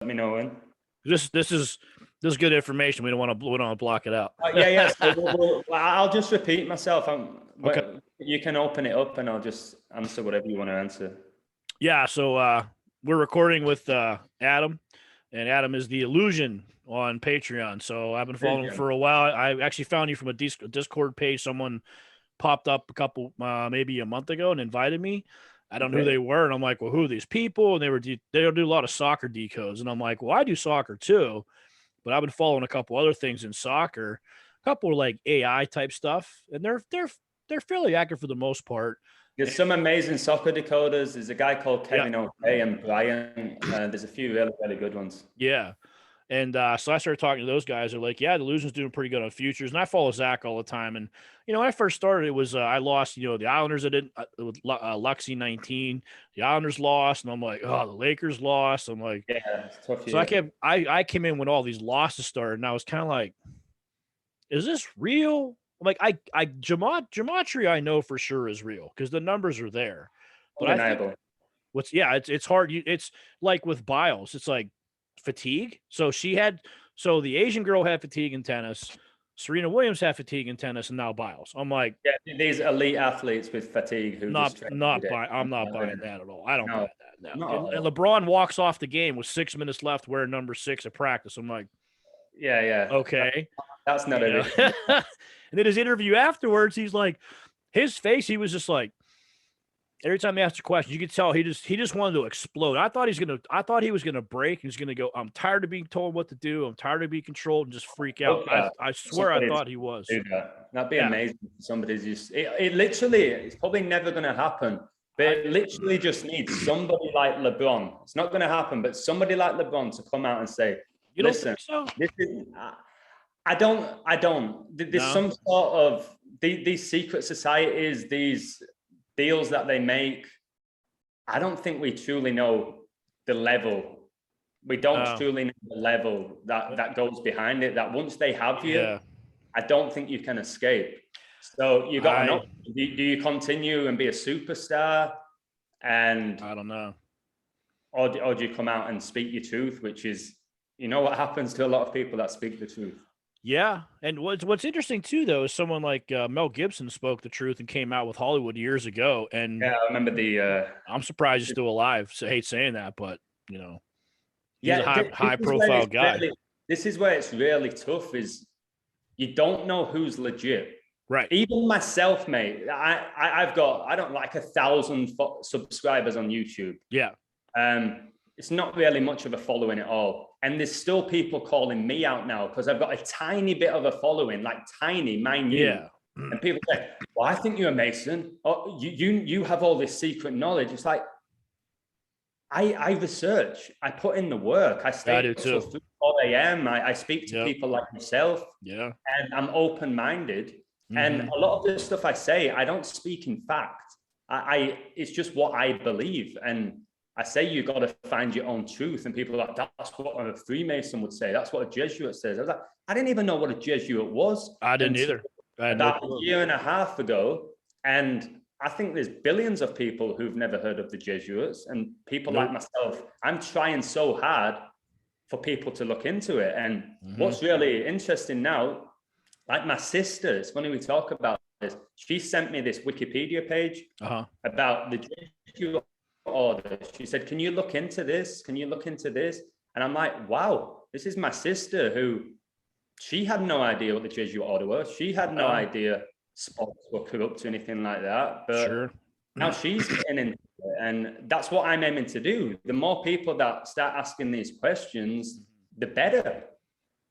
me know when. This is good information. We don't want to block it out. Yeah. So I'll just repeat myself. Okay. You can open it up, and I'll just answer whatever you want to answer. Yeah. So we're recording with Adam, and Adam is the Illusion on Patreon. So I've been following him for a while. I actually found you from a Discord page. Someone popped up a couple, maybe a month ago, and invited me. I don't know who they were, and I'm like, well, who are these people? And they do a lot of soccer decodes, and I'm like, well, I do soccer too, but I've been following a couple other things in soccer, a couple of like AI type stuff, and they're fairly accurate for the most part. There's some amazing soccer decoders. There's a guy called Kevin O'Kay and Brian. There's a few really good ones. Yeah. And so I started talking to those guys. They're like, yeah, the Illusion's doing pretty good on futures. And I follow Zach all the time. And, when I first started, it was I lost, the Islanders with Luxie 19. The Islanders lost. And I'm like, oh, the Lakers lost. I'm like, yeah, it's tough. So I came in when all these losses started. And I was kind of like, is this real? Like, Gematria, I know for sure is real because the numbers are there. But undeniable. It's hard. It's like with Biles. It's like, fatigue. So the Asian girl had fatigue in tennis. Serena Williams had fatigue in tennis, and now Biles. I'm like, these elite athletes with fatigue who I'm not buying that at all. I don't buy that. No. And LeBron walks off the game with 6 minutes left wearing number 6 at practice. I'm like, yeah. Okay. That's not a And then his interview afterwards, he's like, his face, he was just like, every time he asked a question, you could tell he just wanted to explode. I thought he was gonna break. He's gonna go, I'm tired of being told what to do. I'm tired of being controlled, and just freak out. I swear I thought he was. That'd be amazing. Somebody's just it literally, it's probably never gonna happen. But it literally just needs somebody like Lebron. It's not gonna happen, but somebody like LeBron to come out and say, you don't think so? This is I don't. There's some sort of these secret societies, these deals that they make. I don't think we truly know the level. We don't truly know the level that goes behind it. That once they have you, I don't think you can escape. So you got an option. Do you continue and be a superstar? And I don't know. Or do you come out and speak your truth, which is, what happens to a lot of people that speak the truth. Yeah, and what's interesting too, though, is someone like Mel Gibson spoke the truth and came out with Hollywood years ago. And yeah, I remember I'm surprised he's still alive. So I hate saying that, but he's a high profile guy. This is where it's really tough. Is you don't know who's legit. Right. Even myself, mate. I've got 1,000 subscribers on YouTube. Yeah. It's not really much of a following at all. And there's still people calling me out now because I've got a tiny bit of a following, like tiny, minute. Yeah. And people say, well, I think you're a Mason. Oh, you have all this secret knowledge. It's like, I research, I put in the work. I stay until 4 a.m. I speak to people like yourself. Yeah. And I'm open-minded. Mm-hmm. And a lot of the stuff I say, I don't speak in fact. It's just what I believe. And I say you got to find your own truth, and people are like, that's what a Freemason would say. That's what a Jesuit says. I was like, I didn't even know what a Jesuit was. I didn't either. About a year and a half ago, and I think there's billions of people who've never heard of the Jesuits, and people like myself. I'm trying so hard for people to look into it. And what's really interesting now, like my sister, it's funny we talk about this. She sent me this Wikipedia page about the Jesuit order. She said, can you look into this? Can you look into this? And I'm like, wow, this is my sister who, she had no idea what the Jesuit order was. She had no idea sports were corrupt or anything like that. But now she's getting into it. And that's what I'm aiming to do. The more people that start asking these questions, the better.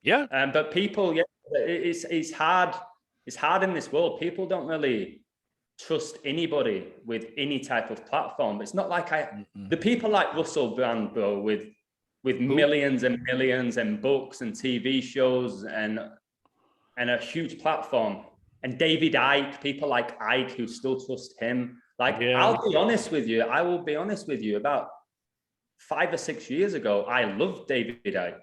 Yeah. But people, it's hard. It's hard in this world. People don't really trust anybody with any type of platform. It's not like the people like Russell Brand, bro, with millions and millions and books and TV shows and a huge platform. And David Icke, people like Icke who still trust him. Like, I'll be honest with you. I will be honest with you. About 5 or 6 years ago, I loved David Icke.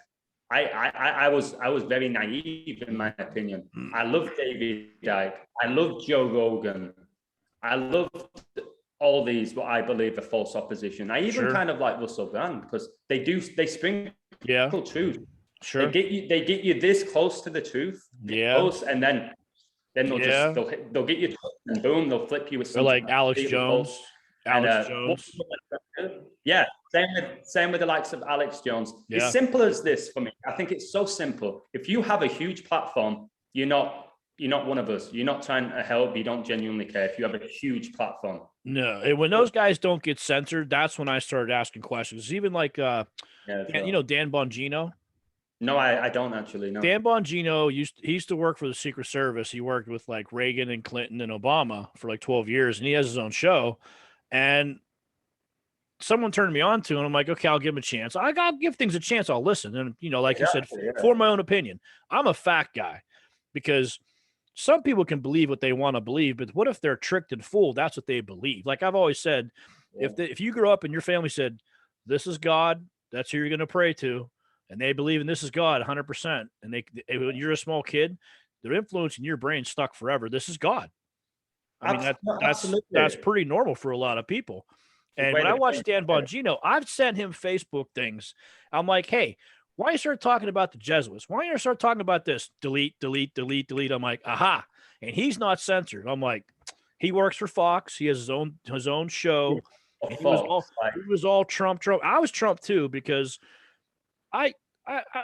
I was very naive in my opinion. I loved David Icke. I loved Joe Rogan. I loved all these, what I believe are false opposition. I even kind of like Russell Brand because they sprinkle truth. Sure. They get you this close to the truth. Close, and then they'll just they'll get you and boom, they'll flip you with something. Or like Alex Jones. Jones. Yeah, same with the likes of Alex Jones. It's simple as this for me. I think it's so simple. If you have a huge platform, you're not one of us. You're not trying to help. You don't genuinely care if you have a huge platform. No, and when those guys don't get censored, that's when I started asking questions. Even like Dan Bongino. No, I don't actually know. Dan Bongino he used to work for the Secret Service. He worked with like Reagan and Clinton and Obama for like 12 years, and he has his own show. And someone turned me on to, and I'm like, okay, I'll give him a chance. I'll give things a chance. I'll listen. And, like you said, for my own opinion, I'm a fact guy because some people can believe what they want to believe, but what if they're tricked and fooled? That's what they believe. Like I've always said, if you grew up and your family said, this is God, that's who you're going to pray to, and they believe in this is God 100%, and when you're a small kid, their influence in your brain stuck forever. This is God. I mean, that's pretty normal for a lot of people. And when I watch Dan Bongino, I've sent him Facebook things. I'm like, hey, why you start talking about the Jesuits? Why you start talking about this? Delete, delete, delete, delete. I'm like, aha. And he's not censored. I'm like, he works for Fox. He has his own show. And he was all Trump. I was Trump too, because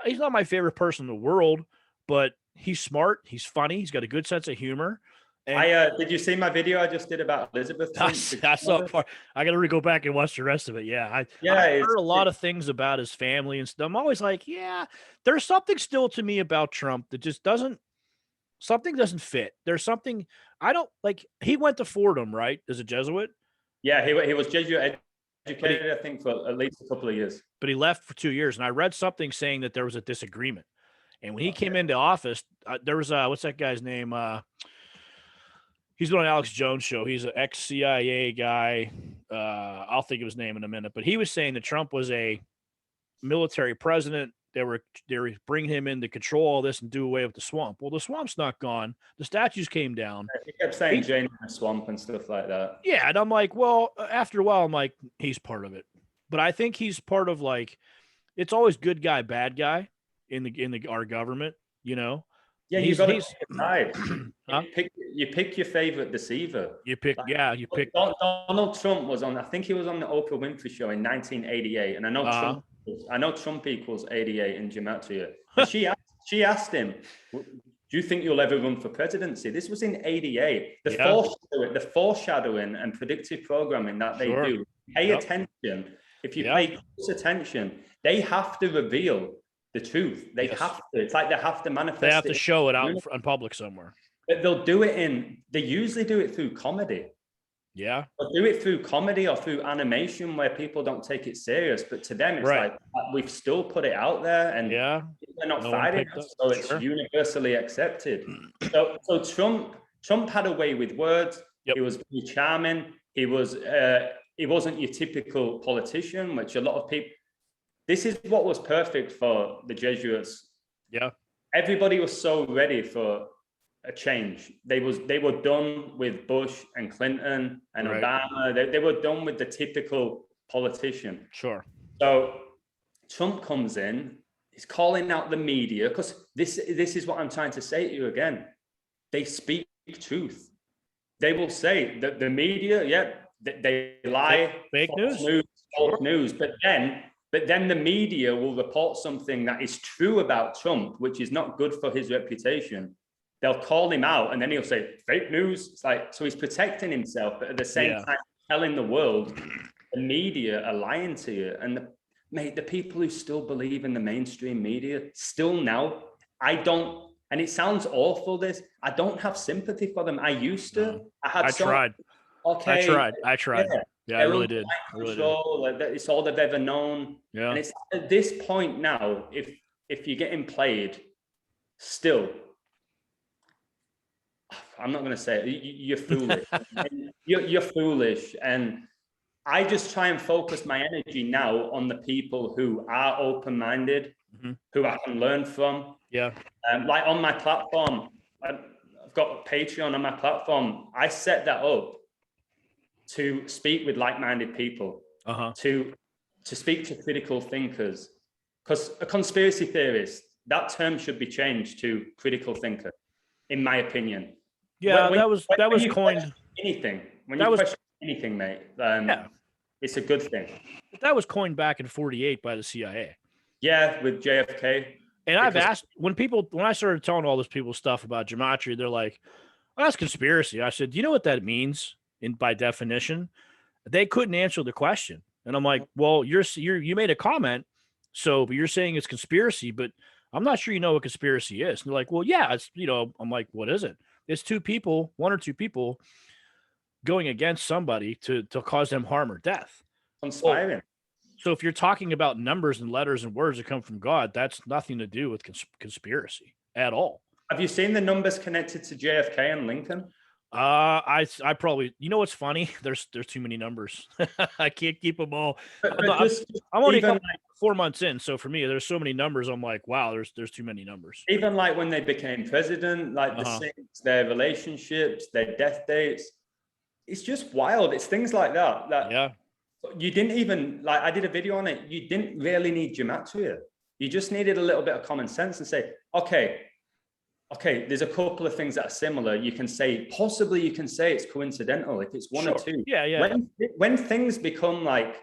he's not my favorite person in the world, but he's smart. He's funny. He's got a good sense of humor. And did you see my video I just did about Elizabeth? I saw it. I got to go back and watch the rest of it. Yeah, I heard a lot of things about his family and stuff. I'm always like, there's something still to me about Trump that just doesn't fit. There's something I don't like. He went to Fordham, right, as a Jesuit. Yeah, he was Jesuit educated, I think, for at least a couple of years. But he left for 2 years, and I read something saying that there was a disagreement. And when he came into office, there was what's that guy's name? He's been on Alex Jones' show. He's an ex-CIA guy. I'll think of his name in a minute. But he was saying that Trump was a military president. They were bringing him in to control all this and do away with the swamp. Well, the swamp's not gone. The statues came down. He kept saying Jane in the swamp and stuff like that. Yeah, and I'm like, well, after a while, I'm like, he's part of it. But I think he's part of it's always good guy, bad guy in our government, Yeah, he's decide. You pick your favorite deceiver. You pick. Donald Trump was on. I think he was on the Oprah Winfrey show in 1988, and I know Trump equals 88 in Gematria. She asked him, "Do you think you'll ever run for presidency?" This was in 88. The foreshadowing and predictive programming that they do. Pay attention. If you pay close attention, they have to reveal the truth. They have to. It's like they have to manifest. They have to show it out in public somewhere. But they'll do it they usually do it through comedy. Yeah. They'll do it through comedy or through animation where people don't take it serious. But to them, it's like, we've still put it out there and they're not fighting us. So it's universally accepted. So Trump had a way with words. Yep. He was very charming. He wasn't your typical politician, which a lot of people, this is what was perfect for the Jesuits. Yeah. Everybody was so ready for a change. They were done with Bush and Clinton and Obama. They were done with the typical politician. Sure. So Trump comes in, he's calling out the media, because this is what I'm trying to say to you again. They speak truth. They will say that the media, they lie. Fake news. False news. But then the media will report something that is true about Trump, which is not good for his reputation. They'll call him out and then he'll say fake news. It's like, so he's protecting himself, but at the same time telling the world the media are lying to you. And the people who still believe in the mainstream media still now, and it sounds awful, I don't have sympathy for them. I used to. I tried. Okay. I tried. Yeah, I really did. It's all they've ever known. Yeah. And it's at this point now, if you're getting played, still, I'm not going to say it, you're foolish. you're foolish. And I just try and focus my energy now on the people who are open-minded, who I can learn from. Yeah. Like on my platform, I've got Patreon on my platform. I set that up to speak with like-minded people, to speak to critical thinkers, because a conspiracy theorist, that term should be changed to critical thinker, in my opinion. Yeah, that was coined. When you question anything, mate, it's a good thing. That was coined back in 1948 by the CIA. Yeah, with JFK. And I've asked when I started telling all those people stuff about gematria, they're like, well, that's conspiracy. I said, do you know what that means by definition? They couldn't answer the question. And I'm like, well, you made a comment, but you're saying it's conspiracy, but I'm not sure you know what conspiracy is. And they're like, well, yeah, it's, I'm like, what is it? It's one or two people going against somebody to cause them harm or death. Conspiring. Well, so if you're talking about numbers and letters and words that come from God, that's nothing to do with conspiracy at all. Have you seen the numbers connected to JFK and Lincoln? I probably, what's funny? There's too many numbers. I can't keep them all. I'm only 4 months in, so for me, there's so many numbers. I'm like, wow, there's too many numbers. Even like when they became president, like the saints, their relationships, their death dates. It's just wild. It's things like that. You didn't even, like, I did a video on it. You didn't really need gematria. You just needed a little bit of common sense and say, okay, there's a couple of things that are similar. You can say it's coincidental if it's one or two. Yeah. When things become like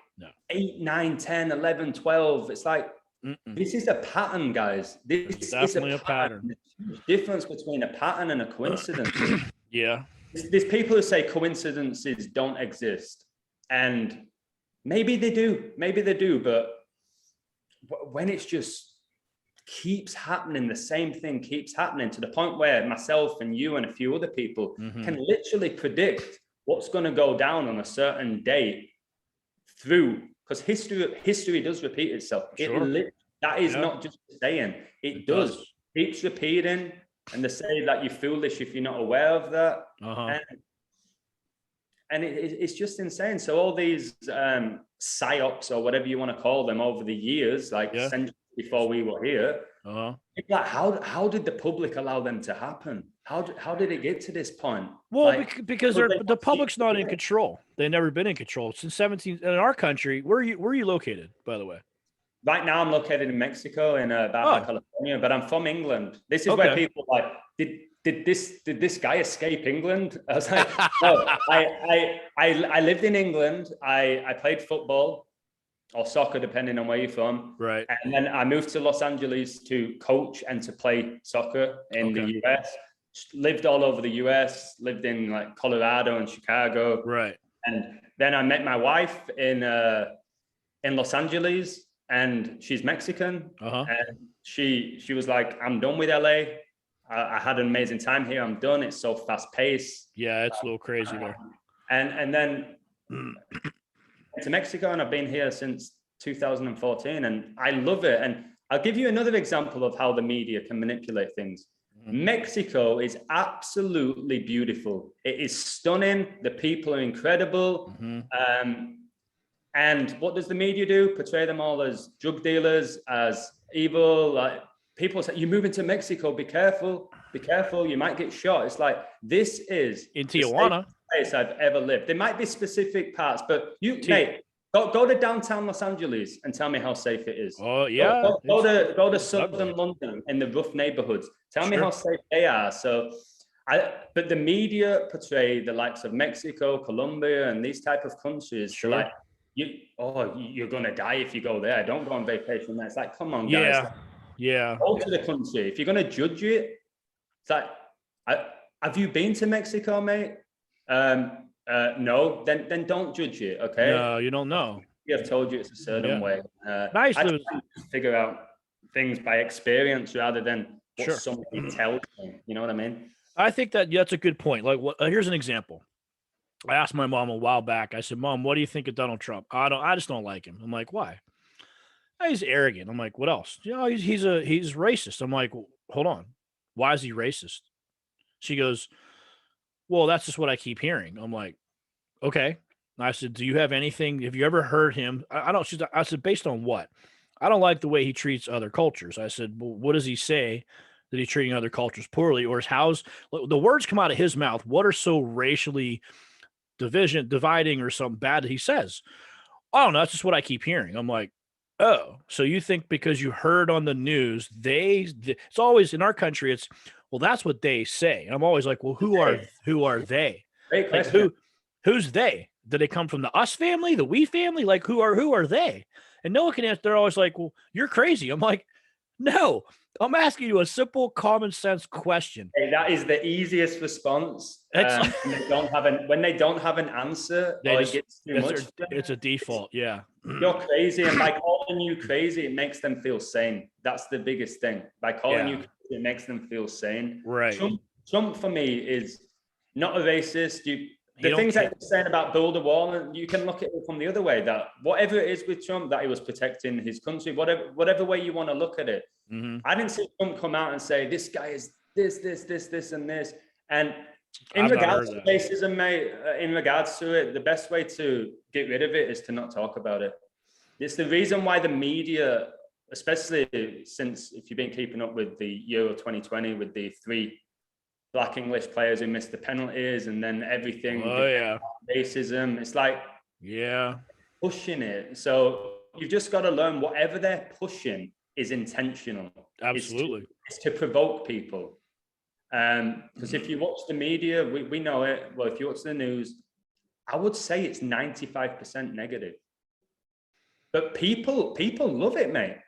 8, 9, 10, 11, 12, it's like, this is a pattern, guys. This is definitely a pattern. There's a difference between a pattern and a coincidence. There's people who say coincidences don't exist. And maybe they do, but when it's just keeps happening, the same thing keeps happening to the point where myself and you and a few other people can literally predict what's going to go down on a certain date because history does repeat itself. That is not just saying, it does. Keeps repeating, and they say that you're foolish if you're not aware of that. And it's just insane. So all these psyops or whatever you want to call them over the years, centuries before we were here, like how did the public allow them to happen? How did it get to this point? Well, because the public's not in control. They've never been in control since in our country. Where are you located, by the way? Right now, I'm located in Mexico, in Baja California, but I'm from England. This is where people are like, did this guy escape England? I was like, no, I lived in England. I played football or soccer, depending on where you're from. Right. And then I moved to Los Angeles to coach and to play soccer in the US. Lived all over the US, lived in like Colorado and Chicago. Right. And then I met my wife in Los Angeles, and she's Mexican. And she was like, I'm done with LA. I had an amazing time here. I'm done. It's so fast paced. Yeah, it's a little crazy there. And then to Mexico, and I've been here since 2014, and I love it. And I'll give you another example of how the media can manipulate things. Mexico is absolutely beautiful. It is stunning. The people are incredible. And what does the media do? Portray them all as drug dealers, as evil. Like, people say, you're moving to Mexico, be careful, you might get shot. It's like, this is in Tijuana, the safest place I've ever lived. There might be specific parts, but mate, go to downtown Los Angeles and tell me how safe it is. Oh yeah. Go to southern London in the rough neighborhoods. Tell me how safe they are. So but the media portray the likes of Mexico, Colombia, and these type of countries like, you're gonna die if you go there. Don't go on vacation there. It's like, come on, guys. Go to the country. If you're gonna judge it, it's like, have you been to Mexico, mate? No. Then don't judge it. Okay. No, you don't know. We have told you it's a certain way. Nice. I try to figure out things by experience rather than what somebody tells me. You know what I mean? I think that's a good point. Like, here's an example. I asked my mom a while back. I said, Mom, what do you think of Donald Trump? I just don't like him. I'm like, why? He's arrogant. I'm like, what else? He's racist. I'm like, hold on. Why is he racist? She goes, well, that's just what I keep hearing. I'm like, okay. I said, do you have anything? Have you ever heard him? I said, based on what? I don't like the way he treats other cultures. I said, well, what does he say that he's treating other cultures poorly? Or the words come out of his mouth? What are so racially dividing or something bad that he says? I don't know. That's just what I keep hearing. I'm like, Oh, so you think because you heard on the news, it's always in our country, it's, well, that's what they say. And I'm always like, well, who are they? Great Like question. who's they? Do they come from the us family, the we family? Like who are they? And no one can answer. They're always like, well, you're crazy. I'm like, no, I'm asking you a simple common sense question. Hey, that is the easiest response. It's When they don't have an answer they or it just gets too much, it's a default. Yeah. you're crazy. And by calling you crazy, it makes them feel sane. That's the biggest thing. By calling you crazy, it makes them feel sane. Right. Trump for me is not a racist. The don't things care. that you're saying about build a wall, and you can look at it from the other way, that whatever it is with Trump, that he was protecting his country, whatever way you want to look at it. I didn't see Trump come out and say, this guy is this, and this. And in regards to racism, mate, in regards to it, the best way to get rid of it is to not talk about it. It's the reason why the media, especially since, if you've been keeping up with the Euro 2020, with the 3 Black English players who missed the penalties, and then everything, racism, it's like, pushing it. So you've just got to learn whatever they're pushing is intentional. Absolutely. It's to provoke people. Because if you watch the media, we know it. Well, if you watch the news, I would say it's 95% negative. But people love it, mate.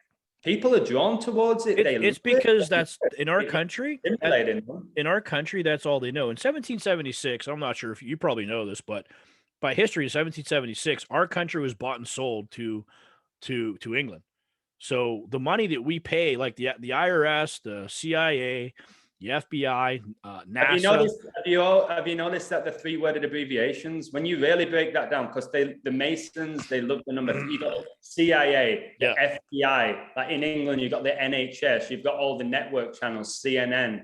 People are drawn towards it. It's because that's in our country. In our country, that's all they know. In 1776, I'm not sure if you probably know this, but by history, in 1776, our country was bought and sold to England. So the money that we pay, like the IRS, the CIA, the FBI, NASA. Have you noticed that the 3-worded abbreviations, when you really break that down, because the Masons, they love the number 3. You got CIA, the FBI. Like in England, you've got the NHS. You've got all the network channels, CNN,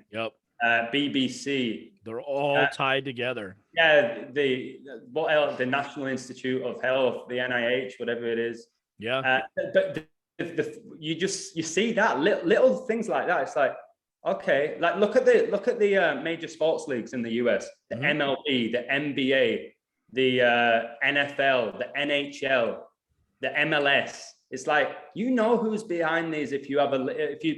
BBC. They're all tied together. Yeah, the National Institute of Health, the NIH, whatever it is. Yeah. But you see that little things like that. It's like, okay, like look at the major sports leagues in the US, the MLB, the NBA, the NFL, the NHL, the MLS. It's like, you know who's behind these if you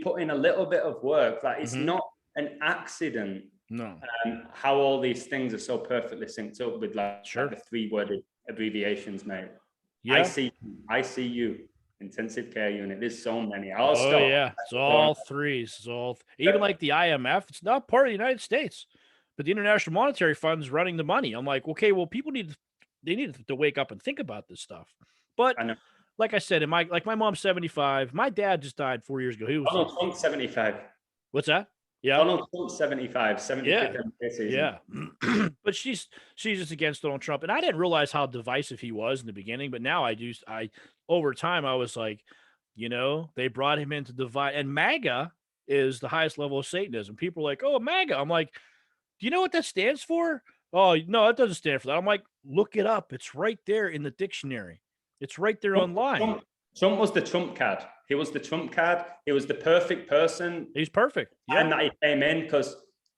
put in a little bit of work. Like, it's not an accident. No. How all these things are so perfectly synced up with like the 3-worded abbreviations, mate. Yeah. I see you. Intensive care unit. There's so many. It's all 3s. It's all even like the IMF. It's not part of the United States, but the International Monetary Fund is running the money. I'm like, okay, well, people need to wake up and think about this stuff. But like I said, my mom's 75. My dad just died 4 years ago. He was 75. What's that? Yeah. Donald Trump's 75, 75th season. Yeah. But she's just against Donald Trump. And I didn't realize how divisive he was in the beginning, but now over time, I was like, they brought him in to divide. And MAGA is the highest level of Satanism. People are like, oh, MAGA. I'm like, do you know what that stands for? Oh, no, it doesn't stand for that. I'm like, look it up. It's right there in the dictionary. It's right there online. Trump was the trump card. He was the trump card. He was the perfect person. He's perfect. And that he came in, because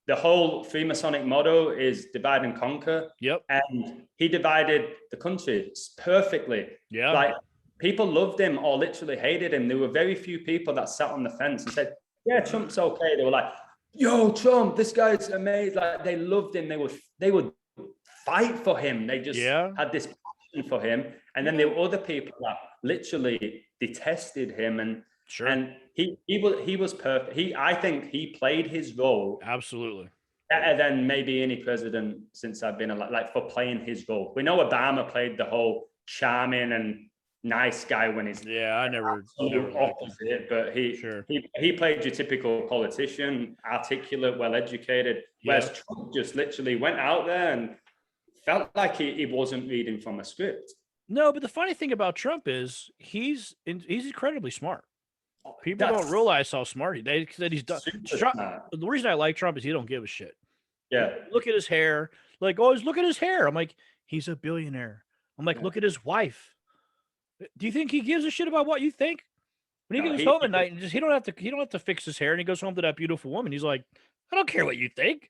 the whole Freemasonic motto is divide and conquer. Yep. And he divided the country perfectly. Yeah. Like, people loved him or literally hated him. There were very few people that sat on the fence and said, yeah, Trump's okay. They were like, yo, Trump, this guy's amazing. Like, they loved him. They would fight for him. They just had this passion for him. And then there were other people that literally detested him. And he was perfect. I think he played his role absolutely better than maybe any president since I've been alive, like, for playing his role. We know Obama played the whole charming and nice guy when he's I never opposite, but he played your typical politician, articulate, well-educated, whereas Trump just literally went out there and felt like he wasn't reading from a script. No, but the funny thing about Trump is he's incredibly smart. People don't realize how smart he's done. The reason I like Trump is he don't give a shit. Yeah. Look at his hair. Like, always look at his hair. I'm like, he's a billionaire. I'm like, look at his wife. Do you think he gives a shit about what you think? When he goes home at night and he don't have to fix his hair, and he goes home to that beautiful woman, he's like, I don't care what you think.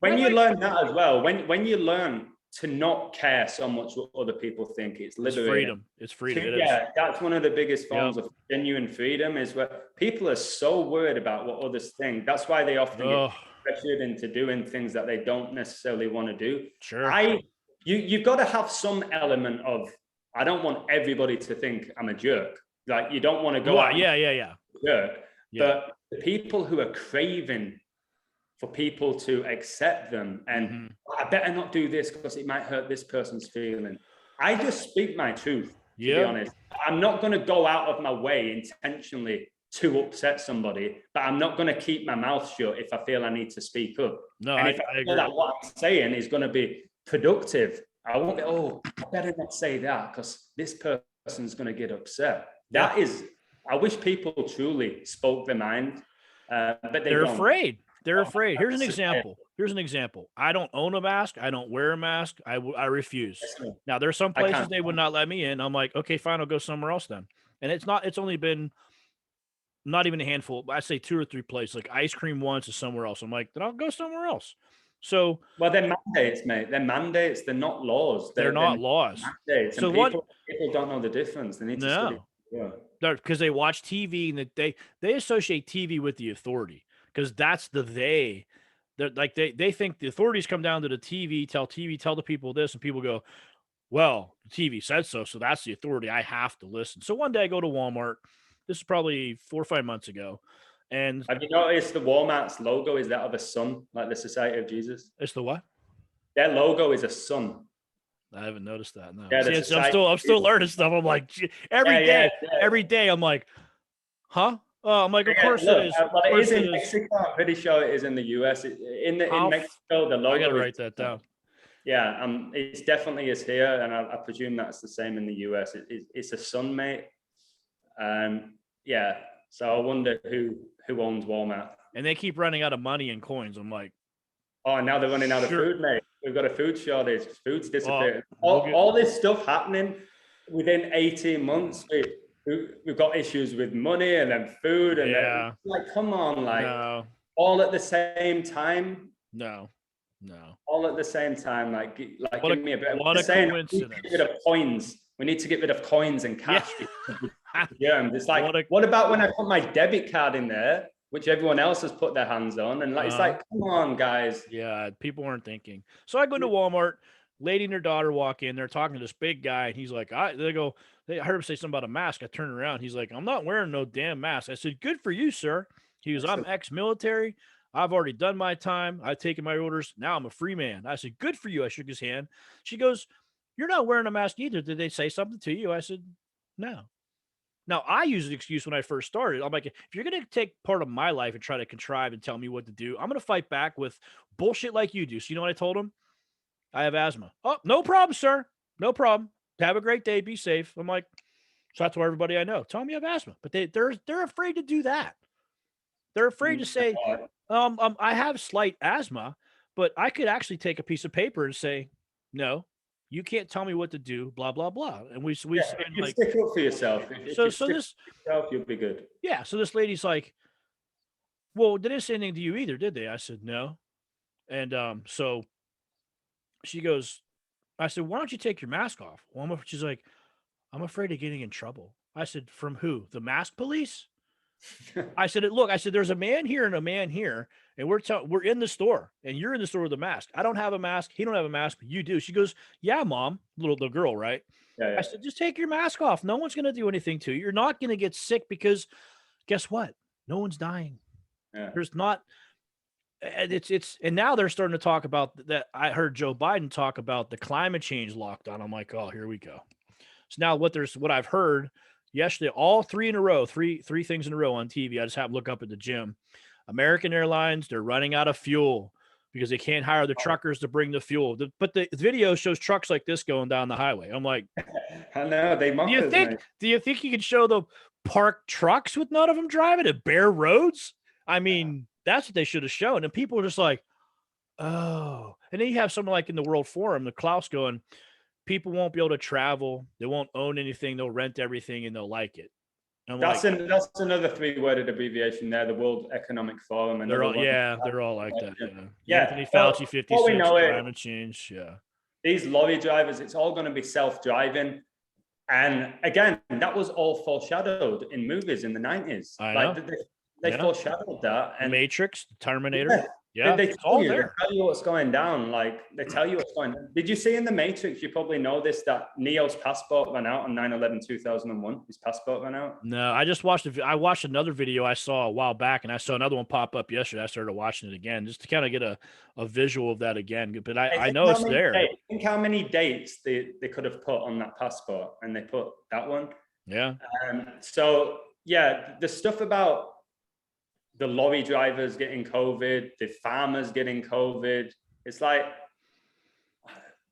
When you learn that as well, when you learn to not care so much what other people think. It's liberating. freedom. It's freedom. It is. Yeah, that's one of the biggest forms of genuine freedom, is where people are so worried about what others think. That's why they often get pressured into doing things that they don't necessarily want to do. Sure. You've got to have some element of, I don't want everybody to think I'm a jerk. Like, you don't want to go out. Jerk. But the people who are craving for people to accept them, and I better not do this because it might hurt this person's feeling. I just speak my truth, to be honest. I'm not going to go out of my way intentionally to upset somebody, but I'm not going to keep my mouth shut if I feel I need to speak up. No, and I if I agree. feel that what I'm saying is going to be productive, I won't be, I better not say that because this person's going to get upset. That is, I wish people truly spoke their mind, but they're afraid. They're afraid. Here's an example. I don't own a mask. I don't wear a mask. I refuse. Now, there's some places they would not let me in. I'm like, okay, fine, I'll go somewhere else then. And it's only been not even a handful. I'd say 2 or 3 places. Like ice cream once is somewhere else. I'm like, then I'll go somewhere else. So, well, they're mandates, mate. They're mandates. They're not laws. They're not laws. Mandates. So and people don't know the difference. They need to study. Because they watch TV and they associate TV with the authority, because that's they're like they think the authorities come down to the TV, tell the people this, and people go, well, the TV said so, so that's the authority. I have to listen. So one day I go to Walmart. This is probably 4 or 5 months ago. And have you noticed the Walmart's logo is that of a sun, like the Society of Jesus? It's the what? Their logo is a sun. I haven't noticed that. No. Yeah, See, I'm still learning stuff. I'm like, every day I'm like, huh? I'm like, of course it is. Well, it is in Mexico. I'm pretty sure it is in the US. In Mexico, the logo. I gotta write that down. Yeah, it's definitely is here, and I presume that's the same in the US. It's a sun, mate. Yeah. So I wonder who owns Walmart. And they keep running out of money and coins. I'm like, oh, now they're running out of food, mate. We've got a food shortage. Food's disappearing. All this stuff happening within 18 months. We've got issues with money and then food, and then, like, come on, like, all at the same time. No. All at the same time, like give me a bit. What a coincidence. We need to get rid of coins. We need to get rid of coins and cash. Yeah, it's like, what about when I put my debit card in there, which everyone else has put their hands on, and it's like, come on, guys. Yeah, people weren't thinking. So I go to Walmart. Lady and her daughter walk in. They're talking to this big guy, and he's like, I heard him say something about a mask. I turn around. He's like, I'm not wearing no damn mask. I said, good for you, sir. He goes, I'm ex-military. I've already done my time. I've taken my orders. Now I'm a free man. I said, good for you. I shook his hand. She goes, you're not wearing a mask either. Did they say something to you? I said, no. Now, I use the excuse when I first started. I'm like, if you're going to take part of my life and try to contrive and tell me what to do, I'm going to fight back with bullshit like you do. So you know what I told him? I have asthma. Oh, no problem, sir. No problem. Have a great day. Be safe. I'm like, so that's why everybody I know tell me I have asthma. But they're afraid to do that. They're afraid to say, I have slight asthma, but I could actually take a piece of paper and say, no, you can't tell me what to do, blah, blah, blah. And we you like, stick up for yourself. You'll be good. Yeah. So this lady's like, well, they didn't say anything to you either, did they? I said, no. And so she goes, I said, why don't you take your mask off? Well, she's like, I'm afraid of getting in trouble. I said, from who? The mask police? I said, look, there's a man here and a man here, and we're in the store, and you're in the store with a mask. I don't have a mask. He don't have a mask, but you do. She goes, yeah, mom, the girl, right? Yeah. I said, just take your mask off. No one's going to do anything to you. You're not going to get sick because guess what? No one's dying. Yeah. There's not. And now they're starting to talk about that. I heard Joe Biden talk about the climate change lockdown. I'm like, oh, here we go. So now what I've heard yesterday, all three things in a row on TV. I just have to look up at the gym. American Airlines, they're running out of fuel because they can't hire the truckers to bring the fuel. But the video shows trucks like this going down the highway. I'm like, I know they must. Do you think you can show the parked trucks with none of them driving at bare roads? I mean, that's what they should have shown. And people are just like, oh. And then you have someone like in the World Forum, the Klaus going, people won't be able to travel. They won't own anything. They'll rent everything and they'll like it. That's another 3-worded abbreviation there, the World Economic Forum. And they're all like that. Yeah. Anthony Fauci, 50 cents, climate change. Yeah. these lorry drivers, it's all going to be self-driving. And again, that was all foreshadowed in movies in the 90s. Like they foreshadowed that. And the Matrix, the Terminator. Yeah. Yeah, They it's all there. They tell you what's going down. Like they tell you what's going on. Did you see in the Matrix, you probably know this, that Neo's passport ran out on 9/11/2001? His passport ran out. No, I just watched I watched another video I saw a while back, and I saw another one pop up yesterday. I started watching it again just to kind of get a visual of that again. But I know it's there. Think how many dates they could have put on that passport, and they put that one. Yeah. So yeah, the stuff about the lorry drivers getting COVID, the farmers getting COVID. It's like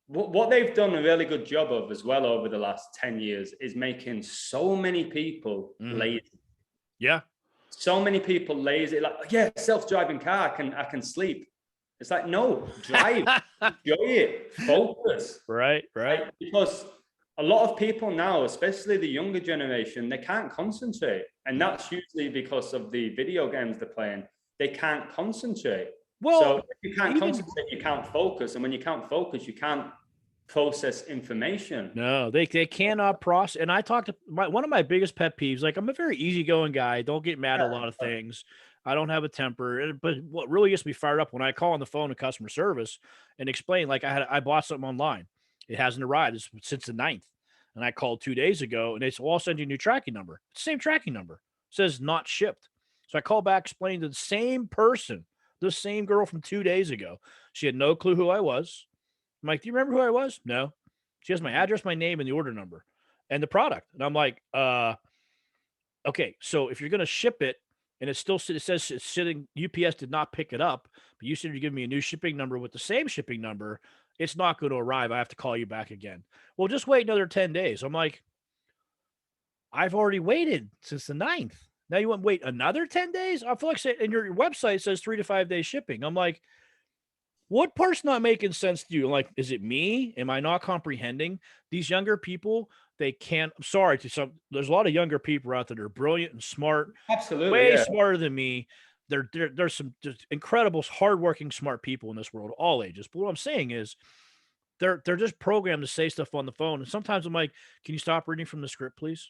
what they've done a really good job of as well over the last 10 years is making so many people lazy. Yeah. So many people lazy. Like, yeah, self-driving car, I can sleep. It's like, no, drive, enjoy it, focus. Right. Because a lot of people now, especially the younger generation, they can't concentrate. And that's usually because of the video games they're playing. They can't concentrate. Well, so if you can't concentrate, you can't focus. And when you can't focus, you can't process information. No, they cannot process. And I talked to one of my biggest pet peeves, like I'm a very easygoing guy. I don't get mad at a lot of things. I don't have a temper. But what really gets me fired up when I call on the phone to customer service and explain, like I bought something online. It hasn't arrived since the 9th. And I called 2 days ago, and they said, well, I'll send you a new tracking number. It's the same tracking number. It says not shipped. So I called back, explained to the same person, the same girl from 2 days ago. She had no clue who I was. I'm like, do you remember who I was? No. She has my address, my name, and the order number and the product. And I'm like, okay, so if you're going to ship it, and it says it's sitting, UPS did not pick it up, but you said you're giving me a new shipping number with the same shipping number, it's not going to arrive. I have to call you back again. Well, just wait another 10 days. I'm like, I've already waited since the 9th. Now you want to wait another 10 days? I feel like and your website says 3 to 5 days shipping. I'm like, what part's not making sense to you? Like, is it me? Am I not comprehending? These younger people, they can't. I'm sorry to some. There's a lot of younger people out there that are brilliant and smart. Absolutely. Way smarter than me. There's some just incredible, hardworking, smart people in this world, all ages. But what I'm saying is, they're just programmed to say stuff on the phone. And sometimes I'm like, can you stop reading from the script, please?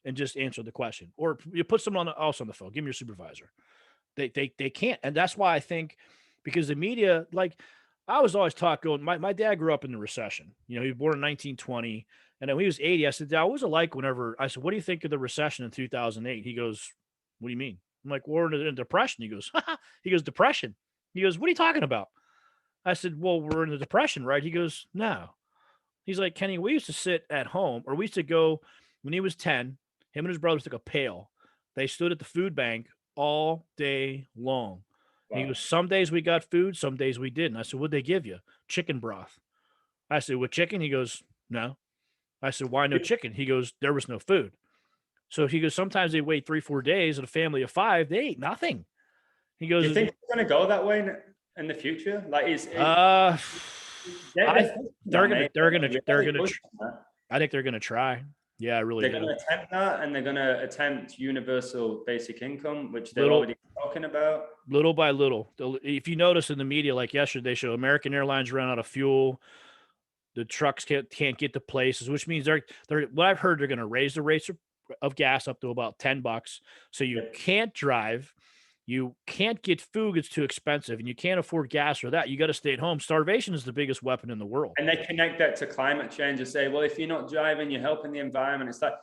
And just answer the question. Or you put someone else on the phone. Give me your supervisor. They can't. And that's why I think, because the media, like I was always taught going, my dad grew up in the recession. You know, he was born in 1920. And then when he was 80, I said, Dad, what was it like whenever, I said, what do you think of the recession in 2008? He goes, what do you mean? I'm like, we're in a depression. He goes, depression. He goes, what are you talking about? I said, well, we're in a depression, right? He goes, no. He's like, Kenny, we used to sit at home, or we used to go when he was 10, him and his brothers took a pail. They stood at the food bank all day long. Wow. He goes, some days we got food, some days we didn't. I said, what'd they give you? Chicken broth. I said, with chicken? He goes, no. I said, why no chicken? He goes, there was no food. So he goes, sometimes they wait 3-4 days, and a family of 5, they ate nothing. He goes, do you think it's going to go that way in the future? Like, I think they're gonna try. Yeah, I really They're going to attempt that, and they're going to attempt universal basic income, which they're already talking about. Little by little. If you notice in the media, like yesterday, they show American Airlines ran out of fuel. The trucks can't get to places, which means they're what I've heard, they're going to raise the rates of gas up to about $10. So you can't drive. You can't get food. It's too expensive, and you can't afford gas or that. You got to stay at home. Starvation is the biggest weapon in the world. And they connect that to climate change and say, well, if you're not driving, you're helping the environment. It's like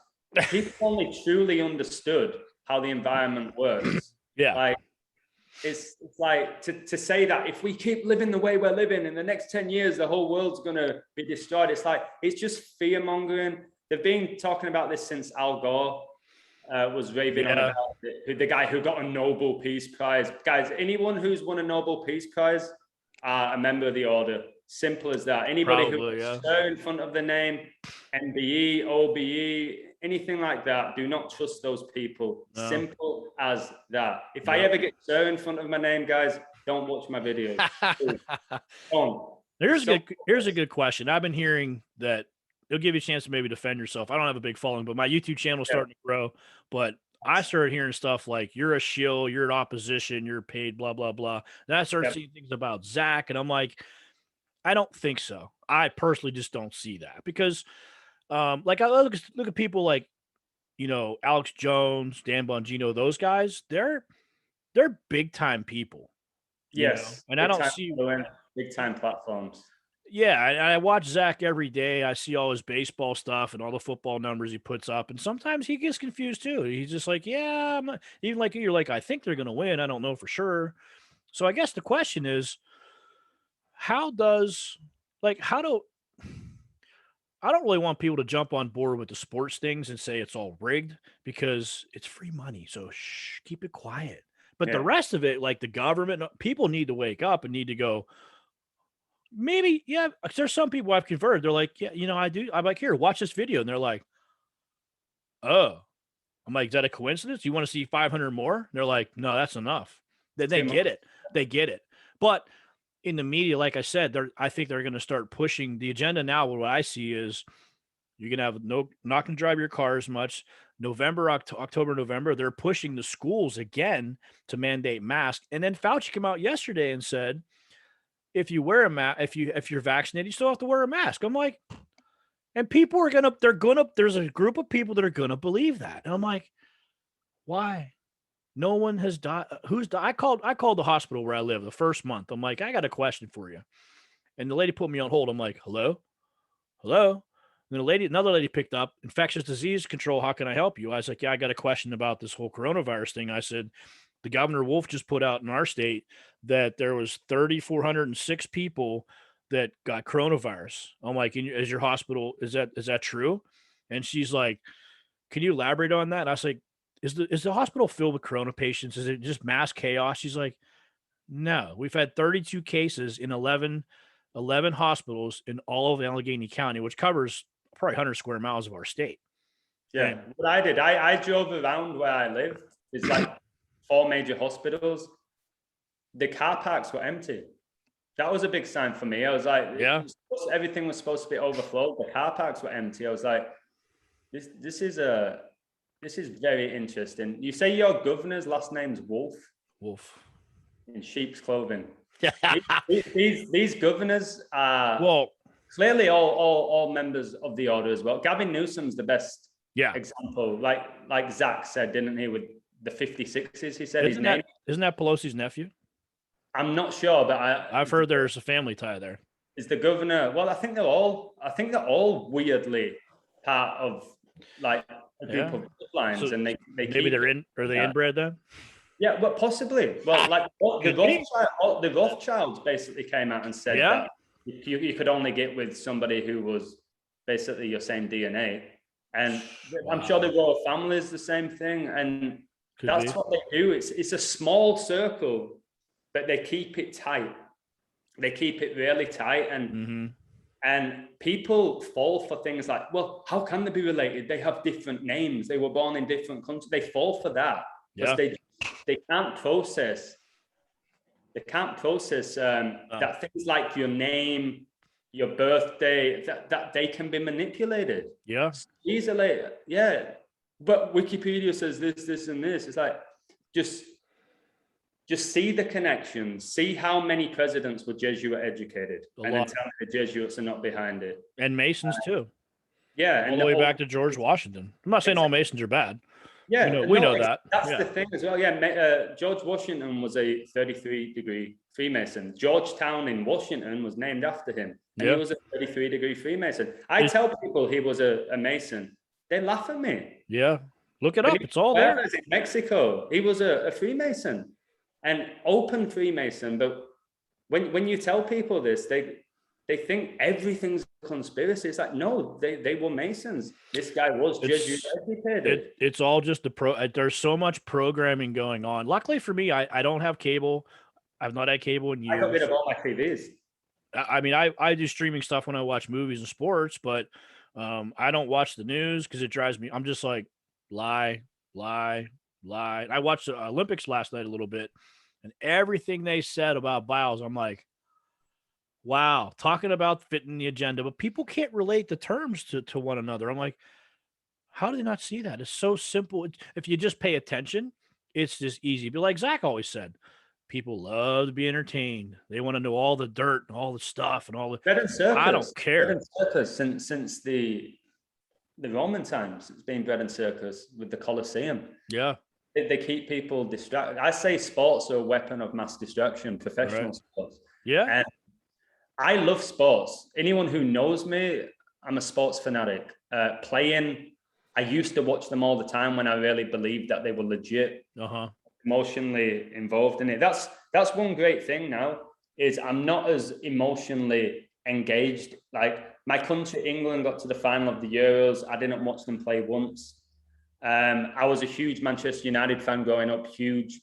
people only truly understood how the environment works. Yeah. Like it's like to say that if we keep living the way we're living, in the next 10 years, the whole world's going to be destroyed. It's like, it's just fear mongering. They've been talking about this since Al Gore was raving on about the guy who got a Nobel Peace Prize. Guys, anyone who's won a Nobel Peace Prize are a member of the order. Simple as that. Anybody who puts in front of the name, MBE, OBE, anything like that, do not trust those people. No. Simple as that. If I ever get Sir in front of my name, guys, don't watch my videos. Here's a good question. I've been hearing that it'll give you a chance to maybe defend yourself. I don't have a big following, but my YouTube channel is starting to grow. But I started hearing stuff like, you're a shill, you're in opposition, you're paid, blah, blah, blah. And I started seeing things about Zach, and I'm like, I don't think so. I personally just don't see that because, like I look at people like, Alex Jones, Dan Bongino, those guys, they're big time people, Yes, and I big don't time see. following, big time platforms. Yeah, I watch Zach every day. I see all his baseball stuff and all the football numbers he puts up, and sometimes he gets confused too. He's just like, yeah, even like you're like, I think they're gonna win. I don't know for sure. So I guess the question is, how does how do I don't really want people to jump on board with the sports things and say it's all rigged because it's free money. So shh, keep it quiet. But the Yeah, rest of it, like the government, people need to wake up and need to go, maybe, yeah. 'Cause there's some people I've converted. They're like, yeah, I do. I'm like, here, watch this video. And they're like, oh, I'm like, is that a coincidence? You want to see 500 more? And they're like, no, that's enough. Then they too much. get it. They get it. But in the media, like I said, I think they're going to start pushing the agenda now. What I see is you're going to have not going to drive your car as much. October, November, they're pushing the schools again to mandate masks. And then Fauci came out yesterday and said, if you wear a mask, if you're vaccinated, you still have to wear a mask. I'm like, and people are there's a group of people that are gonna believe that. And I'm like, why? No one has died. Who's died? I called the hospital where I live the first month. I'm like, I got a question for you. And the lady put me on hold. I'm like, hello? Hello? And another lady picked up infectious disease control. How can I help you? I was like, yeah, I got a question about this whole coronavirus thing. I said, the Governor Wolf just put out in our state that there was 3,406 people that got coronavirus. I'm like, is your hospital, is that true? And she's like, can you elaborate on that? And I was like, is the hospital filled with corona patients? Is it just mass chaos? She's like, no, we've had 32 cases in 11 hospitals in all of Allegheny County, which covers probably 100 square miles of our state. Yeah, what I did, I drove around where I live. It's like 4 major hospitals. The car parks were empty. That was a big sign for me. I was like, Yeah. Everything was supposed to be overflowed. The car parks were empty. I was like, this is very interesting. You say your governor's last name's Wolf Wolf. in sheep's clothing. Yeah. These governors are Well, clearly all members of the order as well. Gavin Newsom's the best example. Like Zach said, didn't he, with the 56s? He said isn't that Pelosi's nephew? I'm not sure, but I've heard there's a family tie there. Is the governor? Well, I think they're all weirdly part of like a group of bloodlines, so and they maybe are they inbred then? Yeah, but possibly. Well, like the Rothschilds basically came out and said that you could only get with somebody who was basically your same DNA, and I'm sure the royal family is the same thing, and that's what they do. It's a small circle, but they keep it tight. They keep it really tight, and people fall for things like, well, how can they be related? They have different names. They were born in different countries. They fall for that because they can't process. They can't process that things like your name, your birthday, that they can be manipulated. Yeah, easily. Yeah, but Wikipedia says this, and this. It's like just see the connections, see how many presidents were Jesuit educated, and then tell me the Jesuits are not behind it. And Masons too. Yeah, all the way back to George Washington. I'm not saying all Masons are bad. Yeah, we know that. That's the thing as well. Yeah, George Washington was a 33-degree Freemason. Georgetown in Washington was named after him, and he was a 33-degree Freemason. I tell people he was a Mason. They laugh at me. Yeah, look it up. It's all there. In Mexico, he was a Freemason, and open Freemason. But when you tell people this, they think everything's a conspiracy. It's like, no, they were Masons. This guy was Jesuit educated. It's all just there's so much programming going on. Luckily for me, I don't have cable. I've not had cable in years. I got rid of all my TVs. I mean, I do streaming stuff when I watch movies and sports, but I don't watch the news because it drives me. I'm just like, lie. I watched the Olympics last night a little bit, and everything they said about Biles, I'm like, wow, talking about fitting the agenda, but people can't relate the terms to one another. I'm like, how do they not see that? It's so simple. If you just pay attention, it's just easy. But like Zach always said, People love to be entertained. They want to know all the dirt and all the stuff and all the. Bread and circus. I don't care. Bread and circus since the Roman times. It's been bread and circus with the Colosseum. Yeah. They keep people distracted. I say sports are a weapon of mass distraction, professional sports. Yeah. And I love sports. Anyone who knows me, I'm a sports fanatic. Playing, I used to watch them all the time when I really believed that they were legit, emotionally involved in it. That's one great thing now, is I'm not as emotionally engaged. Like my country, England, got to the final of the Euros. I didn't watch them play once. I was a huge Manchester United fan growing up, huge.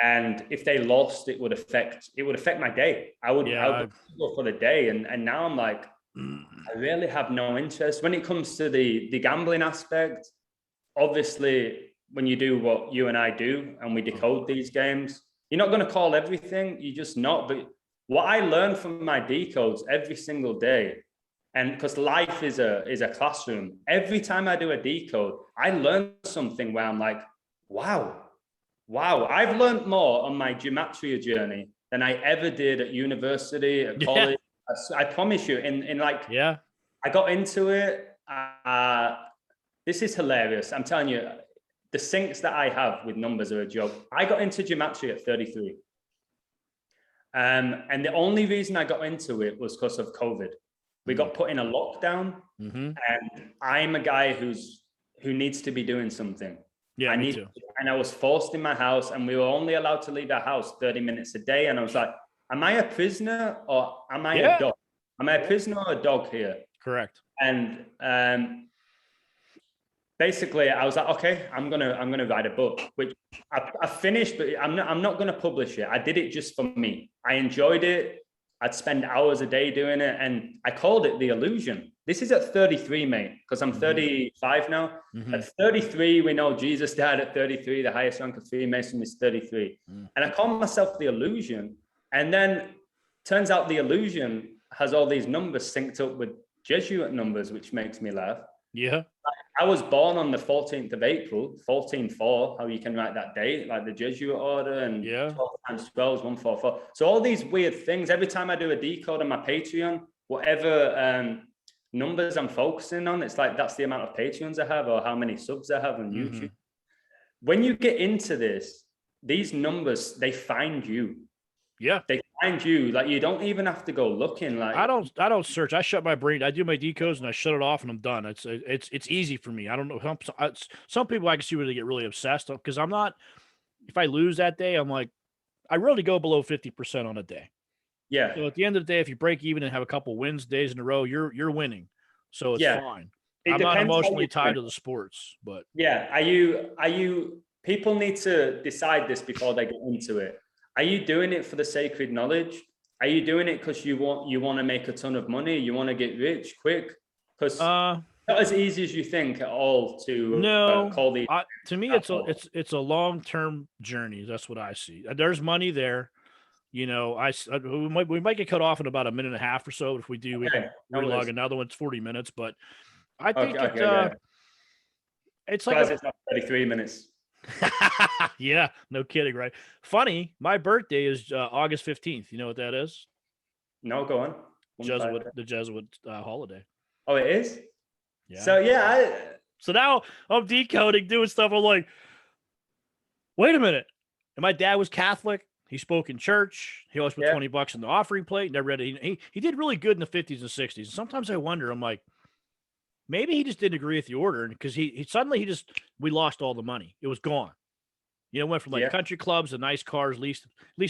And if they lost, it would affect my day. I would go for the day. And now I'm like, I really have no interest. When it comes to the gambling aspect, obviously, when you do what you and I do and we decode these games, you're not going to call everything. You're just not. But what I learn from my decodes every single day, and because life is a classroom, every time I do a decode, I learn something where I'm like, wow, I've learned more on my Gematria journey than I ever did at university, at college. I promise you, I got into it. This is hilarious. I'm telling you, the syncs that I have with numbers are a joke. I got into Gematria at 33. And the only reason I got into it was because of COVID. We got put in a lockdown, and I'm a guy who needs to be doing something. Yeah, me too. And I was forced in my house, and we were only allowed to leave our house 30 minutes a day. And I was like, am I a prisoner or am I a dog? Am I a prisoner or a dog here? Correct. And basically, I was like, okay, I'm gonna write a book, which I finished, but I'm not gonna publish it. I did it just for me. I enjoyed it. I'd spend hours a day doing it, and I called it The Illusion. This is at 33, mate, because I'm 35 now. At 33, we know Jesus died at 33. The highest rank of Freemason is 33. And I called myself The Illusion. And then turns out The Illusion has all these numbers synced up with Jesuit numbers, which makes me laugh. Yeah. I was born on the 14th of April, 14-4, how you can write that date, like the Jesuit order, and 12 times 12 is 144. So all these weird things, every time I do a decode on my Patreon, whatever numbers I'm focusing on, it's like that's the amount of Patreons I have or how many subs I have on YouTube. When you get into this, these numbers, they find you. Yeah. They find you. Like, you don't even have to go looking. Like, I don't search. I shut my brain. I do my decodes and I shut it off and I'm done. It's easy for me. I don't know. Some people I can see where they get really obsessed because I'm not. If I lose that day, I'm like, I really go below 50% on a day. Yeah. So at the end of the day, if you break even and have a couple wins days in a row, you're winning. So it's fine. I'm not emotionally tied to the sports, but are you? People need to decide this before they get into it. Are you doing it for the sacred knowledge? Are you doing it because you want to make a ton of money? You want to get rich quick? Because not as easy as you think at all to call these. To me, it's a long-term journey. That's what I see. There's money there. You know, we might get cut off in about a minute and a half or so. If we do, we can relog another one. It's 40 minutes, but I think it's like it's not 33 minutes. Yeah, no kidding, right? Funny, my birthday is August 15th. You know what that is? No, go on. The Jesuit holiday. Oh, it is? Yeah. So, so now I'm decoding, doing stuff. I'm like, wait a minute. And my dad was Catholic. He spoke in church. He always put $20 in the offering plate. Never read it. He did really good in the 50s and 60s. And sometimes I wonder, I'm like, maybe he just didn't agree with the order because he suddenly we lost all the money. It was gone. You know, went from like country clubs to nice cars, leased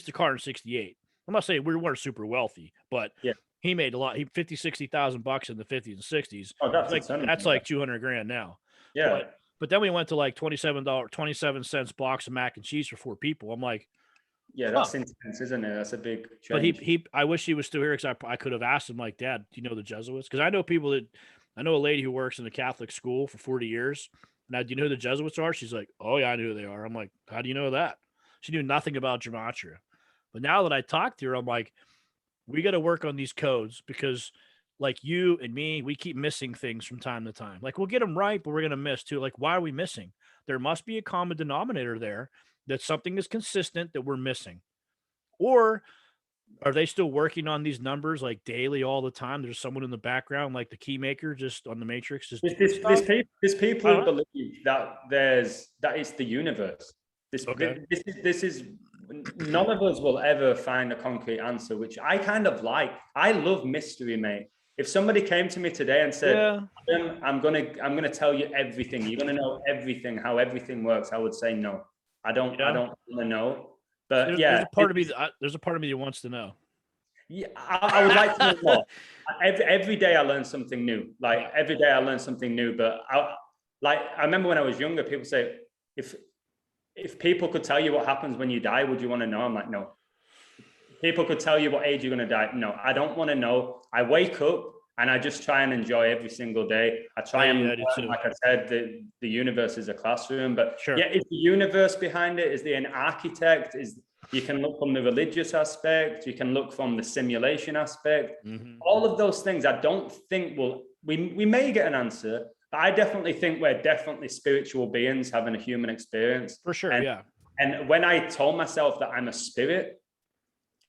a car in 68. I'm not saying we weren't super wealthy, but he made a lot. He $50,000-$60,000 in the 50s and 60s. Oh, that's like $200,000 now. Yeah. But then we went to like $27 box of mac and cheese for 4 people. I'm like, that's intense, isn't it? That's a big change. But I wish he was still here because I could have asked him, like, Dad, do you know the Jesuits? Because I know a lady who works in a Catholic school for 40 years. Now, do you know who the Jesuits are? She's like, oh, yeah, I know who they are. I'm like, how do you know that? She knew nothing about Gematria. But now that I talked to her, I'm like, we got to work on these codes because, like, you and me, we keep missing things from time to time. Like, we'll get them right, but we're going to miss too. Like, why are we missing? There must be a common denominator there that something is consistent that we're missing. Or are they still working on these numbers like daily all the time? There's someone in the background, like the key maker, just on the matrix, just doing stuff? There's I people who don't know. believe that it's the universe. Okay. This is none of us will ever find a concrete answer, which I kind of like. I love mystery, mate. If somebody came to me today and said, Yeah. I'm gonna tell you everything, you're gonna know everything, how everything works, I would say no. I don't want to know. But There's a part of me there's a part of me that wants to know. yeah, I would like to know more. Every day I learn something new. Like Yeah. every day I learn something new. But I remember when I was younger, people say, if people could tell you what happens when you die, would you want to know? I'm like, no. People could tell you what age you're going to die. No, I don't want to know. I wake up and I just try and enjoy every single day. I try and learn, like I said, the universe is a classroom. But yeah, is the universe behind it? Is there an architect? You can look from the religious aspect. You can look from the simulation aspect. All of those things, I don't think we may get an answer, but I definitely think we're definitely spiritual beings having a human experience. For sure, And when I told myself that I'm a spirit,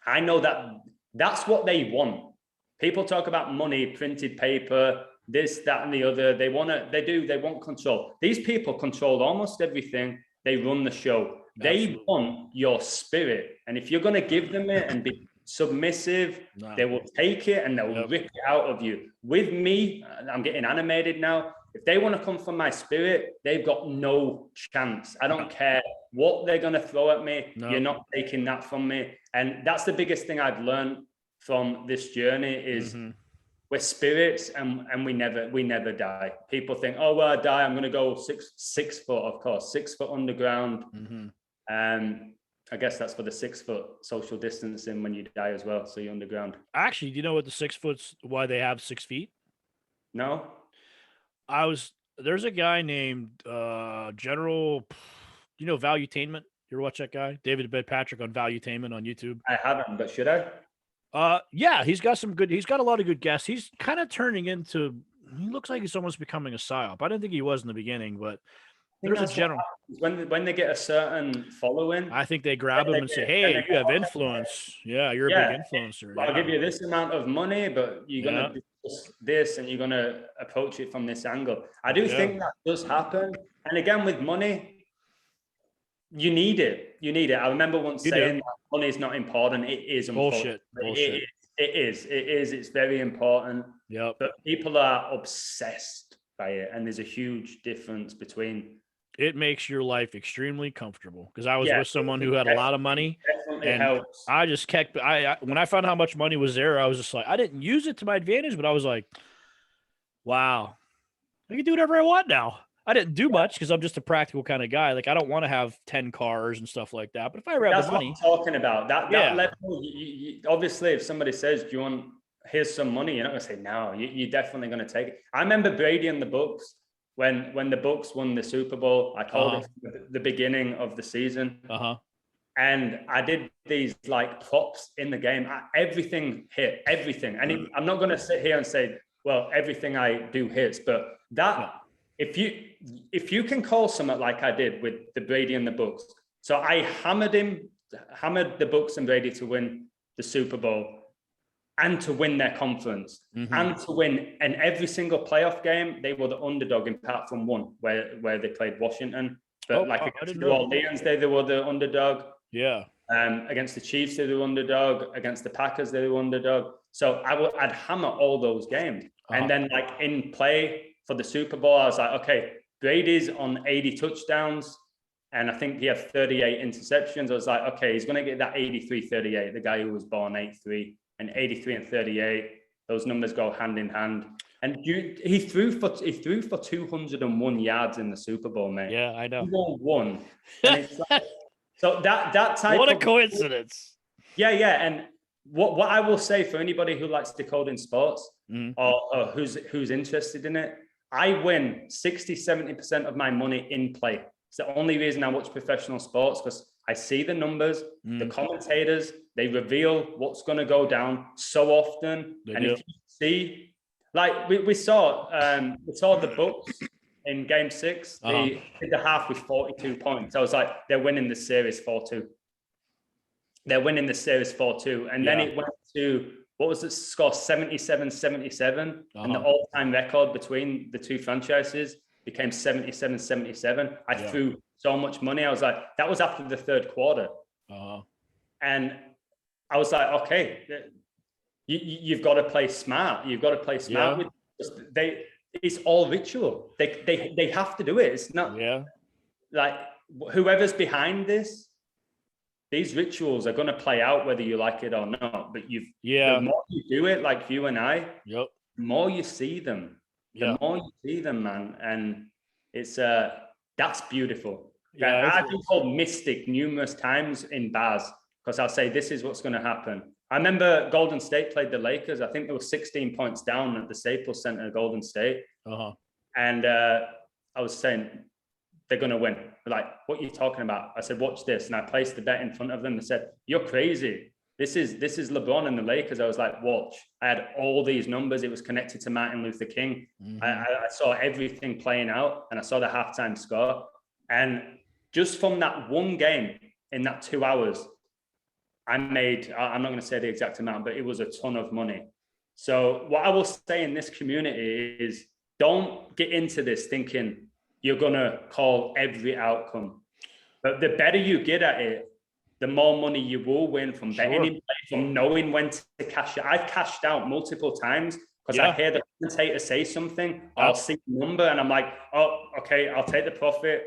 I know that that's what they want. People talk about money, printed paper, this, that, and the other. They want control. These people control almost everything. They run the show. They want your spirit. And if you're going to give them it and be submissive, they will take it and they'll rip it out of you. With me, I'm getting animated now. If they want to come from my spirit, they've got no chance. I don't care what they're going to throw at me. You're not taking that from me. And that's the biggest thing I've learned from this journey is we're spirits and we never die. People think, oh, well, I die, I'm going to go six foot, of course, 6 foot underground. I guess that's for the 6 foot social distancing when you die as well. So you're underground. Actually, do you know what the 6 foot's why they have 6 feet? No. There's a guy named General, you know, Valuetainment? You ever watch that guy? David Patrick on Valuetainment on YouTube. I haven't, but should I? Yeah, he's got a lot of good guests. He's kind of turning into, he looks like he's almost becoming a psyop. I didn't think he was in the beginning, but there's a general. When they get a certain following, I think they grab him and say, hey, you have influence. Yeah, you're a big influencer. I'll give you this amount of money, but you're going to do this and you're going to approach it from this angle. I do think that does happen. And again, with money, you need it. I remember once saying that money is not important. It is bullshit. It is. It's very important. Yep. But people are obsessed by it. And there's a huge difference between. It makes your life extremely comfortable. Because I was with someone who had a lot of money. And helps. I just kept, when I found how much money was there, I was just like, I didn't use it to my advantage, but I was like, wow, I can do whatever I want now. I didn't do much because I'm just a practical kind of guy. Like, I don't want to have 10 cars and stuff like that. But if I ever have the money. That's what I'm talking about. That level, obviously, if somebody says, do you want, here's some money, you're not going to say, no, you're definitely going to take it. I remember Brady and the Bucks, when the Bucks won the Super Bowl, I called it the beginning of the season. And I did these like props in the game. Everything hit, everything. And I'm not going to sit here and say, well, everything I do hits, but that... If you can call something like I did with the Brady and the Bucks, so I hammered the Bucks and Brady to win the Super Bowl and to win their conference and to win in every single playoff game. They were the underdog apart from one where they played Washington, but against New Orleans, they were the underdog. Yeah. Against the Chiefs, they were underdog. Against the Packers, they were underdog. So I'd hammer all those games, and then like in play. For the Super Bowl, I was like, okay, Brady's on 80 touchdowns, and I think he had 38 interceptions. I was like, okay, he's going to get that 83-38, the guy who was born 83, and 83 and 38, those numbers go hand in hand. And he threw for 201 yards in the Super Bowl, mate. Yeah, I know. 201. And it's like, so that type what a coincidence. Yeah. And what I will say for anybody who likes decoding sports or who's interested in it, I win 60-70% of my money in play. It's the only reason I watch professional sports, because I see the numbers, the commentators, they reveal what's going to go down so often. If you see, like we saw the Bucks in Game 6, they did the half with 42 points. I was like, they're winning the series 4-2. they're winning the series 4-2. And then it went to, what was the score? 77-77. And the all-time record between the two franchises became 77-77. I threw so much money. I was like, that was after the third quarter. And I was like, okay, you've got to play smart. You've got to play smart with it's all ritual. They have to do it. It's not like whoever's behind this, these rituals are going to play out whether you like it or not. But the more you do it, like you and I, the more you see them. The more you see them, man. And it's that's beautiful. I've been called mystic numerous times in bars because I'll say this is what's going to happen. I remember Golden State played the Lakers. I think they were 16 points down at the Staples Center, Golden State. And I was saying, they're going to win. They're like, what are you talking about? I said, watch this. And I placed the bet in front of them and said, you're crazy. This is Lebron and the Lakers. I was like, watch. I had all these numbers. It was connected to Martin Luther King. I saw everything playing out, and I saw the halftime score. And just from that one game in that 2 hours, I made, I'm not going to say the exact amount, but it was a ton of money. So what I will say in this community is don't get into this thinking you're going to call every outcome. But the better you get at it, the more money you will win from betting in play, from knowing when to cash out. I've cashed out multiple times because I hear the commentator say something, I'll see the number, and I'm like, oh, okay, I'll take the profit.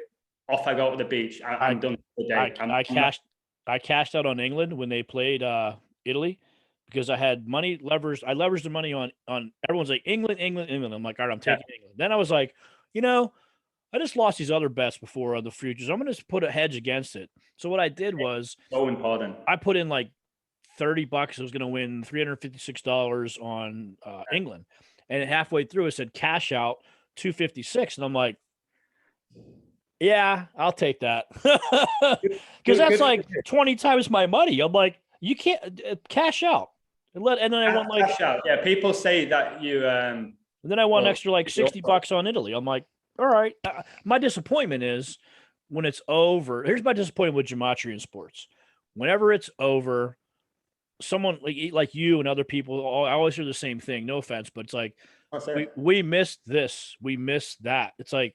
Off I go to the beach. I'm done for the day. I cashed out on England when they played Italy because I had money leveraged. I leveraged the money on everyone's like England. I'm like, all right, I'm taking England. Then I was like, I just lost these other bets before on the futures. I'm going to put a hedge against it. So what I did was so important. I put in like $30. I was going to win $356 on England. And halfway through, it said cash out $256. And I'm like, yeah, I'll take that. Because that's like 20 times my money. I'm like, you can't cash out. And then I won like, cash out. Yeah, people say that you. And then I won extra like $60 on Italy. I'm like, all right. My disappointment is when it's over. Here's my disappointment with Gematria and sports. Whenever it's over, someone like you and other people, I always hear the same thing. No offense, but it's like, we missed this. We missed that. It's like,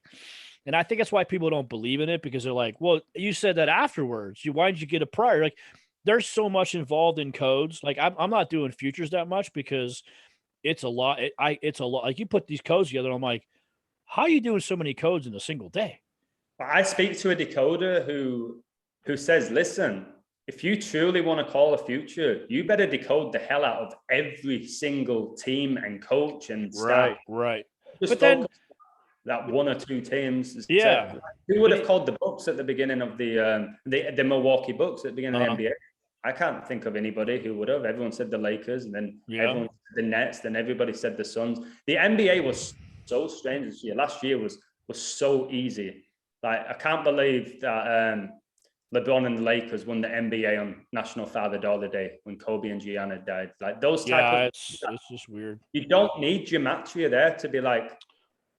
and I think that's why people don't believe in it because they're like, well, you said that afterwards. Why didn't you get a prior? Like, there's so much involved in codes. Like, I'm not doing futures that much because it's a lot. It's a lot. Like, you put these codes together, I'm like, how are you doing so many codes in a single day? I speak to a decoder who says, listen, if you truly want to call a future, you better decode the hell out of every single team and coach and staff. Right. Just but then that one or two teams. Who would have called the Bucks at the beginning of the Milwaukee Bucks at the beginning of the NBA? I can't think of anybody who would have. Everyone said the Lakers, and then everyone said the Nets, then everybody said the Suns. The NBA was so strange this year. Last year was so easy. Like, I can't believe that LeBron and the Lakers won the NBA on National Father Daughter Day when Kobe and Gianna died. Like, those it's just weird. You don't need Gematria there to be like,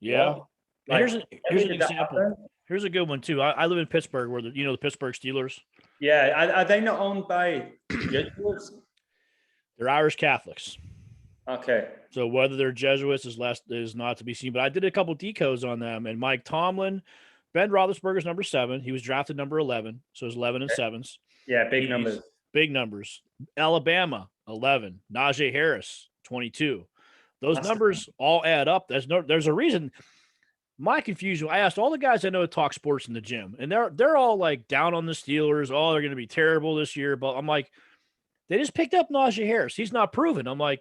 Like, here's an example. Here's a good one too. I live in Pittsburgh, where the Pittsburgh Steelers. Yeah, are they not owned by Jesuits? They're Irish Catholics. Okay. So whether they're Jesuits is not to be seen. But I did a couple decodes on them, and Mike Tomlin, Ben Roethlisberger's number 7. He was drafted number 11, so it's 11 and 7s. Yeah, big numbers. Big numbers. Alabama 11. Najee Harris 22. Those numbers all add up. There's a reason. My confusion, I asked all the guys I know that talk sports in the gym, and they're all like down on the Steelers. Oh, they're going to be terrible this year. But I'm like, they just picked up Najee Harris. He's not proven. I'm like,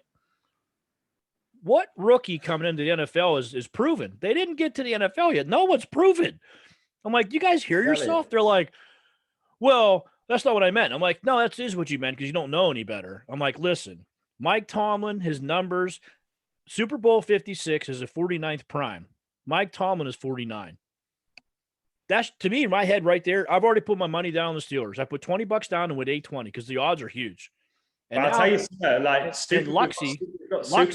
what rookie coming into the NFL is proven? They didn't get to the NFL yet. No one's proven. I'm like, you guys hear yourself? They're like, well, that's not what I meant. I'm like, no, that is what you meant because you don't know any better. I'm like, listen, Mike Tomlin, his numbers, Super Bowl 56 is a 49th prime. Mike Tomlin is 49. That's, to me, in my head right there, I've already put my money down on the Steelers. I put $20 down and went 820 because the odds are huge. And I'll tell you something, like Super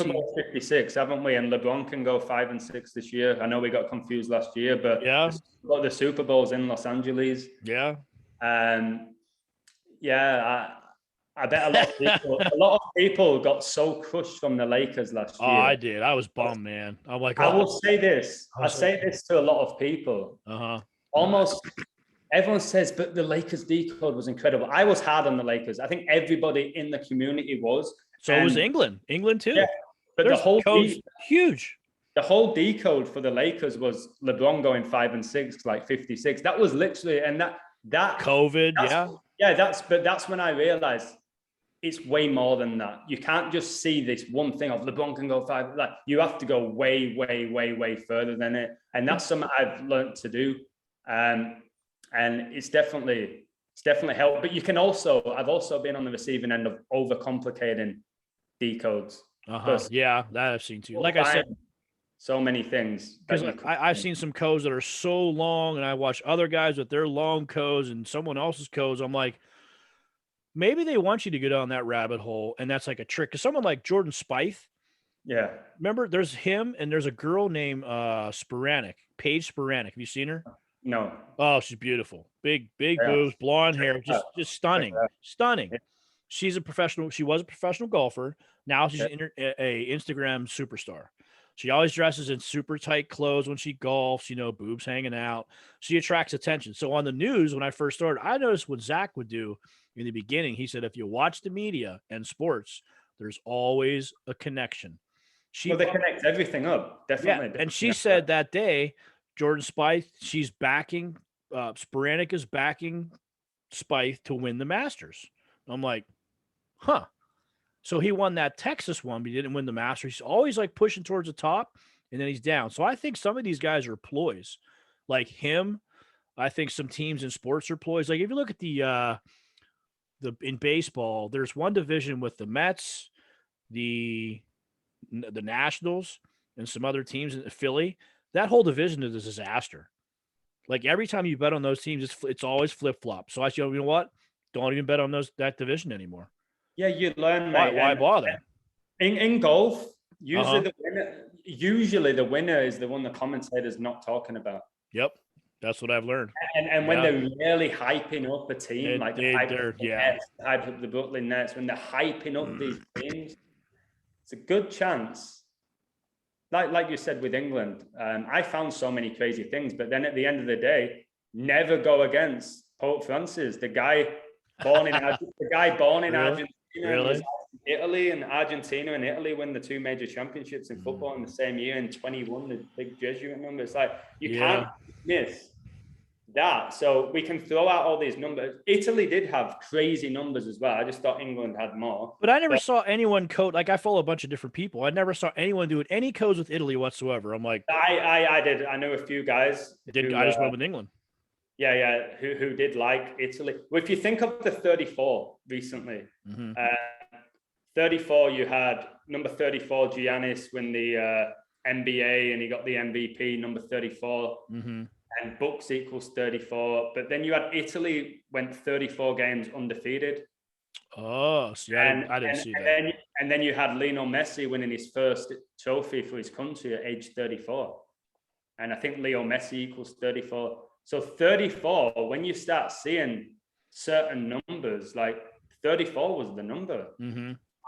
Bowl 56, haven't we? And LeBron can go 5 and 6 this year. I know we got confused last year, but the Super Bowl's in Los Angeles. Yeah. I I bet a lot of people got so crushed from the Lakers last Oh, year. I did. I was bummed, man. I'm like, I oh. will say this. I say this to a lot of people. Almost everyone says, but the Lakers decode was incredible. I was hard on the Lakers. I think everybody in the community was. So was England. England too. Yeah, but There's codes huge. The whole decode for the Lakers was LeBron going 5 and 6, like 56. That was literally, and that COVID, that's when I realized it's way more than that. You can't just see this one thing of LeBron can go 5. Like, you have to go way, way, way, way further than it. And that's something I've learned to do. And it's definitely helped. But I've also been on the receiving end of overcomplicating decodes. Yeah, that I've seen too. Like I said, so many things. Because I've seen some codes that are so long, and I watch other guys with their long codes and someone else's codes. I'm like, maybe they want you to go down that rabbit hole, and that's like a trick. Because someone like Jordan Spieth, yeah, remember, there's him and there's a girl named Paige Sporanic. Have you seen her? No. Oh, she's beautiful. Big boobs, blonde hair, just stunning. She was a professional golfer. Now she's a Instagram superstar. She always dresses in super tight clothes when she golfs, boobs hanging out. She attracts attention. So on the news, when I first started, I noticed what Zach would do in the beginning. He said, if you watch the media and sports, there's always a connection. They connect everything up, definitely. Yeah. And she said that day, Jordan Spieth, she's backing, Sporanic is backing Spieth to win the Masters. I'm like, huh. So he won that Texas one, but he didn't win the Masters. He's always like pushing towards the top, and then he's down. So I think some of these guys are ploys. Like him, I think some teams in sports are ploys. Like if you look at the in baseball, there's one division with the Mets, the Nationals, and some other teams in Philly. That whole division is a disaster. Like every time you bet on those teams, it's always flip flop. So I said, you know what? Don't even bet on that division anymore. Yeah, you learn, mate. Why bother? In golf, usually the winner is the one the commentator's not talking about. Yep, that's what I've learned. And when they're really hyping up a team, like the hype up the Brooklyn Nets, when they're hyping up these teams, it's a good chance. Like you said with England, I found so many crazy things, but then at the end of the day, never go against Pope Francis, the guy born in Argentina. Really? Italy and Argentina and Italy win the 2 major championships in football in the same year, and 21, the big Jesuit number. It's like you can't miss that. So we can throw out all these numbers. Italy did have crazy numbers as well. I just thought England had more. But I never saw anyone code. Like I follow a bunch of different people. I never saw anyone doing any codes with Italy whatsoever. I'm like, I did. I know a few guys. I just went with England. Yeah, who did like Italy. Well, if you think of the 34 recently, 34, you had number 34, Giannis, win the NBA, and he got the MVP, number 34, and Bucks equals 34. But then you had Italy went 34 games undefeated. Oh, see, I didn't see that. And then you had Lionel Messi winning his first trophy for his country at age 34. And I think Leo Messi equals 34. So 34, when you start seeing certain numbers, like 34 was the number.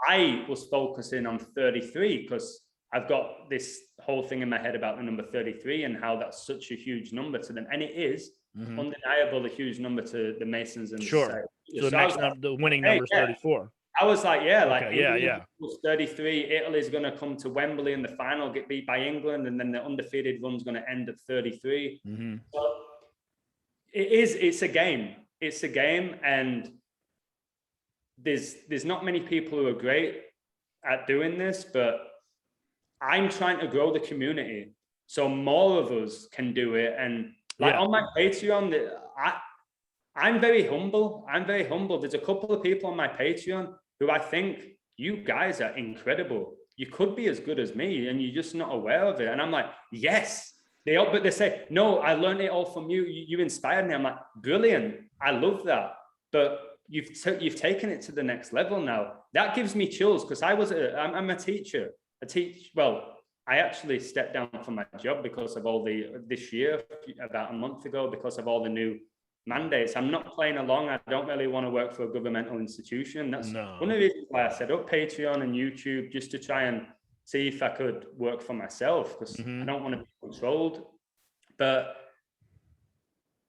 I was focusing on 33 because I've got this whole thing in my head about the number 33 and how that's such a huge number to them. And it is undeniable a huge number to the Masons and the winning number is 34. I was like, England was 33. Italy's going to come to Wembley in the final, get beat by England, and then the undefeated run's going to end at 33. So it's a game. It's a game, and there's not many people who are great at doing this, but I'm trying to grow the community so more of us can do it. And on my Patreon, I'm very humble. There's a couple of people on my Patreon who I think, you guys are incredible. You could be as good as me and you're just not aware of it. And I'm like, yes. But they say, no, I learned it all from you. You inspired me. I'm like, brilliant. I love that. But you've taken it to the next level now. That gives me chills because I'm a teacher. I actually stepped down from my job because of this year, about a month ago, because of all the new mandates. I'm not playing along. I don't really want to work for a governmental institution. That's one of the reasons why I set up Patreon and YouTube, just to try and see if I could work for myself, because I don't want to be controlled. But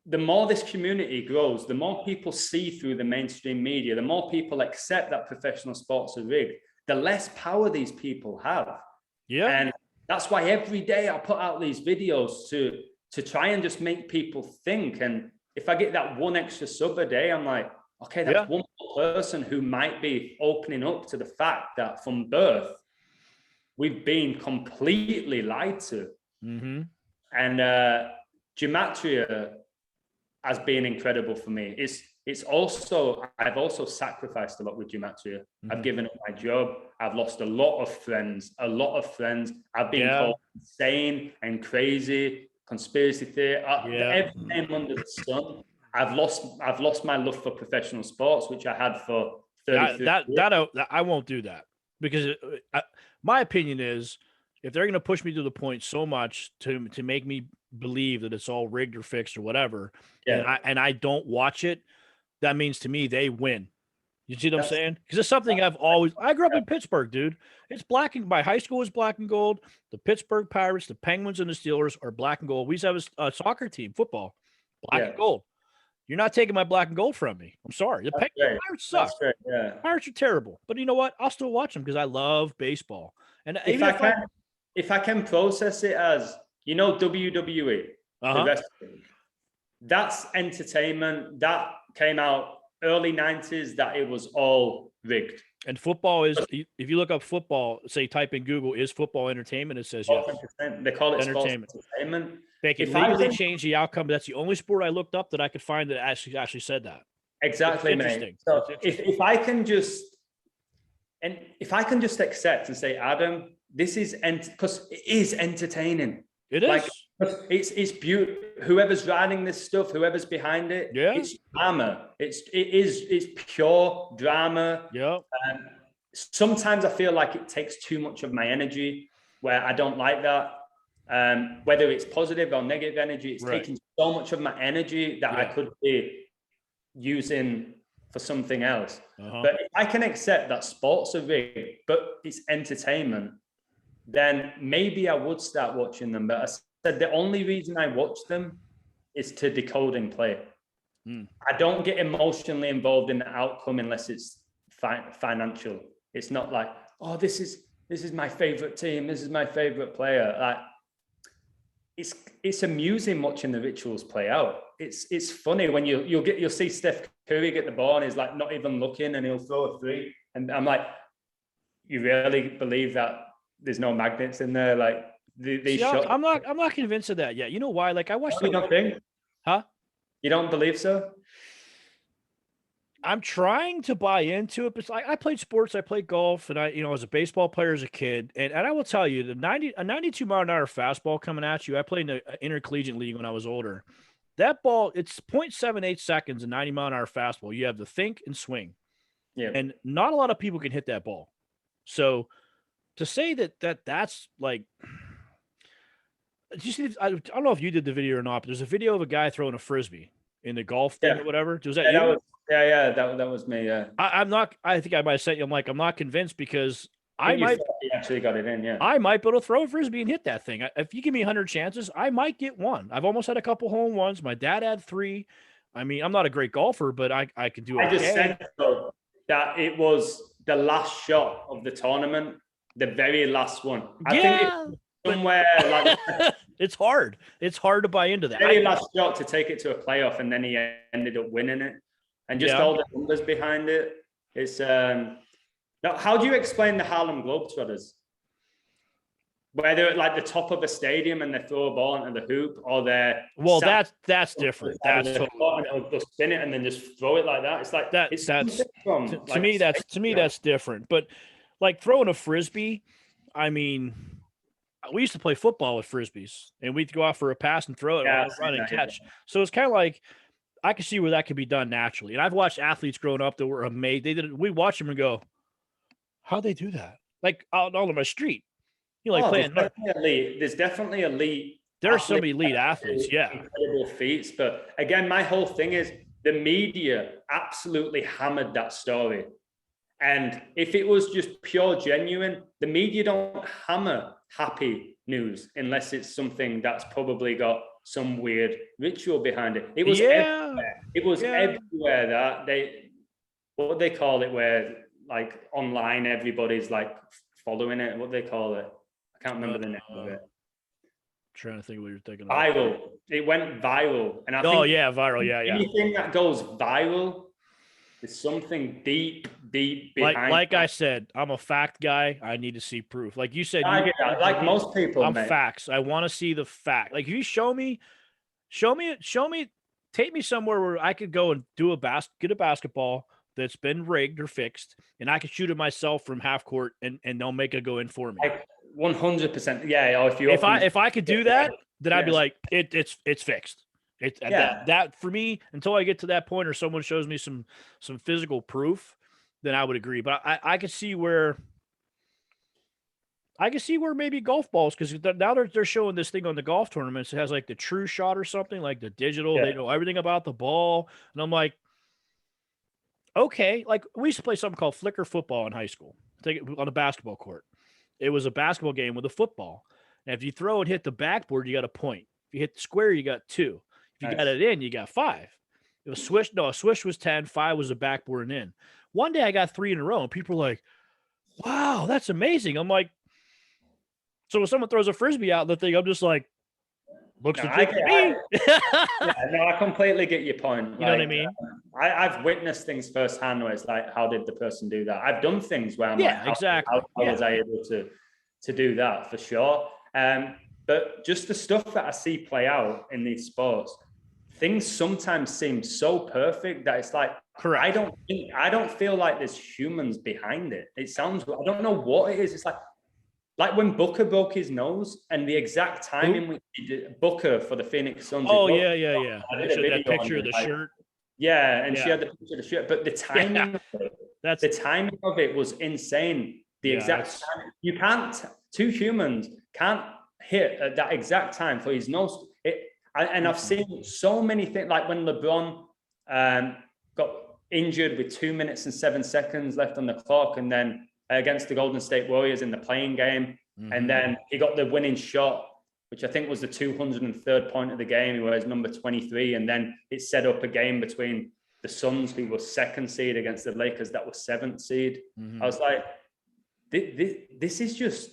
the more this community grows, the more people see through the mainstream media, the more people accept that professional sports are rigged, the less power these people have. Yeah. And that's why every day I put out these videos to try and just make people think. And if I get that one extra sub a day, I'm like, okay, that's one person who might be opening up to the fact that from birth, we've been completely lied to. And Gematria has been incredible for me. It's also, I've also sacrificed a lot with Gematria. I've given up my job. I've lost a lot of friends. I've been called insane and crazy, conspiracy theory, every name under the sun. I've lost my love for professional sports, which I had for 33 years. I won't do that, because my opinion is, if they're going to push me to the point so much to make me believe that it's all rigged or fixed or whatever, and I don't watch it, that means to me they win. You see what I'm saying? Because it's something I grew up in Pittsburgh, dude. It's black and my high school was black and gold. The Pittsburgh Pirates, the Penguins, and the Steelers are black and gold. We used to have a soccer team, football, black and gold. You're not taking my black and gold from me. I'm sorry. The Pirates suck. Pirates are terrible. But you know what? I'll still watch them because I love baseball. And if I can process it as, WWE, that's entertainment. That came out early 90s, that it was all rigged. And football is, if you look up football, say type in Google, is football entertainment? It says yes. They call it entertainment. They can legally change the outcome, but that's the only sport I looked up that I could find that actually said that. Exactly, mate. So if I can just accept and say, Adam, this is because it is entertaining. It is. Like, it's beautiful. Whoever's writing this stuff, whoever's behind it, it's drama. It's pure drama. Yeah. Sometimes I feel like it takes too much of my energy, where I don't like that. Whether it's positive or negative energy, it's taking so much of my energy that I could be using for something else. But if I can accept that sports are rigged, but it's entertainment, then maybe I would start watching them. But I said the only reason I watch them is to decode and play. I don't get emotionally involved in the outcome unless it's financial. It's not like, oh, this is my favorite team, this is my favorite player. Like, it's amusing watching the rituals play out. It's funny when you'll see Steph Curry get the ball and he's like not even looking and he'll throw a three. And I'm like, you really believe that there's no magnets in there? Like these shots. I'm not convinced of that yet. You know why? Like I watched. You don't think? Huh? You don't believe so? I'm trying to buy into it, but I played sports. I played golf, and I was a baseball player as a kid. And I will tell you, a 92 mile an hour fastball coming at you. I played in an intercollegiate league when I was older. That ball, it's 0.78 seconds, a 90 mile an hour fastball. You have to think and swing. Yeah. And not a lot of people can hit that ball. So to say that's like, did you see? I don't know if you did the video or not, but there's a video of a guy throwing a frisbee in the golf thing or whatever. Was that you? That was me. Yeah. I'm not. I think I might have sent you. I'm like, I'm not convinced because I might actually got it in. Yeah. I might be able to throw a frisbee and hit that thing. If you give me 100 chances, I might get one. I've almost had a couple home runs. My dad had 3. I mean, I'm not a great golfer, but I can do it. I just said though that it was the last shot of the tournament, the very last one. I think it's somewhere like it's hard. It's hard to buy into that. Very last shot to take it to a playoff, and then he ended up winning it. And just all the numbers behind it. It's now, how do you explain the Harlem Globetrotters? Where they're at like the top of a stadium and they throw a ball into the hoop, or they're that's different. That's totally, they'll spin it and then just throw it like that. It's like that. To me that's different. But like throwing a frisbee, I mean, we used to play football with frisbees, and we'd go out for a pass and throw it, run and catch. So it's kind of like I can see where that could be done naturally. And I've watched athletes growing up that were amazed. They did it. We watch them and go, how'd they do that? Like out on my street. You know, like playing. There's definitely elite There are some elite athletes, incredible feats. But again, my whole thing is the media absolutely hammered that story. And if it was just pure genuine, the media don't hammer happy news unless it's something that's probably got some weird ritual behind it. It was everywhere. It was everywhere that what they call it, where like online everybody's like following it. What they call it? I can't remember the name of it. Trying to think what you're thinking of. Viral. It went viral. And I think viral. Yeah. Anything that goes viral, there's something deep behind. Like I said, I'm a fact guy. I need to see proof. Like you said, like most people, I'm facts. I want to see the fact. Like if you show me, take me somewhere where I could go and do get a basketball that's been rigged or fixed, and I could shoot it myself from half court, and they'll make it go in for me. Like 100%. Yeah. Or if I could do that, then I'd be like, it's fixed. That for me, until I get to that point or someone shows me some physical proof, then I would agree. But I could see where maybe golf balls, because now they're showing this thing on the golf tournaments. It has like the true shot or something, like the digital. They know everything about the ball, and I'm like, okay. Like we used to play something called flicker football in high school. Take it on a basketball court. It was a basketball game with a football, and if you throw and hit the backboard, you got a point. If you hit the square, you got 2. If you got it in, you got 5. It was swish. No, a swish was 10. 5 was a backboard and in. One day I got 3 in a row, and people were like, wow, that's amazing. I'm like, so when someone throws a Frisbee out the thing, I'm just like, looks legit to me. I completely get your point. You know what I mean? I've witnessed things firsthand where it's like, how did the person do that? I've done things where I'm like, exactly. How was I able to do that, for sure? But just the stuff that I see play out in these sports, things sometimes seem so perfect that it's like, correct. I don't feel like there's humans behind it. It sounds, I don't know what it is. It's like when Booker broke his nose and the exact time in which he did, Booker for the Phoenix Suns. Oh, yeah. I did that picture of the shirt. Yeah, and she had the picture of the shirt, but the timing of it was insane. The exact time. You can't, 2 humans can't hit at that exact time for his nose. And I've seen so many things, like when Lebron got injured with 2 minutes and 7 seconds left on the clock, and then against the Golden State Warriors in the playing game, and then he got the winning shot, which I think was the 203rd point of the game. He was number 23, and then it set up a game between the Suns, who was 2nd seed, against the Lakers, that was 7th seed. I was like, this is just,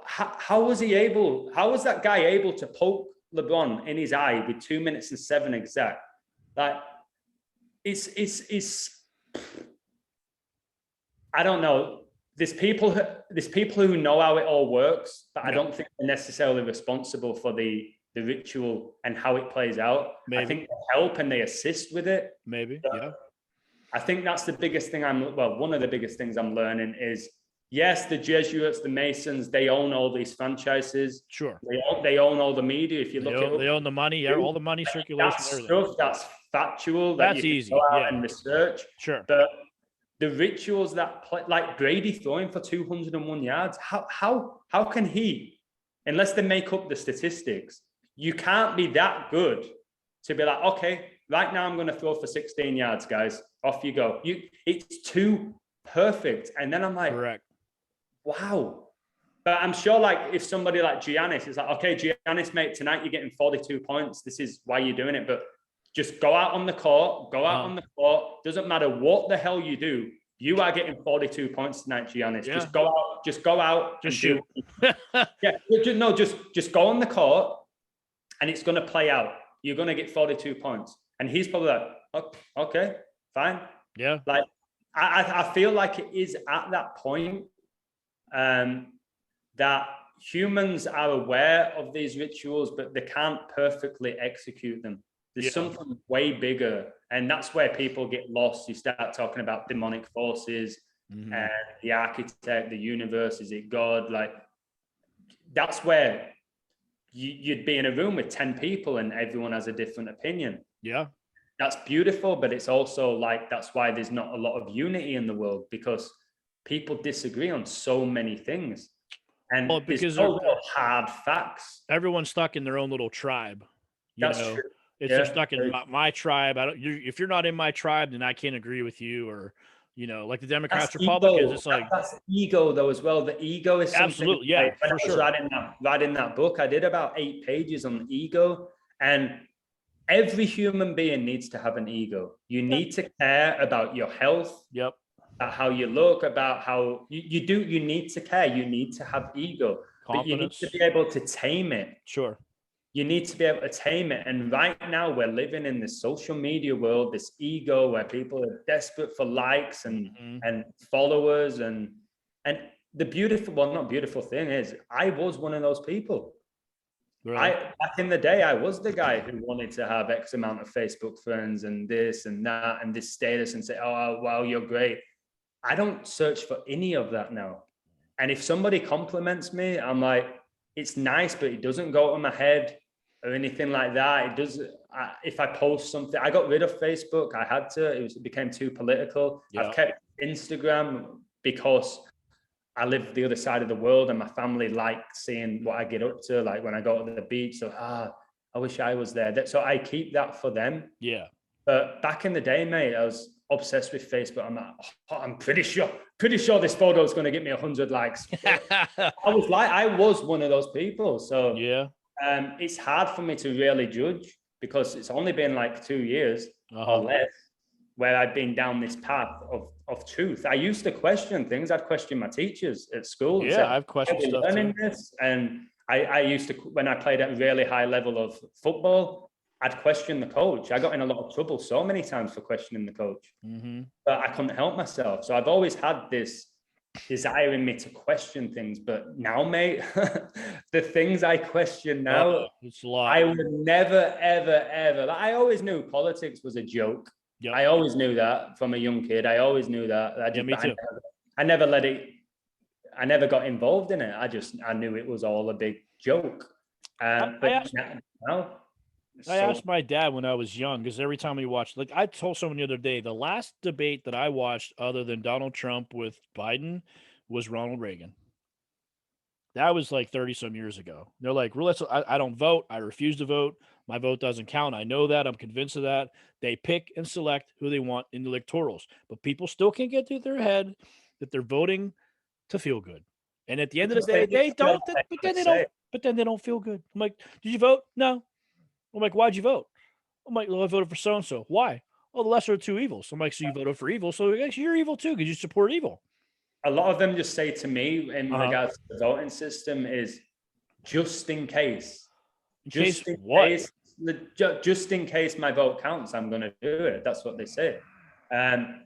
how was that guy able to poke LeBron in his eye with 2 minutes and 7 exact? Like, it's I don't know. There's people who know how it all works, but I don't think they're necessarily responsible for the ritual and how it plays out. I think they help and they assist with it. I think that's the biggest thing one of the biggest things I'm learning is, yes, the Jesuits, the Masons, they own all these franchises. Sure. They own all the media. If you look at it, they own the money, all the money circulation. That's stuff that's factual. That's easy. And research. Sure. But the rituals that play, like Brady throwing for 201 yards, how can he, unless they make up the statistics, you can't be that good to be like, okay, right now I'm going to throw for 16 yards, guys. Off you go. It's too perfect. And then I'm like, correct. Wow. But I'm sure, like, if somebody like Giannis is like, okay, Giannis, mate, tonight you're getting 42 points. This is why you're doing it. But just go out on the court. On the court. Doesn't matter what the hell you do. You are getting 42 points tonight, Giannis. Yeah. Just go out. Just shoot. Just go on the court, and it's going to play out. You're going to get 42 points. And he's probably like, oh, okay, fine. Yeah. Like, I feel like it is at that point that humans are aware of these rituals, but they can't perfectly execute them. There's something way bigger, and that's where people get lost. You start talking about demonic forces and the architect, the universe, is it God? Like, that's where you'd be in a room with 10 people and everyone has a different opinion. Yeah. That's beautiful, but it's also like, that's why there's not a lot of unity in the world, because people disagree on so many things. And Well, there's because no real hard facts. everyone's stuck in their own little tribe. That's true. It's they're stuck in my tribe. If you're not in my tribe, then I can't agree with you. Or, like the Democrats, Republicans, it's like that's ego though as well. The ego is something. Absolutely, yeah, when for I was sure. writing that book, I did about 8 pages on ego, and every human being needs to have an ego. You need to care about your health. Yep. About how you look, about how you need to care. You need to have ego, but you need Confidence. to be able to tame it. Sure. You need to be able to tame it. And right now we're living in this social media world, this ego where people are desperate for likes and followers. And the beautiful, well, not beautiful thing is I was one of those people. Really? Back in the day, I was the guy who wanted to have X amount of Facebook friends and this and that and this status and say, oh, wow, you're great. I don't search for any of that now. And if somebody compliments me, I'm like, it's nice, but it doesn't go to my head or anything like that. It does. If I post something, I got rid of Facebook. I had to. It became too political. Yeah. I've kept Instagram because I live the other side of the world, and my family like seeing what I get up to. Like when I go to the beach, so I wish I was there. So I keep that for them. Yeah. But back in the day, mate, I was obsessed with Facebook. I'm like, I'm pretty sure this photo is going to get me 100 likes. I was one of those people. So yeah. It's hard for me to really judge because it's only been like 2 years or less where I've been down this path of truth. I used to question things. I'd question my teachers at school. Yeah, I've questioned stuff learning too. This, and I used to, when I played at a really high level of football, I'd question the coach. I got in a lot of trouble so many times for questioning the coach, but I couldn't help myself. So I've always had this desire in me to question things, but now, mate, the things I question now, it's a lot. I would never, ever, ever. I always knew politics was a joke. Yep. I always knew that from a young kid. I always knew that. Me too. I never let it. I never got involved in it. I knew it was all a big joke. I asked my dad when I was young, because every time we watched, like I told someone the other day, the last debate that I watched other than Donald Trump with Biden was Ronald Reagan. That was like 30 some years ago. They're like, I don't vote. I refuse to vote. My vote doesn't count. I know that. I'm convinced of that. They pick and select who they want in the electorals, but people still can't get through their head that they're voting to feel good. And at the end of the day, they don't, but then they don't feel good. I'm like, did you vote? No. I'm like, why'd you vote? I'm like, well, I voted for so-and-so. Why? Well, the lesser of two evils. I'm like, so you voted for evil. So you're evil too, because you support evil. A lot of them just say to me in regards to the voting system is just in case. Just in case my vote counts, I'm going to do it. That's what they say.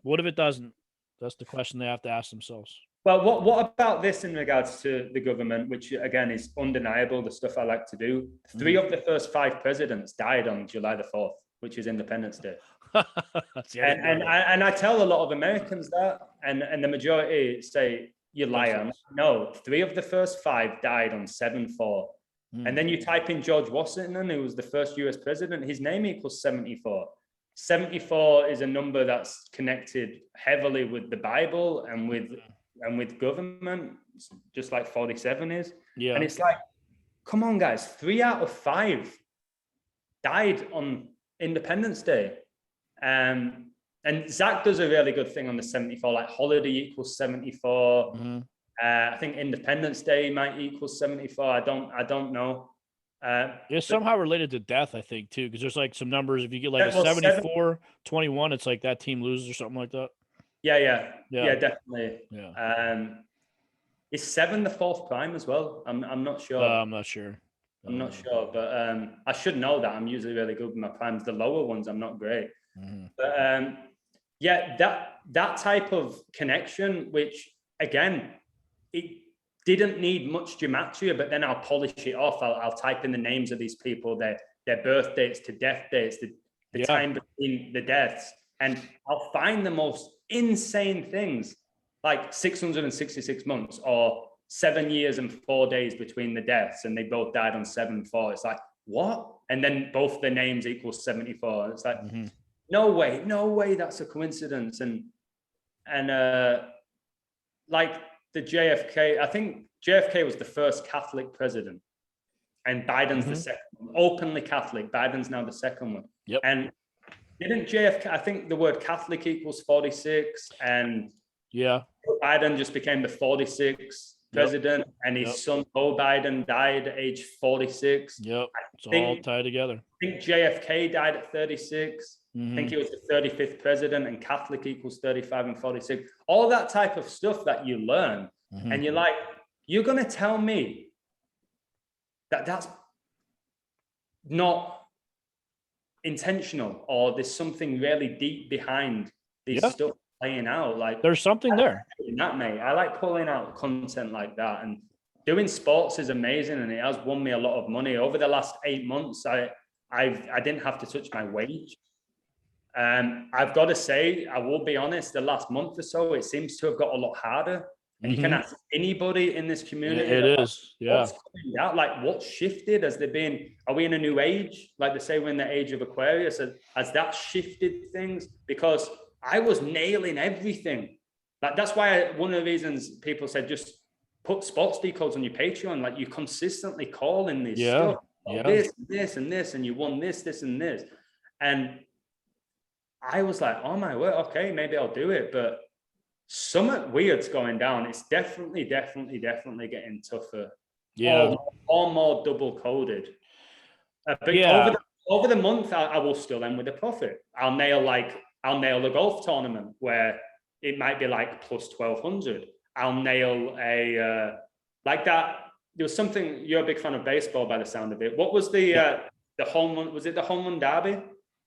What if it doesn't? That's the question they have to ask themselves. Well, what about this in regards to the government, which again is undeniable, the stuff I like to do. 3 of the first 5 presidents died on July the 4th, which is Independence Day. and I tell a lot of Americans that, and the majority say, you liar. No, 3 of the first 5 died on 7/4. And then you type in George Washington, who was the first US president, his name equals 74. 74 is a number that's connected heavily with the Bible and with government, just like 47 is. Yeah. And it's like, come on, guys, 3 out of 5 died on Independence Day. And Zach does a really good thing on the 74, like holiday equals 74. I think Independence Day might equal 74. I don't know. It's somehow related to death, I think, too, because there's like some numbers. If you get like a 74-21, it's like that team loses or something like that. Yeah, definitely. Yeah. Is 7 the 4th prime as well? I'm not sure. I'm not sure. I'm not sure, but I should know that. I'm usually really good with my primes. The lower ones, I'm not great. But that type of connection, which again, it didn't need much gematria, but then I'll polish it off. I'll type in the names of these people, their birth dates to death dates, the time between the deaths, and I'll find the most insane things, like 666 months or 7 years and 4 days between the deaths, and they both died on 7/4. It's like, what? And then both their names equals 74. It's like, no way that's a coincidence. And like the JFK, I think JFK was the first Catholic president, and Biden's the second one. Openly Catholic. Biden's now the second one. Yep. And didn't JFK, I think the word Catholic equals 46, and Biden just became the 46th president, and his son Joe Biden died at age 46. Yep, it's all tied together. I think JFK died at 36. I think he was the 35th president, and Catholic equals 35 and 46. All that type of stuff that you learn, and you're like, you're going to tell me that that's not intentional, or there's something really deep behind this stuff playing out. Like, there's something there. That, mate, I like pulling out content like that, and doing sports is amazing, and it has won me a lot of money over the last 8 months. I didn't have to touch my wage. I've got to say, I will be honest, the last month or so, it seems to have got a lot harder. And you can ask anybody in this community. It is. What's coming out? Like, what's shifted? Are we in a new age? Like they say, we're in the age of Aquarius. Has that shifted things? Because I was nailing everything. Like, that's why one of the reasons people said, just put sports decodes on your Patreon. Like, you consistently call in this stuff. This, and this, and you won this, and this. And I was like, oh my word, okay, maybe I'll do it. But something weird's going down. It's definitely getting tougher. All more double coded. But over the month, I will still end with a profit. I'll nail a golf tournament where it might be like plus 1,200. I'll nail a like that. There was something. You're a big fan of baseball by the sound of it. What was the home run? Was it the home run derby?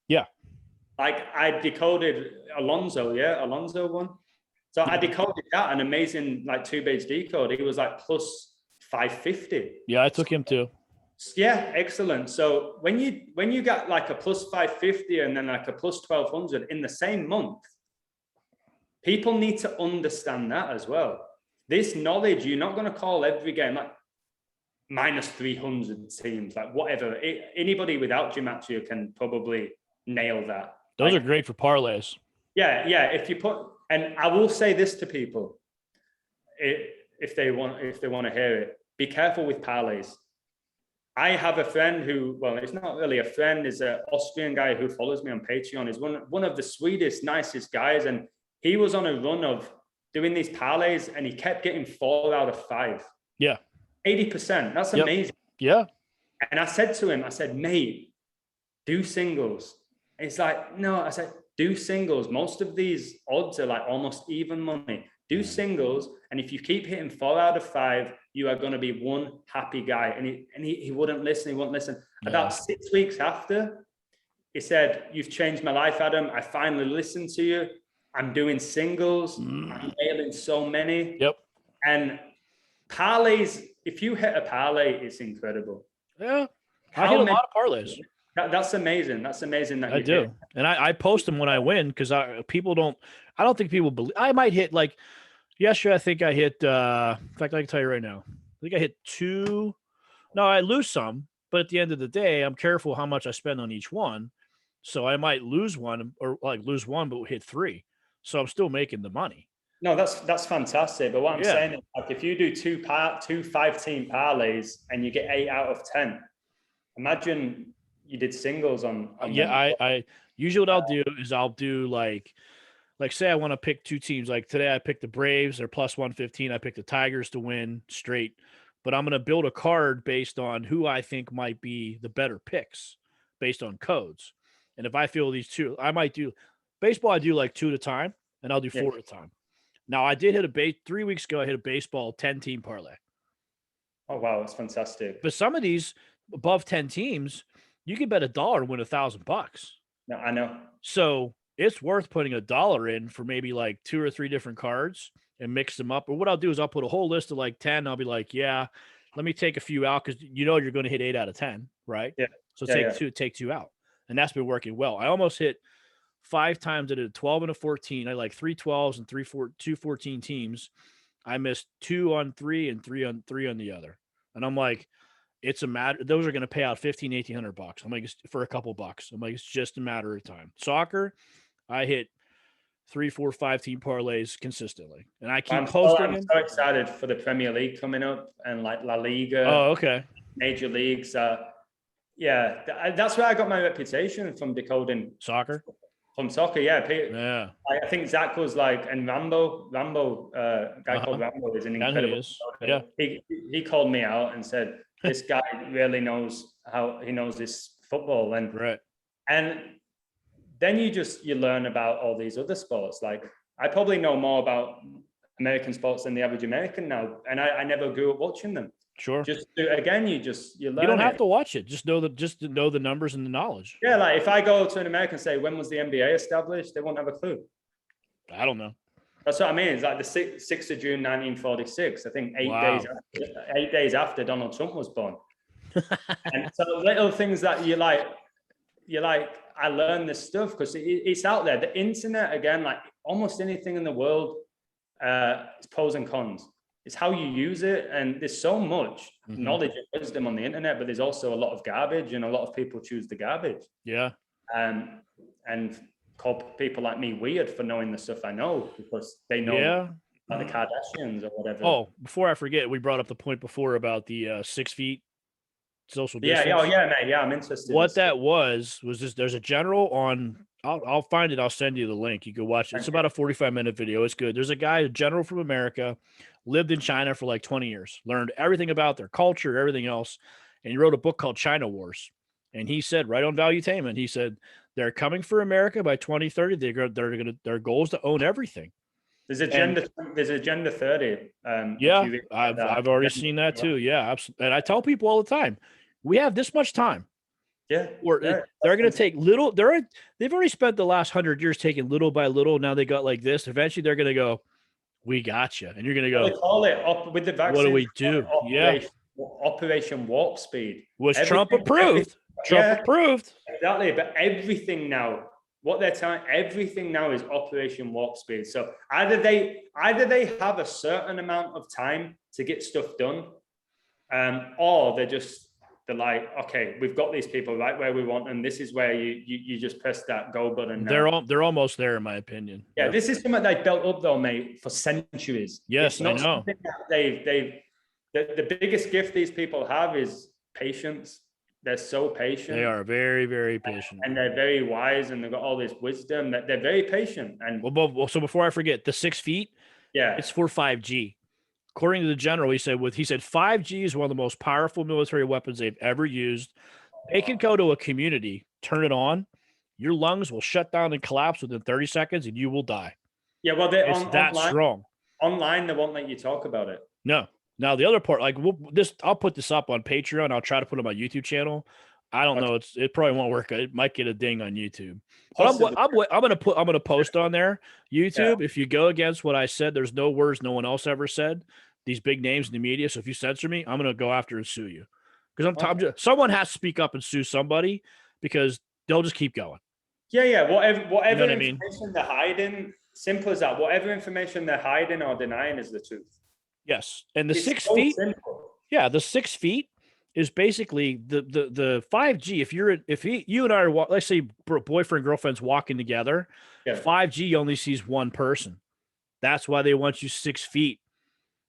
Yeah. Like, I decoded Alonso. Yeah, Alonso won. So I decoded that, an amazing like 2-page decode. He was like plus 550. Yeah, I took him too. Yeah, excellent. So when you got like a plus 550 and then like a plus 1,200 in the same month, people need to understand that as well. This knowledge, you're not going to call every game like minus 300 teams, like whatever. Anybody without Gematria can probably nail that. Those are great for parlays. Yeah. If you put, and I will say this to people, if they want to hear it, be careful with parlays. I have a friend who, well, it's not really a friend, is an Austrian guy who follows me on Patreon. He's one of the sweetest, nicest guys, and he was on a run of doing these parlays, and he kept getting 4 out of 5. Yeah, 80%. That's amazing. Yeah. And I said to him, I said, mate, do singles. And he's like, no. I said, do singles. Most of these odds are like almost even money. Do singles, and if you keep hitting 4 out of 5, you are going to be one happy guy. And he wouldn't listen. He wouldn't listen. Yeah. About 6 weeks after, he said, "You've changed my life, Adam. I finally listened to you. I'm doing singles. I'm nailing so many." Yep. And parlays, if you hit a parlay, it's incredible. Yeah, I hit a lot of parlays. That's amazing. That's amazing that I do. Hit. And I post them when I win, because I don't think people believe. I might hit, like yesterday, I think I hit, in fact, I can tell you right now, I think I hit 2. No, I lose some, but at the end of the day, I'm careful how much I spend on each one. So I might lose one, or like lose one, but hit 3. So I'm still making the money. No, that's fantastic. But what I'm saying is, like, if you do two 5-team parlays and you get 8 out of 10, imagine you did singles on I usually what I'll do is I'll do like say I want to pick 2 teams. Like today I picked the Braves, they're plus 115. I picked the Tigers to win straight, but I'm going to build a card based on who I think might be the better picks based on codes. And if I feel these 2, I might do baseball. I do like 2 at a time, and I'll do 4 at a time. Now I did hit 3 weeks ago. I hit a baseball 10-team parlay. Oh, wow. That's fantastic. But some of these above 10 teams, you can bet $1 and win $1,000. No, I know. So it's worth putting $1 in for maybe like 2 or 3 different cards and mix them up. Or what I'll do is I'll put a whole list of like 10. I'll be like, yeah, let me take a few out, because you're going to hit 8 out of 10, right? Yeah. So take 2 out, and that's been working well. I almost hit 5 times. I did a 12 and a 14. I like 3 12s and 2 14 teams. I missed 2 on 3 and 3 on the other, and I'm like, it's a matter. Those are going to pay out $1,500-$1,800. I'm like, for a couple bucks. I'm like, it's just a matter of time. Soccer, I hit 3, 4, 5 team parlays consistently, and I keep I'm posting them. so excited for the Premier League coming up and like La Liga. Oh, okay. Major leagues. Yeah, that's where I got my reputation from, decoding Soccer. From soccer, yeah. Yeah. I think Zach was like, and Rambo, a guy called Rambo is an incredible. Yeah. He called me out and said, this guy really knows this football. And right. And then you learn about all these other sports. Like, I probably know more about American sports than the average American now. And I never grew up watching them. Sure. Just again, you learn. You don't have to watch it. Just know the numbers and the knowledge. Yeah, like if I go to an American and say, when was the NBA established? They won't have a clue. I don't know. That's what I mean. It's like the 6th of June, 1946. I think 8 days after Donald Trump was born. And so little things that you like, I learned this stuff because it's out there. The internet, again, like almost anything in the world, it's pros and cons. It's how you use it. And there's so much knowledge and wisdom on the internet, but there's also a lot of garbage, and a lot of people choose the garbage. Yeah. And call people like me weird for knowing the stuff I know because they know about the Kardashians or whatever. Oh, before I forget, we brought up the point before about the 6 feet social distance. Yeah. Oh, yeah, mate. Yeah, I'm interested. What that was this, there's a general on, I'll find it. I'll send you the link. You can watch it. It's about a 45-minute video. It's good. There's a guy, a general from America, lived in China for like 20 years, learned everything about their culture, everything else. And he wrote a book called China Wars. And he said, right on Valuetainment, he said, they're coming for America by 2030. Their goal is to own everything. There's Agenda 30. Yeah, I've already seen that too. Yeah, absolutely. And I tell people all the time, we have this much time. Yeah. They're going to take little. They've already spent the last 100 years taking little by little. Now they got like this. Eventually, they're going to go, "We got you," and you're going to go. They call it with the vaccine. What do we do? Operation Warp Speed was Trump approved. Trump approved. Exactly, but everything now. What they're telling, everything now is Operation Warp Speed. So either they have a certain amount of time to get stuff done, or they're like, okay, we've got these people right where we want them. This is where you just press that go button. They're almost there, in my opinion. Yeah, this is something they built up though, mate, for centuries. Yes, I know. The biggest gift these people have is patience. They're so patient. They are very, very patient. And they're very wise, and they've got all this wisdom. That they're very patient. And so before I forget, the 6 feet, it's for 5G. According to the general, he said 5G is one of the most powerful military weapons they've ever used. They can go to a community, turn it on, your lungs will shut down and collapse within 30 seconds, and you will die. Yeah, well, it's that strong. Online, they won't let you talk about it. No. Now the other part, like I'll put this up on Patreon. I'll try to put it on my YouTube channel. I don't know. It probably won't work. It might get a ding on YouTube. But I'm gonna post on there. YouTube. If you go against what I said, there's no words no one else ever said. These big names in the media. So if you censor me, I'm gonna go after and sue you because someone has to speak up and sue somebody because they'll just keep going. Yeah. Whatever you know information they're hiding, simple as that. Whatever information they're hiding or denying is the truth. Yes, and the 6 feet. Simple. Yeah, the 6 feet is basically the 5G. If you and I are, let's say, boyfriend girlfriend's walking together, 5G only sees one person. That's why they want you 6 feet.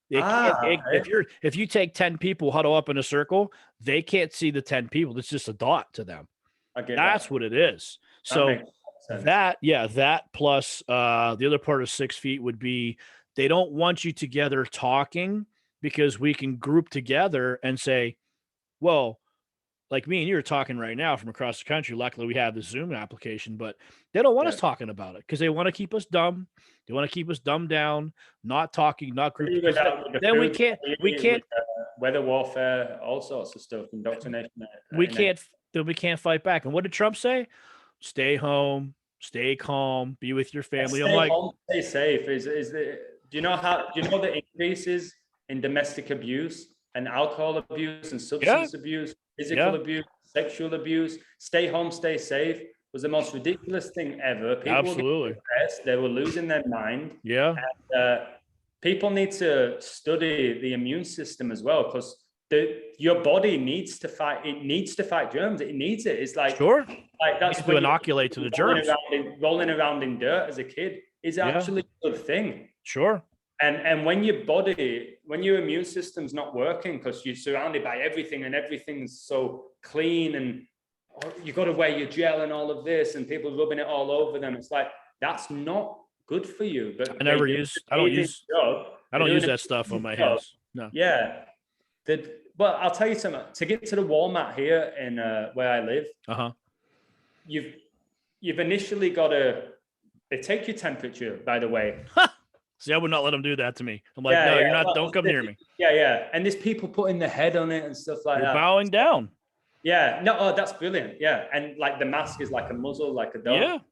If you take 10 people, huddle up in a circle, they can't see the 10 people. It's just a dot to them. That's what it is. So that plus the other part of 6 feet would be. They don't want you together talking because we can group together and say, well, like me and you are talking right now from across the country. Luckily, we have the Zoom application, but they don't want us talking about it because they want to keep us dumb. They want to keep us dumbed down, not talking, not grouping. Then we can't. Weather warfare, all sorts of stuff, indoctrination. We can't fight back. And what did Trump say? Stay home, stay calm, be with your family. I'm like, home, stay safe. Do you know the increases in domestic abuse and alcohol abuse and substance abuse, physical abuse, sexual abuse? Stay home, stay safe was the most ridiculous thing ever. People were depressed, they were losing their mind. Yeah. And, people need to study the immune system as well because your body needs to fight. It needs to fight germs. It needs it. It's like like that's to inoculate to the germs. Rolling around in dirt as a kid. is actually a good thing. Sure. And when your immune system's not working because you're surrounded by everything and everything's so clean and you got to wear your gel and all of this and people rubbing it all over them, it's like, that's not good for you. But I don't use that stuff on my hands. No. Yeah. But I'll tell you something. To get to the Walmart here in where I live, you've initially got to. They take your temperature, by the way. See, I would not let them do that to me. I'm like, no, you're not. Don't come near me. Yeah. And there's people putting their head on it and stuff like that. Bowing down. Yeah. No. Oh, that's brilliant. Yeah. And like the mask is like a muzzle, like a dog.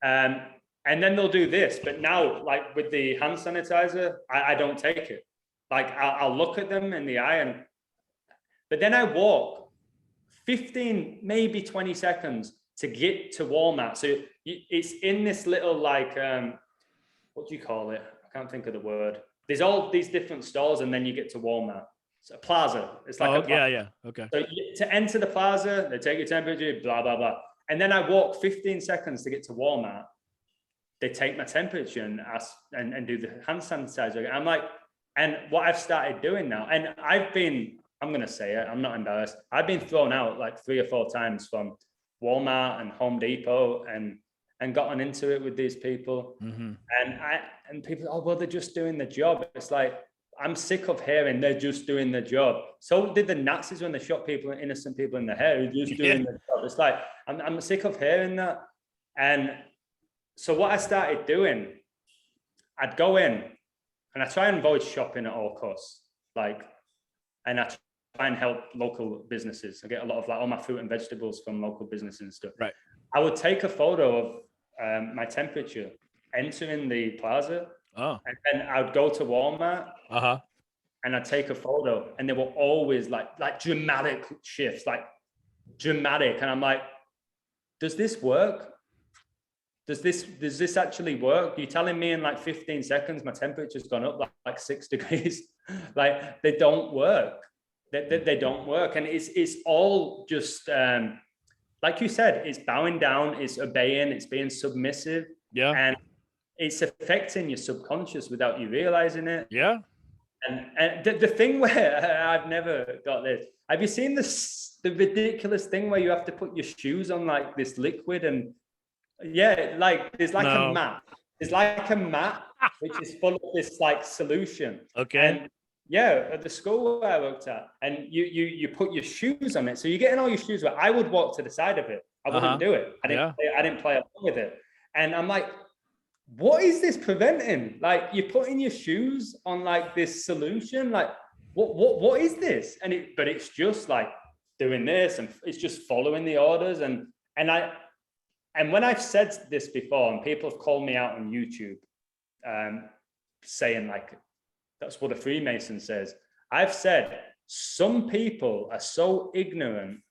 Yeah. And then they'll do this, but now, like with the hand sanitizer, I don't take it. Like I'll look at them in the eye, but then I walk 15, maybe 20 seconds to get to Walmart. So it's in this little like, what do you call it? I can't think of the word. There's all these different stores, and then you get to Walmart. It's a plaza. It's like a plaza. Yeah. Okay. So to enter the plaza, they take your temperature, blah, blah, blah. And then I walk 15 seconds to get to Walmart. They take my temperature and do the hand sanitizer. I'm like, and what I've started doing now, and I'm going to say it, I'm not embarrassed. I've been thrown out like 3 or 4 times from Walmart and Home Depot and gotten into it with these people. Mm-hmm. And people, oh, well, they're just doing the job. It's like, I'm sick of hearing they're just doing the job. So did the Nazis when they shot people, innocent people in the head, who just doing the job. It's like, I'm sick of hearing that. And so what I started doing, I'd go in and I try and avoid shopping at all costs. Like, and I try and help local businesses. I get a lot of like all my fruit and vegetables from local businesses and stuff. Right. I would take a photo of my temperature entering the plaza. Oh. And then I would go to Walmart. And I'd take a photo, and they were always like dramatic shifts, like dramatic. And I'm like, does this work? Does this actually work? You're telling me in like 15 seconds my temperature's gone up like 6 degrees? Like they don't work. They don't work. And it's all just like you said, it's bowing down, it's obeying, it's being submissive. Yeah. And it's affecting your subconscious without you realizing it. Yeah. And the thing where I've never got this, have you seen the ridiculous thing where you have to put your shoes on like this liquid and like there's like a mat. There's like a mat which is full of this like solution. Okay. And at the school where I worked at, and you put your shoes on it. So you're getting all your shoes wet. I would walk to the side of it. I wouldn't do it. I didn't play along with it. And I'm like, what is this preventing? Like you're putting your shoes on like this solution. Like what is this? But it's just like doing this, and it's just following the orders. And when I've said this before, and people have called me out on YouTube, saying like, that's what a Freemason says. I've said some people are so ignorant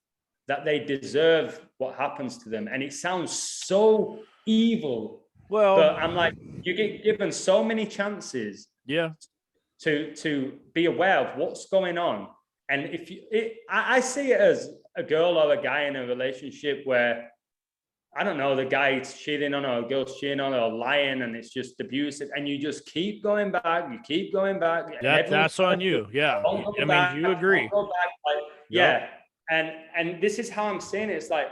that they deserve what happens to them. And it sounds so evil. Well, but I'm like, you get given so many chances to be aware of what's going on. And I see it as a girl or a guy in a relationship where, I don't know, the guy's cheating on her, or a girl's cheating on her, or lying, and it's just abusive. And you just keep going back. You keep going back. That's on you. Yeah. I mean, you agree. And this is how I'm saying it. It's like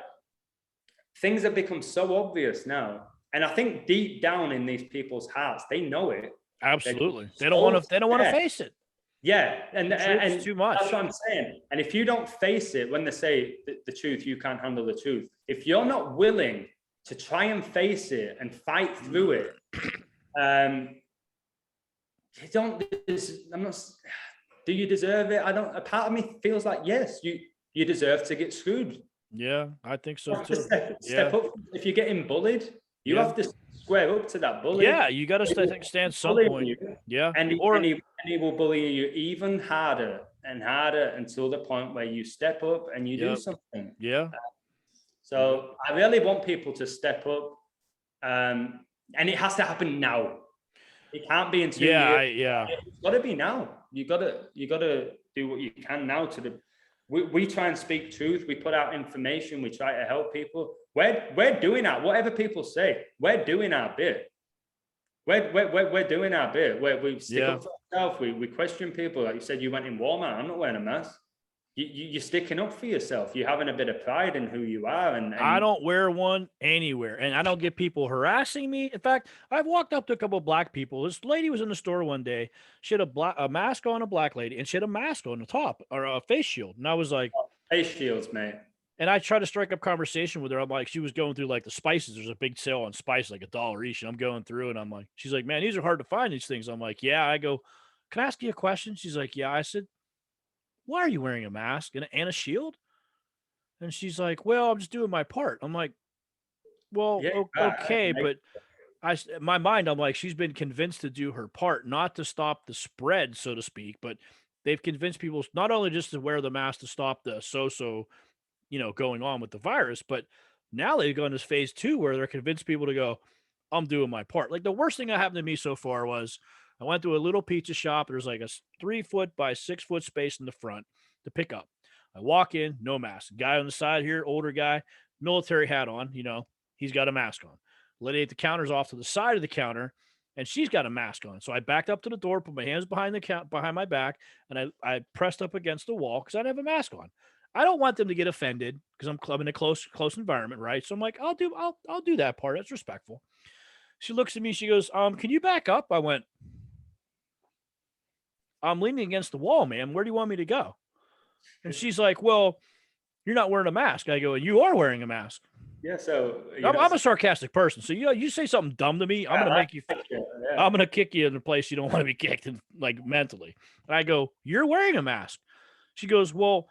things have become so obvious now. And I think deep down in these people's hearts, they know it. Absolutely. They don't want to face it. Yeah. And too much. That's what I'm saying. And if you don't face it, when they say the truth, you can't handle the truth. If you're not willing to try and face it and fight through it, do you deserve it? A part of me feels like, yes, you deserve to get screwed. Yeah, I think so too. Step up. If you're getting bullied, you have to square up to that bully. Yeah, you got to stand some point. Yeah, and he will bully you even harder and harder until the point where you step up and you do something. Yeah. So I really want people to step up, and it has to happen now. It can't be in 2 years. It's got to be now. You got to do what you can now. We try and speak truth. We put out information. We try to help people. We're doing our, whatever people say, we're doing our bit. We're doing our bit. We stick Yeah. up for ourselves. We question people. Like you said, you went in Walmart. I'm not wearing a mask. You're sticking up for yourself. You're having a bit of pride in who you are. I don't wear one anywhere, and I don't get people harassing me. In fact, I've walked up to a couple of black people. This lady was in the store one day. She had a mask on, a black lady, and she had a mask on the top, or a face shield. And I was like, face shields, mate. and I tried to strike up conversation with her. I'm like, she was going through like the spices. There's a big sale on spice, like $1 each. And I'm going through, and I'm like, she's like, man, these are hard to find, these things. I'm like, yeah. I go, can I ask you a question? She's like, yeah. I said, why are you wearing a mask and a shield? And she's like, well, I'm just doing my part. I'm like, well, Yeah, okay, but in my mind, I'm like, she's been convinced to do her part, not to stop the spread, so to speak, but they've convinced people not only just to wear the mask to stop the going on with the virus, but now they've gone to phase 2 where they're convinced people to go, I'm doing my part. Like the worst thing that happened to me so far was I went to a little pizza shop. There's like a 3-foot by 6-foot space in the front to pick up. I walk in, no mask. Guy on the side here, older guy, military hat on, he's got a mask on. Lady at the counter's off to the side of the counter, and she's got a mask on. So I backed up to the door, put my hands behind behind my back, and I pressed up against the wall because I didn't have a mask on. I don't want them to get offended because I'm in a close environment, right? So I'm like, I'll do that part. That's respectful. She looks at me, she goes, can you back up? I went, I'm leaning against the wall, man. Where do you want me to go? And she's like, well, you're not wearing a mask. I go, you are wearing a mask. Yeah, so I'm a sarcastic person. So you say something dumb to me, I'm gonna make you. I'm gonna kick you in a place you don't want to be kicked in, like mentally. And I go, you're wearing a mask. She goes, well,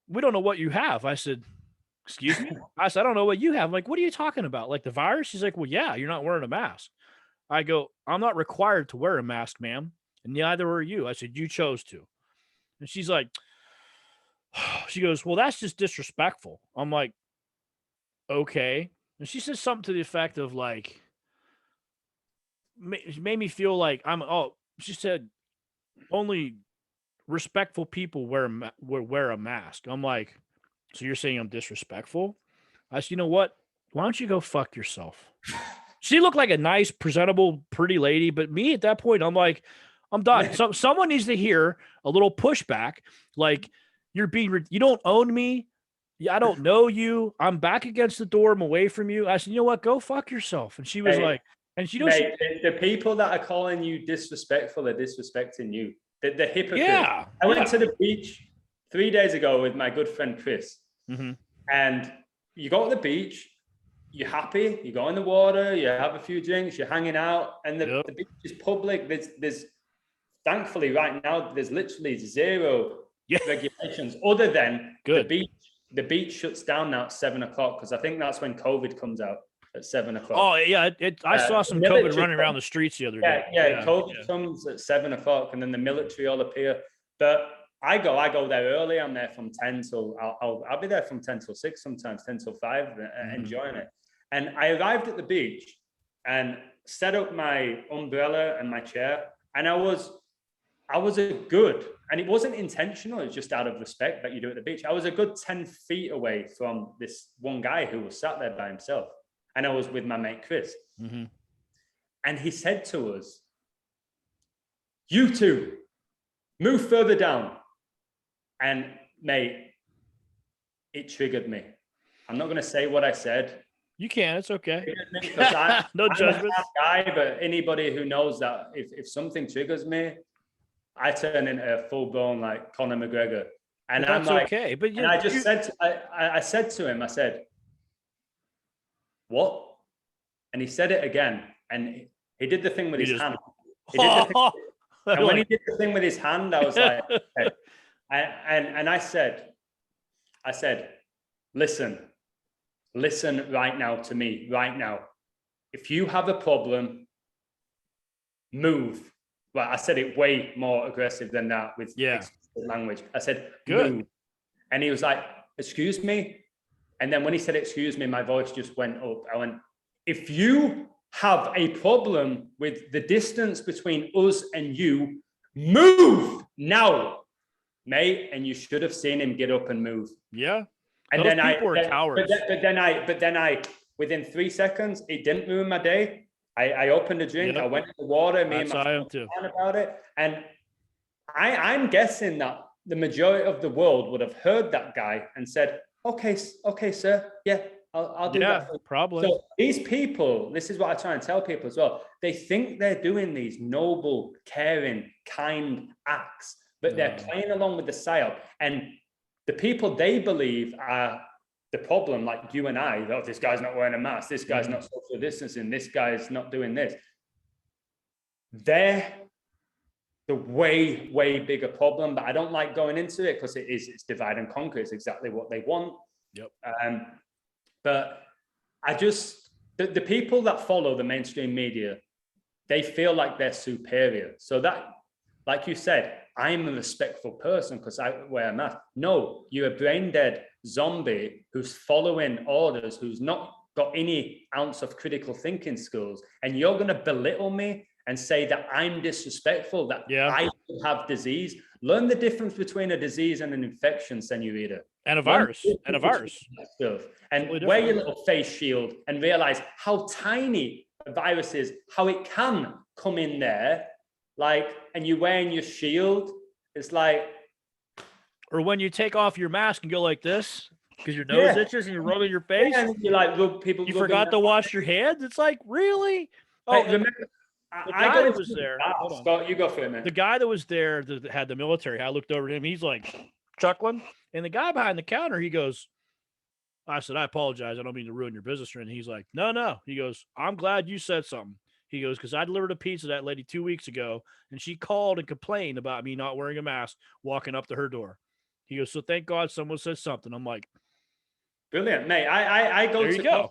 we don't know what you have. I said, excuse me. I said, I don't know what you have. I'm like, what are you talking about? Like the virus? She's like, well, yeah, you're not wearing a mask. I go, I'm not required to wear a mask, ma'am, and neither are you. I said, you chose to. And she's like, she goes, well, that's just disrespectful. I'm like, okay. And she says something to the effect of like, made me feel like she said, only respectful people wear a mask. I'm like, so you're saying I'm disrespectful? I said, you know what? Why don't you go fuck yourself? She looked like a nice, presentable, pretty lady, but me at that point, I'm like, I'm done. So someone needs to hear a little pushback. Like you don't own me. I don't know you. I'm back against the door. I'm away from you. I said, you know what? Go fuck yourself. And she was like, and she knows the people that are calling you disrespectful are disrespecting you. The hypocrites. Yeah. I went to the beach 3 days ago with my good friend Chris. Mm-hmm. And you go to the beach, you're happy, you go in the water, you have a few drinks, you're hanging out, and the beach is public. There's thankfully right now, there's literally zero regulations other than the beach. The beach shuts down now at 7 o'clock because I think that's when COVID comes out at 7 o'clock. Oh yeah, I saw some COVID running around the streets the other day. Yeah, COVID comes at 7 o'clock, and then the military all appear. But I go there early. I'm there from 10 till I'll be there from 10 till 6, sometimes 10 till 5, enjoying it. And I arrived at the beach and set up my umbrella and my chair, and I was a good, and it wasn't intentional, it's just out of respect that you do at the beach. I was a good 10 feet away from this one guy who was sat there by himself. And I was with my mate, Chris. Mm-hmm. And he said to us, you two, move further down. And mate, it triggered me. I'm not going to say what I said. You can, it's okay. No judgment. I'm a guy, but anybody who knows that if something triggers me, I turn into a full-blown like Conor McGregor. And that's I'm like, okay. But I just said, I said to him, I said, what? And he said it again. And he did the thing with his hand. And when he did the thing with his hand, I was like, okay. And I said, listen right now to me, right now. If you have a problem, move. Well, I said it way more aggressive than that with language. I said, move. And he was like, excuse me. And then when he said, excuse me, my voice just went up. I went, if you have a problem with the distance between us and you, move now, mate. And you should have seen him get up and move. Yeah. And those people are cowards. But then I, within 3 seconds, it didn't ruin my day. I opened a drink, I went in the water, me and my friend about it. And I'm guessing that the majority of the world would have heard that guy and said, okay, sir, yeah, I'll do that. Probably. So these people, this is what I try and tell people as well. They think they're doing these noble, caring, kind acts, but they're playing along with the psyop. And the people they believe are the problem, like you and I, oh, this guy's not wearing a mask, this guy's not social distancing, this guy's not doing this. They're the way bigger problem, but I don't like going into it because it's divide and conquer. It's exactly what they want. Yep. But I just, the people that follow the mainstream media, they feel like they're superior. So that, like you said, I'm a respectful person because I wear a mask. No, you're a brain dead zombie who's following orders, who's not got any ounce of critical thinking skills. And you're going to belittle me and say that I'm disrespectful, that I have disease. Learn the difference between a disease and an infection, senorita. And a virus. And a virus. Stuff. And wear your little face shield and realize how tiny a virus is, how it can come in there. Like, and you're wearing your shield. It's like. Or when you take off your mask and go like this, because your nose itches and you're rubbing your face. Yeah, and you like people. You forgot to wash your hands. It's like, really? Oh, hey, remember, the guy that was there. Scott, you go for it, man. The guy that was there that had the military. I looked over at him. He's like chuckling, and the guy behind the counter, he goes, "I said, I apologize. I don't mean to ruin your business." And he's like, "No." He goes, "I'm glad you said something." He goes, "Because I delivered a pizza to that lady 2 weeks ago, and she called and complained about me not wearing a mask walking up to her door." He goes, "So thank God someone said something." I'm like, brilliant, mate. I go there to you go.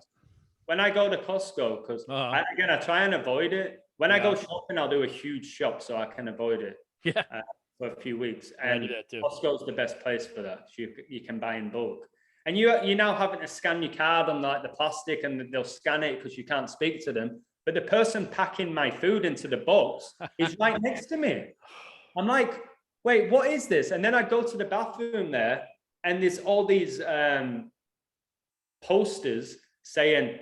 When I go to Costco, because again, I try and avoid it. When I go shopping, I'll do a huge shop so I can avoid it. Yeah. For a few weeks, I and do that too. Costco's the best place for that. You can buy in bulk, and you're now having to scan your card on like the plastic, and they'll scan it because you can't speak to them. But the person packing my food into the box is right next to me. I'm like, wait, what is this? And then I go to the bathroom there, and there's all these posters saying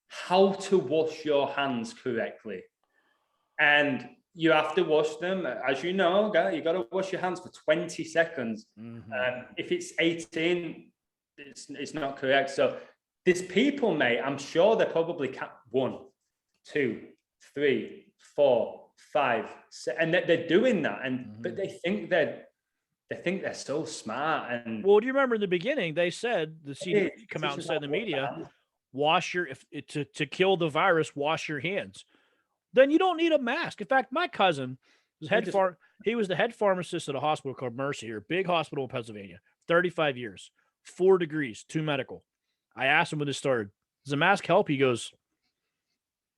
how to wash your hands correctly. And you have to wash them, as you know, you got to wash your hands for 20 seconds. If it's 18, it's not correct. So these people, mate, I'm sure they're probably 1, 2, 3, 4, 5, 6, and they're doing that. And but they think they're so smart. And well, do you remember in the beginning they said the CDC come out and said in the media, wash your to kill the virus, wash your hands. Then you don't need a mask. In fact, my cousin was he was the head pharmacist at a hospital called Mercy here, big hospital in Pennsylvania, 35 years, 4 degrees, 2 medical. I asked him when this started, does a mask help? He goes,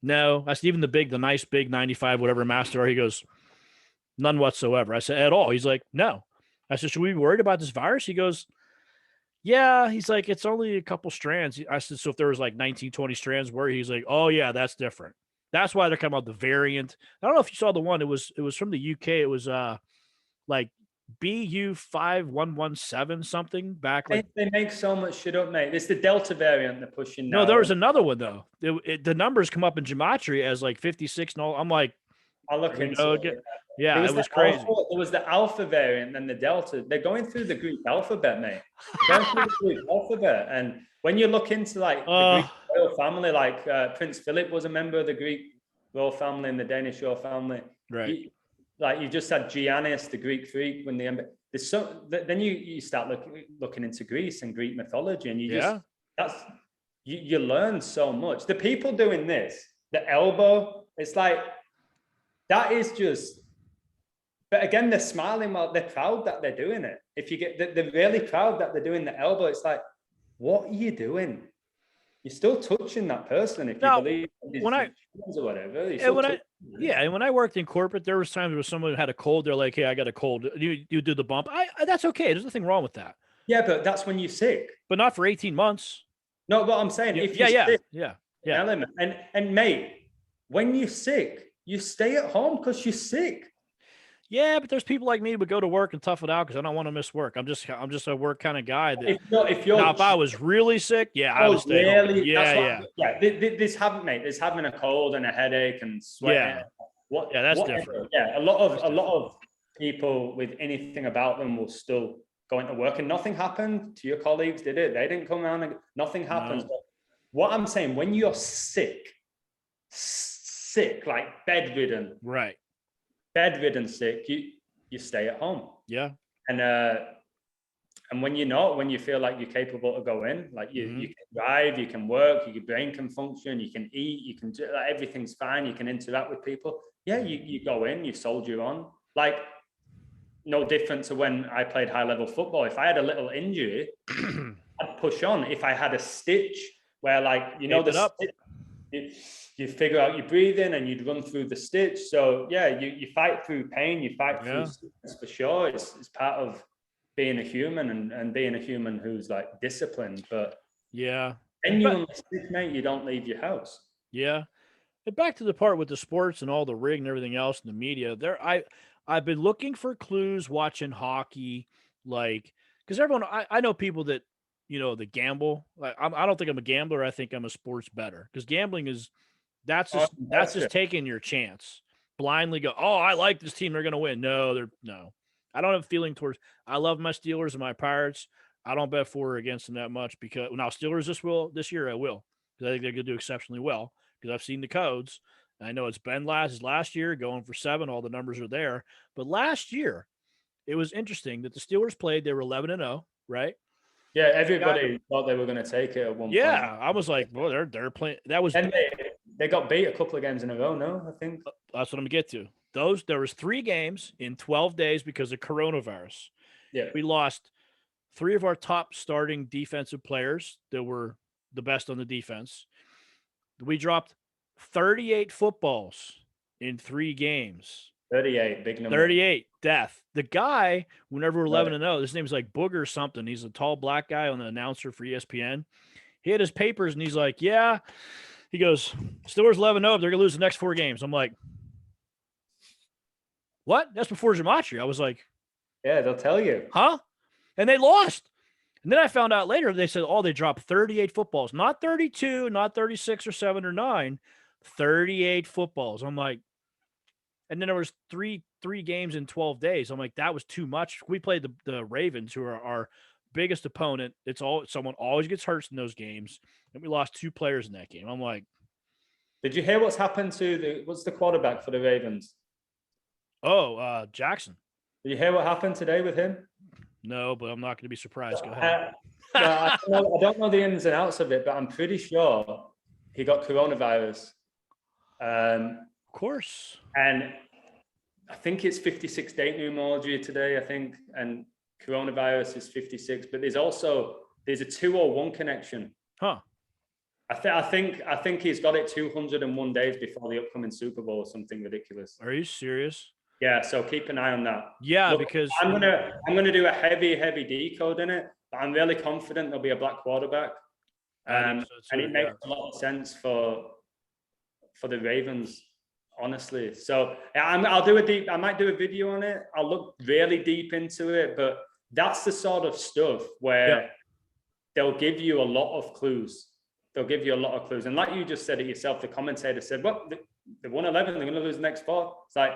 no. That's even the nice big 95, whatever mask there are. He goes, none whatsoever. I said, at all? He's like, no. I said, should we be worried about this virus? He goes, yeah. He's like, it's only a couple strands. I said, so if there was like 19, 20 strands, where he's like, oh yeah, that's different. That's why they're coming out the variant. I don't know if you saw the one. It was from the UK. It was like BU5117 something back. Like they make so much shit up, mate. It's the Delta variant they're pushing now. No, there was another one though. The numbers come up in Gematria as like 56 and all. I'm like, I'll look into it. Yeah, it was crazy. There was the Alpha variant and the Delta. They're going through the Greek alphabet, mate. They're going through the Greek alphabet, and when you look into like the Greek royal family, like Prince Philip was a member of the Greek royal family and the Danish royal family. Right. You just had Giannis, the Greek freak, when there's so then you start looking into Greece and Greek mythology, and you learn so much. The people doing this, the elbow, it's like that is just. But again, they're smiling while they're proud that they're doing it. If you get, they're really proud that they're doing the elbow. It's like, what are you doing? You're still touching that person if you believe when or whatever. And when I worked in corporate, there was times where someone who had a cold. They're like, "Hey, I got a cold. You do the bump." That's okay. There's nothing wrong with that. Yeah, but that's when you're sick. But not for 18 months. No, but I'm saying if you're sick, element. And mate, when you're sick, you stay at home because you're sick. Yeah, but there's people like me who would go to work and tough it out because I don't want to miss work. I'm just a work kind of guy. That If you're now, if I was really sick, yeah, I would stay home. really, Yeah, yeah, yeah. This having, mate. This having a cold and a headache and sweating. yeah, yeah. That's Whatever. different. Yeah, a lot of people with anything about them will still go into work, and nothing happened to your colleagues, did it? They didn't come around and nothing happens. No. But what I'm saying, when you're sick, like Right. bedridden sick, you stay at home. Yeah. And when you're not, when you feel like you're capable to go in, like you can drive, you can work, your brain can function, you can eat, you can do, like, everything's fine, you can interact with people. Yeah, you go in, you soldier on. Like, no different to when I played high level football. If I had a little injury, I'd push on. If I had a stitch where, like, you figure out your breathing and you'd run through the stitch. So yeah, you fight through pain, you fight through sickness for sure. It's part of being a human and being a human who's like disciplined. But yeah, genuinely sick, mate, you don't leave your house. Yeah. And back to the part with the sports and all the rig and everything else in the media. I've been looking for clues watching hockey, like, because everyone I know people that that gamble. Like, I don't think I'm a gambler. I think I'm a sports bettor, because gambling is that's just taking your chance. Blindly go, oh, I like this team, they're gonna win. No. I don't have a feeling towards. I love my Steelers and my Pirates. I don't bet for or against them that much, because now Steelers this year I will, because I think they're gonna do exceptionally well, because I've seen the codes. And I know it's been last year going for 7. All the numbers are there. But last year, it was interesting that the Steelers played. They were 11-0, right? Yeah, everybody thought they were going to take it at one point. Yeah, I was like, well, they're playing. That was. And they got beat a couple of games in a row. No, I think That's what I'm gonna get to. There was 3 games in 12 days because of coronavirus. Yeah, We lost 3 of our top starting defensive players that were the best on the defense. We dropped 38 footballs in 3 games. 38, big number. 38, death. The guy, whenever we're 11-0, his name's like Booger something. He's a tall black guy on the announcer for ESPN. He had his papers and he's like, yeah. He goes, Steelers 11-0, they're gonna lose the next 4 games. I'm like, what? That's before Gematria. I was like, yeah, they'll tell you. Huh? And they lost. And then I found out later, they said, oh, they dropped 38 footballs, not 32, not 36 or 7 or 9, 38 footballs. I'm like, and then there was three games in 12 days. I'm like, that was too much. We played the Ravens, who are our biggest opponent. Someone always gets hurt in those games. And we lost 2 players in that game. I'm like, did you hear what's happened to what's the quarterback for the Ravens? oh, Jackson. Did you hear what happened today with him? No, but I'm not going to be surprised. Go ahead. I don't know the ins and outs of it, but I'm pretty sure he got coronavirus. Of course. And I think it's 56 date numerology today, I think, and coronavirus is 56. But there's a 201 connection. Huh. I think he's got it 201 days before the upcoming Super Bowl or something ridiculous. Are you serious? Yeah, so keep an eye on that. Yeah, look, because I'm gonna do a heavy decode in it, but I'm really confident there'll be a black quarterback. And it makes a lot of sense for the Ravens, honestly. So I might do a video on it. I'll look really deep into it, but that's the sort of stuff where they'll give you a lot of clues. And like you just said it yourself, the commentator said, well, they won 11, they're going to lose the next 4. It's like,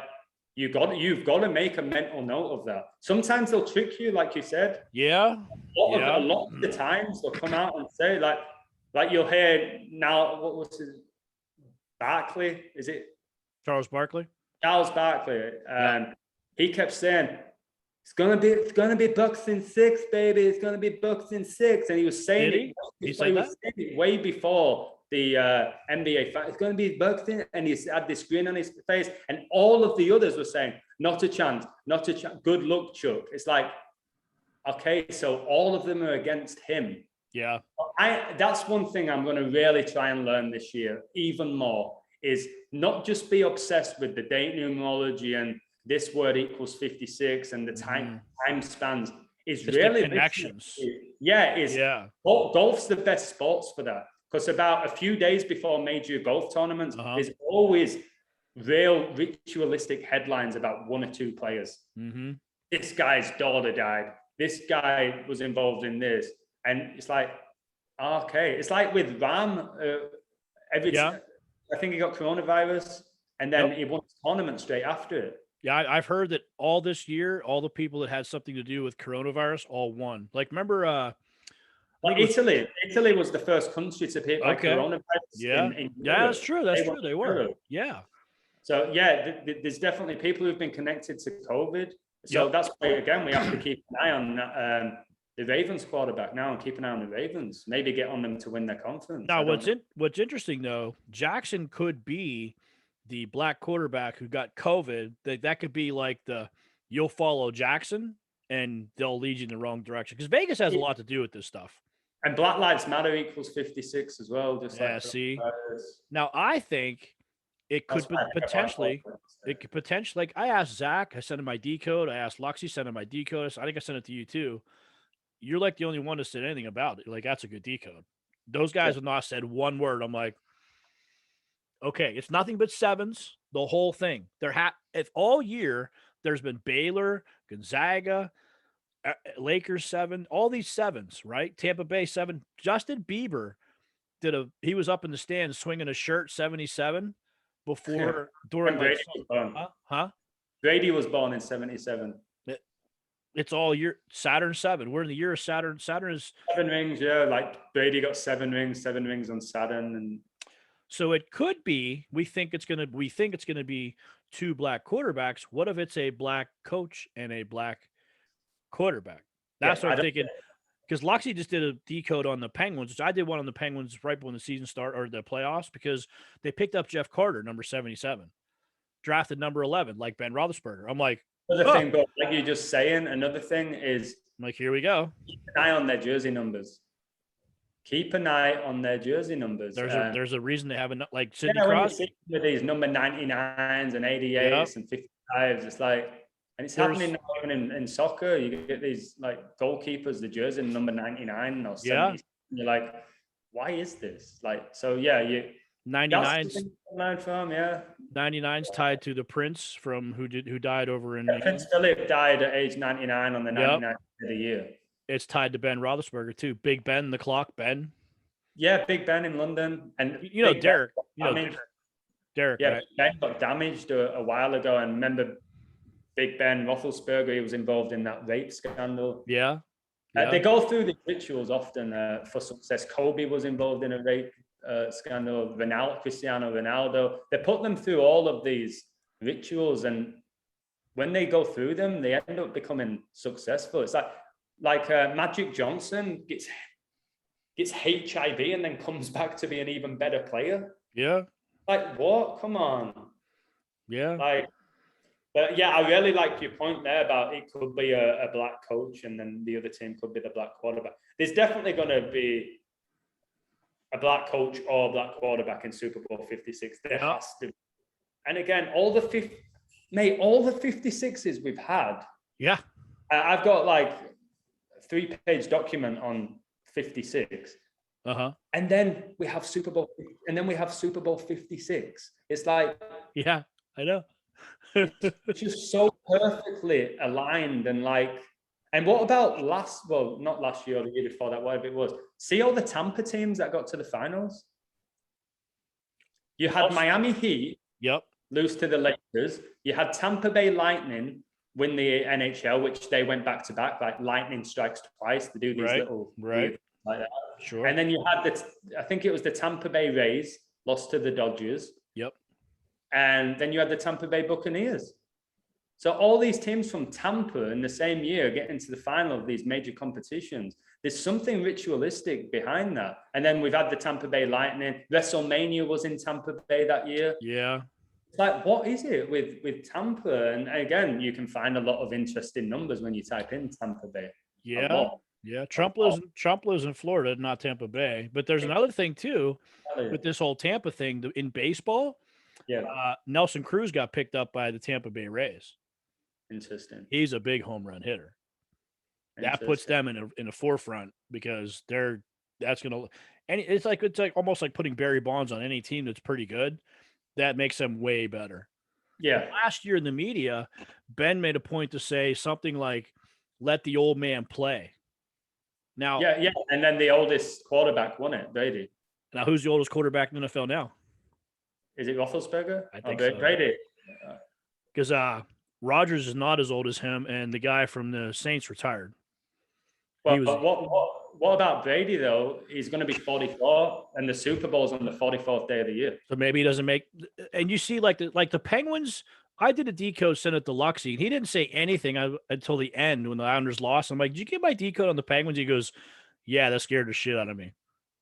you've got to make a mental note of that. Sometimes they'll trick you, like you said. Yeah. A lot of the times they'll come out and say, like you'll hear now, what's his, Barkley? Is it? Charles Barkley? Charles Barkley. He kept saying, it's gonna be Bucks in 6, baby. It's gonna be Bucks in 6. And he was saying he saying it way before the NBA fight. It's going to be Bucks in, and he had this grin on his face, and all of the others were saying, not a chance, good luck, Chuck. It's like, okay, so all of them are against him. Yeah. That's one thing I'm going to really try and learn this year, even more, is not just be obsessed with the date numerology and this word equals 56 and the time spans. Is just really connections. Golf's the best sports for that. Because about a few days before major golf tournaments, there's always real ritualistic headlines about one or two players. Mm-hmm. This guy's daughter died. This guy was involved in this. And it's like, okay. It's like with Ram, I think he got coronavirus, and then he won the tournament straight after it. Yeah, I've heard that all this year, all the people that had something to do with coronavirus all won. Like, remember, Italy was the first country to be hit by coronavirus. Yeah, that's true. That's true. They were. Yeah. So yeah, there's definitely people who've been connected to COVID. So that's why, again, we have to keep an eye on the Ravens quarterback now, and keep an eye on the Ravens. Maybe get on them to win their conference. Now, what's interesting though, Jackson could be the black quarterback who got COVID. That could be like you'll follow Jackson and they'll lead you in the wrong direction, because Vegas has a lot to do with this stuff. And Black Lives Matter equals 56 as well. Just see. Now I think it could potentially. Like I asked Zach, I sent him my decode. I asked Luxy, sent him my decode. I think I sent it to you too. You're like the only one that said anything about it. Like, that's a good decode. Those guys have not said one word. I'm like, okay, it's nothing but sevens, the whole thing. If all year there's been Baylor, Gonzaga, Lakers 7, all these sevens, right? Tampa Bay 7. Justin Bieber he was up in the stands swinging a shirt 77 during Brady Brady was born in 77. It's all year. Saturn 7. We're in the year of Saturn. Saturn is 7 rings. Yeah, like Brady got 7 rings on Saturn, and so it could be. We think it's gonna be 2 black quarterbacks. What if it's a black coach and a black quarterback? That's what I'm thinking. Because Loxy just did a decode on the Penguins, which I did one on the Penguins right when the season started, or the playoffs, because they picked up Jeff Carter, number 77, drafted number 11, like Ben Roethlisberger. I'm like, another thing, but like you're just saying, another thing is, I'm like, here we go. Keep an eye on their jersey numbers. Keep an eye on their jersey numbers. There's a reason they have like Sidney Crosby with these number 99s and 88s and 55s. It's like, and it's happening now even in soccer. You get these like goalkeepers, the jersey number 99 or 70. And you're like, why is this? Like, so yeah, 99's 99's tied to the Prince who died over in Prince Philip died at age 99 on the 99th of the year. It's tied to Ben Roethlisberger too. Big Ben, the clock, Ben. Yeah, Big Ben in London, and Derek. Derek. Yeah, right? Ben got damaged a while ago, and remember Big Ben Roethlisberger, he was involved in that rape scandal. Yeah. They go through the rituals often for success. Kobe was involved in a rape scandal. Cristiano Ronaldo. They put them through all of these rituals, and when they go through them, they end up becoming successful. It's like Magic Johnson gets HIV and then comes back to be an even better player. Yeah. Like what? Come on. Yeah. But yeah, I really like your point there about it could be a black coach and then the other team could be the black quarterback. There's definitely going to be a black coach or a black quarterback in Super Bowl 56. There has to be. And again, all the 56s we've had. Yeah. I've got like a 3-page document on 56. And then we have Super Bowl 56. It's like, yeah, I know. It's just so perfectly aligned, and what about not last year or the year before that, whatever it was. See all the Tampa teams that got to the finals? You had Miami Heat lose to the Lakers. You had Tampa Bay Lightning win the NHL, which they went back to back, like lightning strikes twice to do these little like that. Sure. And then you had I think it was the Tampa Bay Rays lost to the Dodgers. Yep. And then you had the Tampa Bay Buccaneers. So all these teams from Tampa in the same year get into the final of these major competitions. There's something ritualistic behind that. And then we've had the Tampa Bay Lightning. WrestleMania was in Tampa Bay that year. Yeah. It's like, what is it with Tampa? And again, you can find a lot of interesting numbers when you type in Tampa Bay. Yeah. Yeah. Trump lives in Florida, not Tampa Bay. But there's another thing too with this whole Tampa thing in baseball. Yeah. Nelson Cruz got picked up by the Tampa Bay Rays. Interesting. He's a big home run hitter. That puts them in a forefront, because it's almost like putting Barry Bonds on any team that's pretty good. that makes them way better. Yeah. Last year in the media, Ben made a point to say something like, let the old man play. Now, yeah. And then the oldest quarterback won it, Brady. Now, who's the oldest quarterback in the NFL now? Is it Roethlisberger? I think so. Brady. Because Rodgers is not as old as him, and the guy from the Saints retired. Well, what about Brady though? He's going to be 44, and the Super Bowl's on the 44th day of the year. So maybe he doesn't make. And you see, like the Penguins. I did a decode, sent it to Luxie, and he didn't say anything until the end when the Islanders lost. I'm like, "Did you get my decode on the Penguins?" He goes, "Yeah, that scared the shit out of me."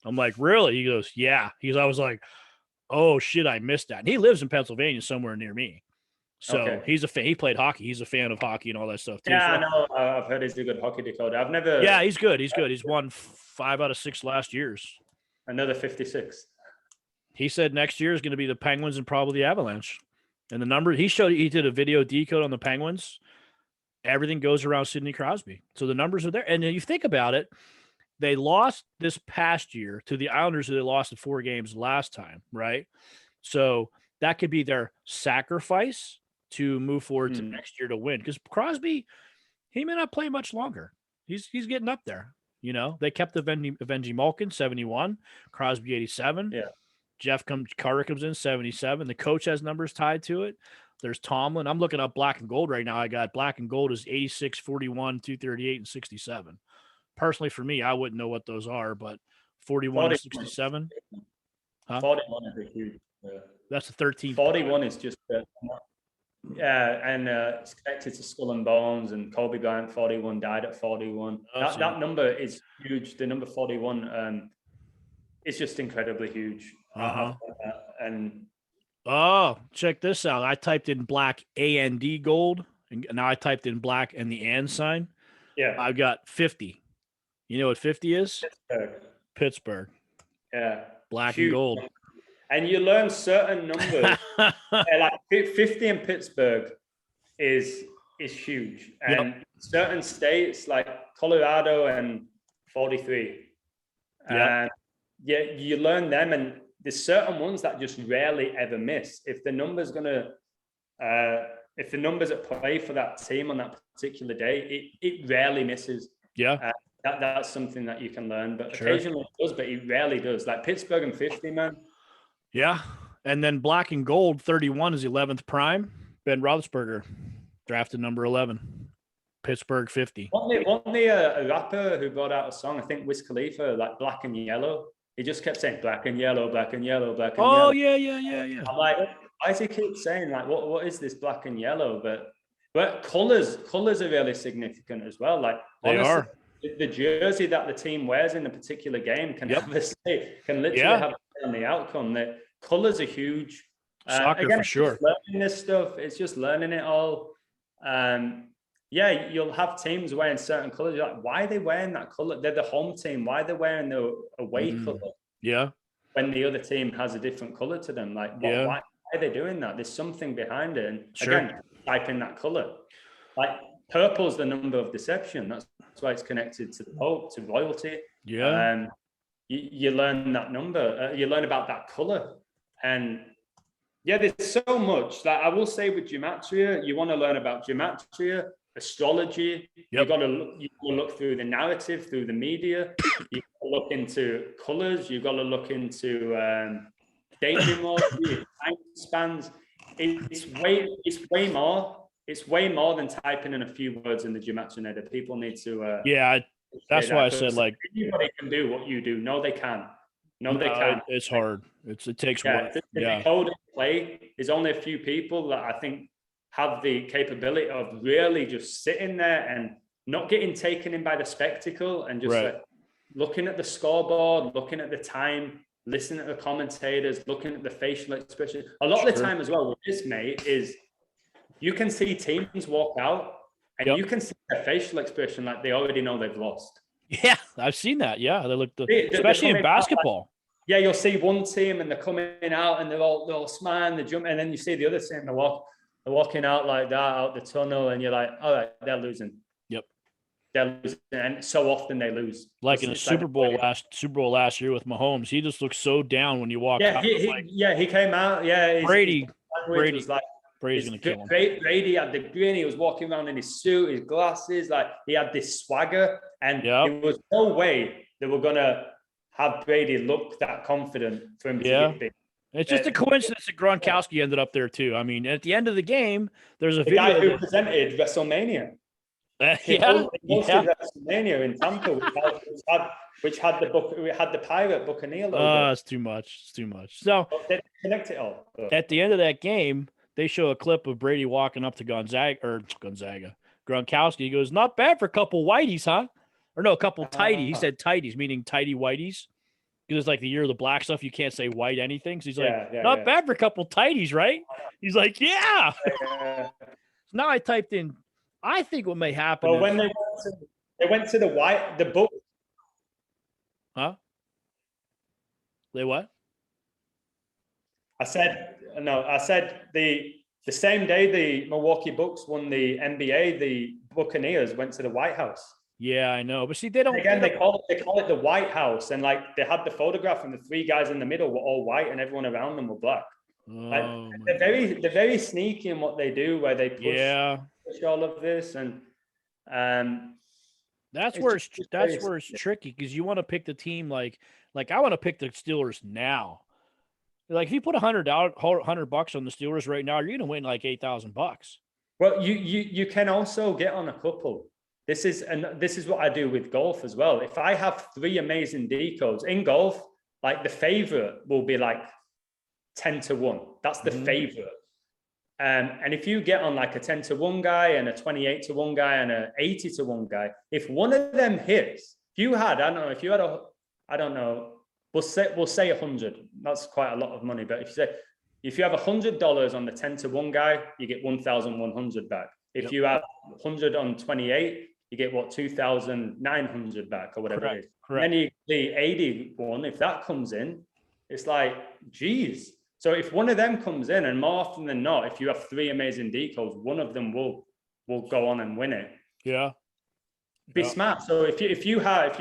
I'm like, "Really?" He goes, "Yeah." I was like, "Oh shit, I missed that." And he lives in Pennsylvania, somewhere near me. So Okay. he's a fan. He played hockey. He's a fan of hockey and all that stuff too. Yeah, so, I know. I've heard he's a good hockey decoder. I've never. Yeah, he's good. He's good. He's won 5 out of 6 last years. Another 56. He said next year is going to be the Penguins and probably the Avalanche. And the number he did a video decode on the Penguins. Everything goes around Sidney Crosby. So the numbers are there. And you think about it, they lost this past year to the Islanders, who they lost in 4 games last time, right? So that could be their sacrifice to move forward to next year to win. Because Crosby, he may not play much longer. He's getting up there. You know, they kept Evander Malkin 71, Crosby 87. Yeah. Carter comes in 77. The coach has numbers tied to it. There's Tomlin. I'm looking up black and gold right now. I got black and gold is 86, 41, 238, and 67. Personally, for me, I wouldn't know what those are, but 41 to 67. Huh? 41 is a huge. That's a 13. 41 is just. And it's connected to Skull and Bones, and Kobe Bryant 41 died at 41. That number is huge. The number 41 is just incredibly huge. And check this out. I typed in black AND gold, and now I typed in black and the and sign. Yeah, I've got 50. You know what 50 is? Pittsburgh. Yeah, black and gold. And you learn certain numbers. Like 50 in Pittsburgh is huge, and certain states like Colorado and 43. Yeah, you learn them, and there's certain ones that just rarely ever miss. If the numbers at play for that team on that particular day, it rarely misses. Yeah, that's something that you can learn, but occasionally it does, but it rarely does. Like Pittsburgh and 50, man. Yeah, and then black and gold 31 is 11th prime. Ben Roethlisberger, drafted number 11. Pittsburgh 50. Wasn't there a rapper who brought out a song? I think Wiz Khalifa, like Black and Yellow. He just kept saying black and yellow, black and yellow, black and yellow. Oh yeah. I'm like, why does he keep saying like, what is this black and yellow? But colors are really significant as well. Like they honestly, are. The jersey that the team wears in a particular game can have a say, can literally have a say on the outcome. The colors are huge. Soccer again, for sure. Learning this stuff, it's just learning it all. Yeah, you'll have teams wearing certain colors. You're like, why are they wearing that color? They're the home team. Why are they wearing the away color? Yeah. When the other team has a different color to them, like, why are they doing that? There's something behind it. And again, type in that color. Like purple's the number of deception. That's why it's connected to the Pope, to royalty. Yeah. You learn that number. You learn about that color, and yeah, there's so much. Like I will say with Gematria, you want to learn about Gematria, astrology. You've got to look through the narrative, through the media. You've got to look into colors. You've got to look into date numerology, time spans. It's way more. It's way more than typing in a few words in the Gematria that people need to. That's why I said like anybody can do what you do. No, they can. No, they can't. It's hard. It takes work. The code play is only a few people that I think have the capability of really just sitting there and not getting taken in by the spectacle and just like looking at the scoreboard, looking at the time, listening to the commentators, looking at the facial expression. A lot of the time as well with this, mate, is you can see teams walk out and you can see their facial expression like they already know they've lost. Yeah, I've seen that. Yeah, they look, especially in basketball. Yeah, you'll see one team and they're coming out and they're all smiling, they're jumping, and then you see the other team, they're walking out like that, out the tunnel, and you're like, all right, they're losing. Yep. they're losing, and so often they lose. Like in a Super Bowl last year with Mahomes, he just looked so down when you walk out. He came out. Yeah, Brady was like, Brady's gonna kill him. Brady had the grin. He was walking around in his suit, his glasses, like he had this swagger, and there was no way they were gonna have Brady look that confident for him to get big. It's just a coincidence that Gronkowski ended up there too. I mean, at the end of the game, there's a video guy who presented WrestleMania. WrestleMania in Tampa, which had the Pirate Buccaneer logo. It's too much. It's too much. So they connect it all. At the end of that game, they show a clip of Brady walking up to Gronkowski. He goes, "Not bad for a couple whiteys, huh?" Or no, a couple tighties. He said tighties, meaning tighty whiteys. Because it's like the year of the black stuff. You can't say white anything. So he's like, not bad for a couple tighties, right? He's like, yeah. So now I typed in, I think what may happen. Well, when they went to the book. Huh? They what? I said the same day the Milwaukee Bucks won the NBA, the Buccaneers went to the White House. Yeah, I know, but see, they don't. Again, they call it the White House, and like they had the photograph, and the three guys in the middle were all white, and everyone around them were black. They're very sneaky in what they do, where they push all of this, and that's where it's tricky, because you want to pick the team like I want to pick the Steelers now. Like if you put $100 on the Steelers right now, you're gonna win like $8,000. Well, you can also get on a couple. This is what I do with golf as well. If I have 3 amazing decodes in golf, like the favorite will be like 10-1. That's the favorite. And if you get on like a 10-1 guy and a 28-1 guy and a 80-1 guy, if one of them hits, we'll say 100. That's quite a lot of money. But if you have $100 on the 10-1 guy, you get 1,100 back. If you have 100 on 28, you get 2,900 back or whatever it is. Correct. And then the 81, if that comes in, it's like, geez. So if one of them comes in, and more often than not, if you have 3 amazing decodes, one of them will go on and win it. Yeah. Be smart. So if you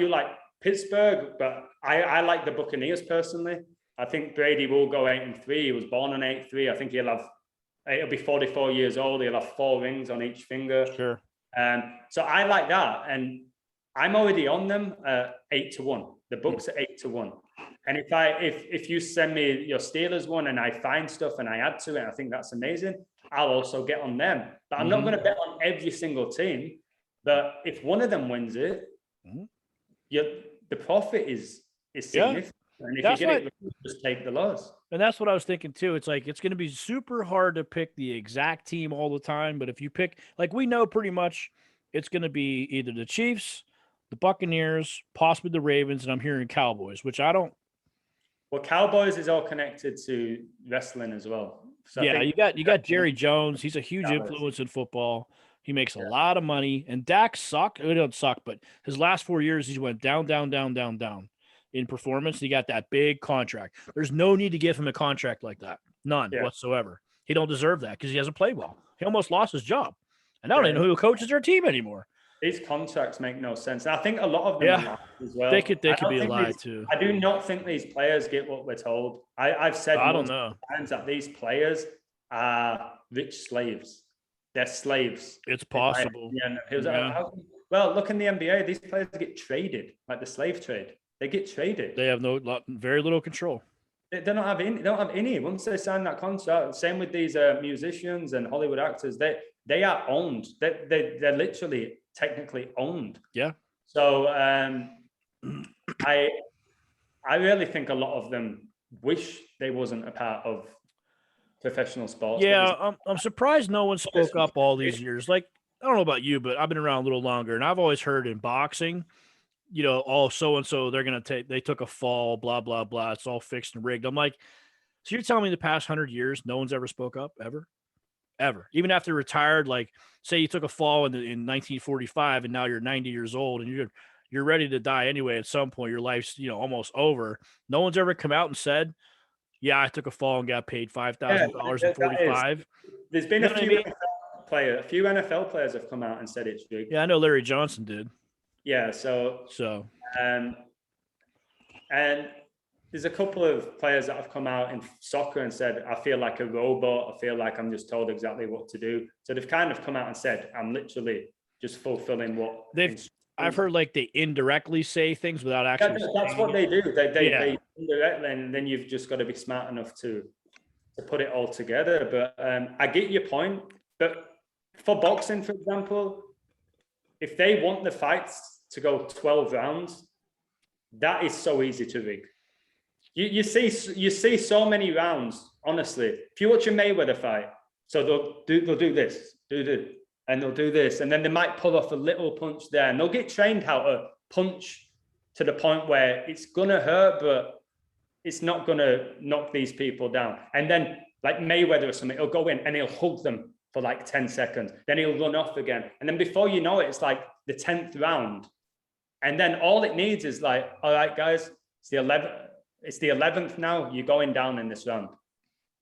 like Pittsburgh, but I like the Buccaneers personally. I think Brady will go 8-3. He was born on 8-3. I think he'll be 44 years old. He'll have 4 rings on each finger. Sure. So I like that, and I'm already on them 8-1. The Bucks are 8-1. And if you send me your Steelers one and I find stuff and I add to it, I think that's amazing. I'll also get on them. But I'm not going to bet on every single team. But if one of them wins it, the profit is significant. And if you get it, just take the loss. And that's what I was thinking too. It's like, it's going to be super hard to pick the exact team all the time. But if you pick, like we know pretty much it's going to be either the Chiefs, the Buccaneers, possibly the Ravens, and I'm hearing Cowboys, which I don't. Well, Cowboys is all connected to wrestling as well. So yeah, you got Jerry Jones. He's a huge influence in football. He makes a lot of money. And Dak sucked. He don't suck, but his last 4 years, he went down in performance. He got that big contract. There's no need to give him a contract like that. None whatsoever. He don't deserve that because he hasn't played well. He almost lost his job. And I don't even know who coaches their team anymore. These contracts make no sense. And I think a lot of them are as well. They could be a lie too. I do not think these players get what we're told. I've said times that these players are rich slaves. They're slaves. It's possible. Well, look in the NBA. These players get traded, like the slave trade. They get traded. They have very little control. They don't have any. They don't have any. Once they sign that contract, same with these musicians and Hollywood actors. They are owned. They're literally technically owned. Yeah. So I really think a lot of them wish they wasn't a part of professional sports. Yeah, I'm surprised no one spoke up all these years. Like, I don't know about you, but I've been around a little longer, and I've always heard in boxing, so-and-so, they took a fall, blah, blah, blah. It's all fixed and rigged. I'm like, so you're telling me the past 100 years, no one's ever spoke up, ever? Ever. Even after retired, like, say you took a fall in 1945 and now you're 90 years old and you're ready to die anyway at some point, your life's, almost over. No one's ever come out and said, yeah, I took a fall and got paid $5,000 and 45. There's been a few NFL players have come out and said it's rigged. Yeah, I know Larry Johnson did. Yeah. So Um, and there's a couple of players that have come out in soccer and said, I feel like a robot. I feel like I'm just told exactly what to do. So they've kind of come out and said, I'm literally just fulfilling what I've heard like they indirectly say things without actually that's what it. they do. Yeah. They indirectly, and then you've just got to be smart enough to put it all together. But I get your point. But for boxing, for example, if they want the fights to go 12 rounds, that is so easy to rig. You see so many rounds, honestly. If you watch a Mayweather fight, so they'll do this, and they'll do this, and then they might pull off a little punch there, and they'll get trained how to punch to the point where it's gonna hurt, but it's not gonna knock these people down. And then, like Mayweather or something, he'll go in and he'll hug them for like 10 seconds, then he'll run off again, and then before you know it, it's like the 10th round, and then all it needs is like, all right, guys, it's the 11th now. You're going down in this round.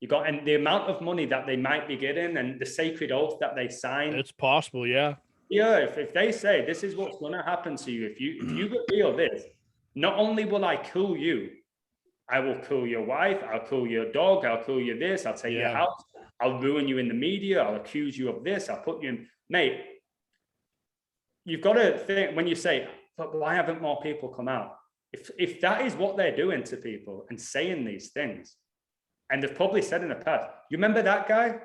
And the amount of money that they might be getting and the sacred oath that they sign. It's possible, yeah. Yeah, if they say this is what's going to happen to you, if you reveal this, not only will I kill you, I will kill your wife, I'll kill your dog, I'll kill you this, I'll take your house, I'll ruin you in the media, I'll accuse you of this, I'll put you in. Mate, you've got to think when you say, but why haven't more people come out? If that is what they're doing to people and saying these things, and they've probably said in the past, you remember that guy?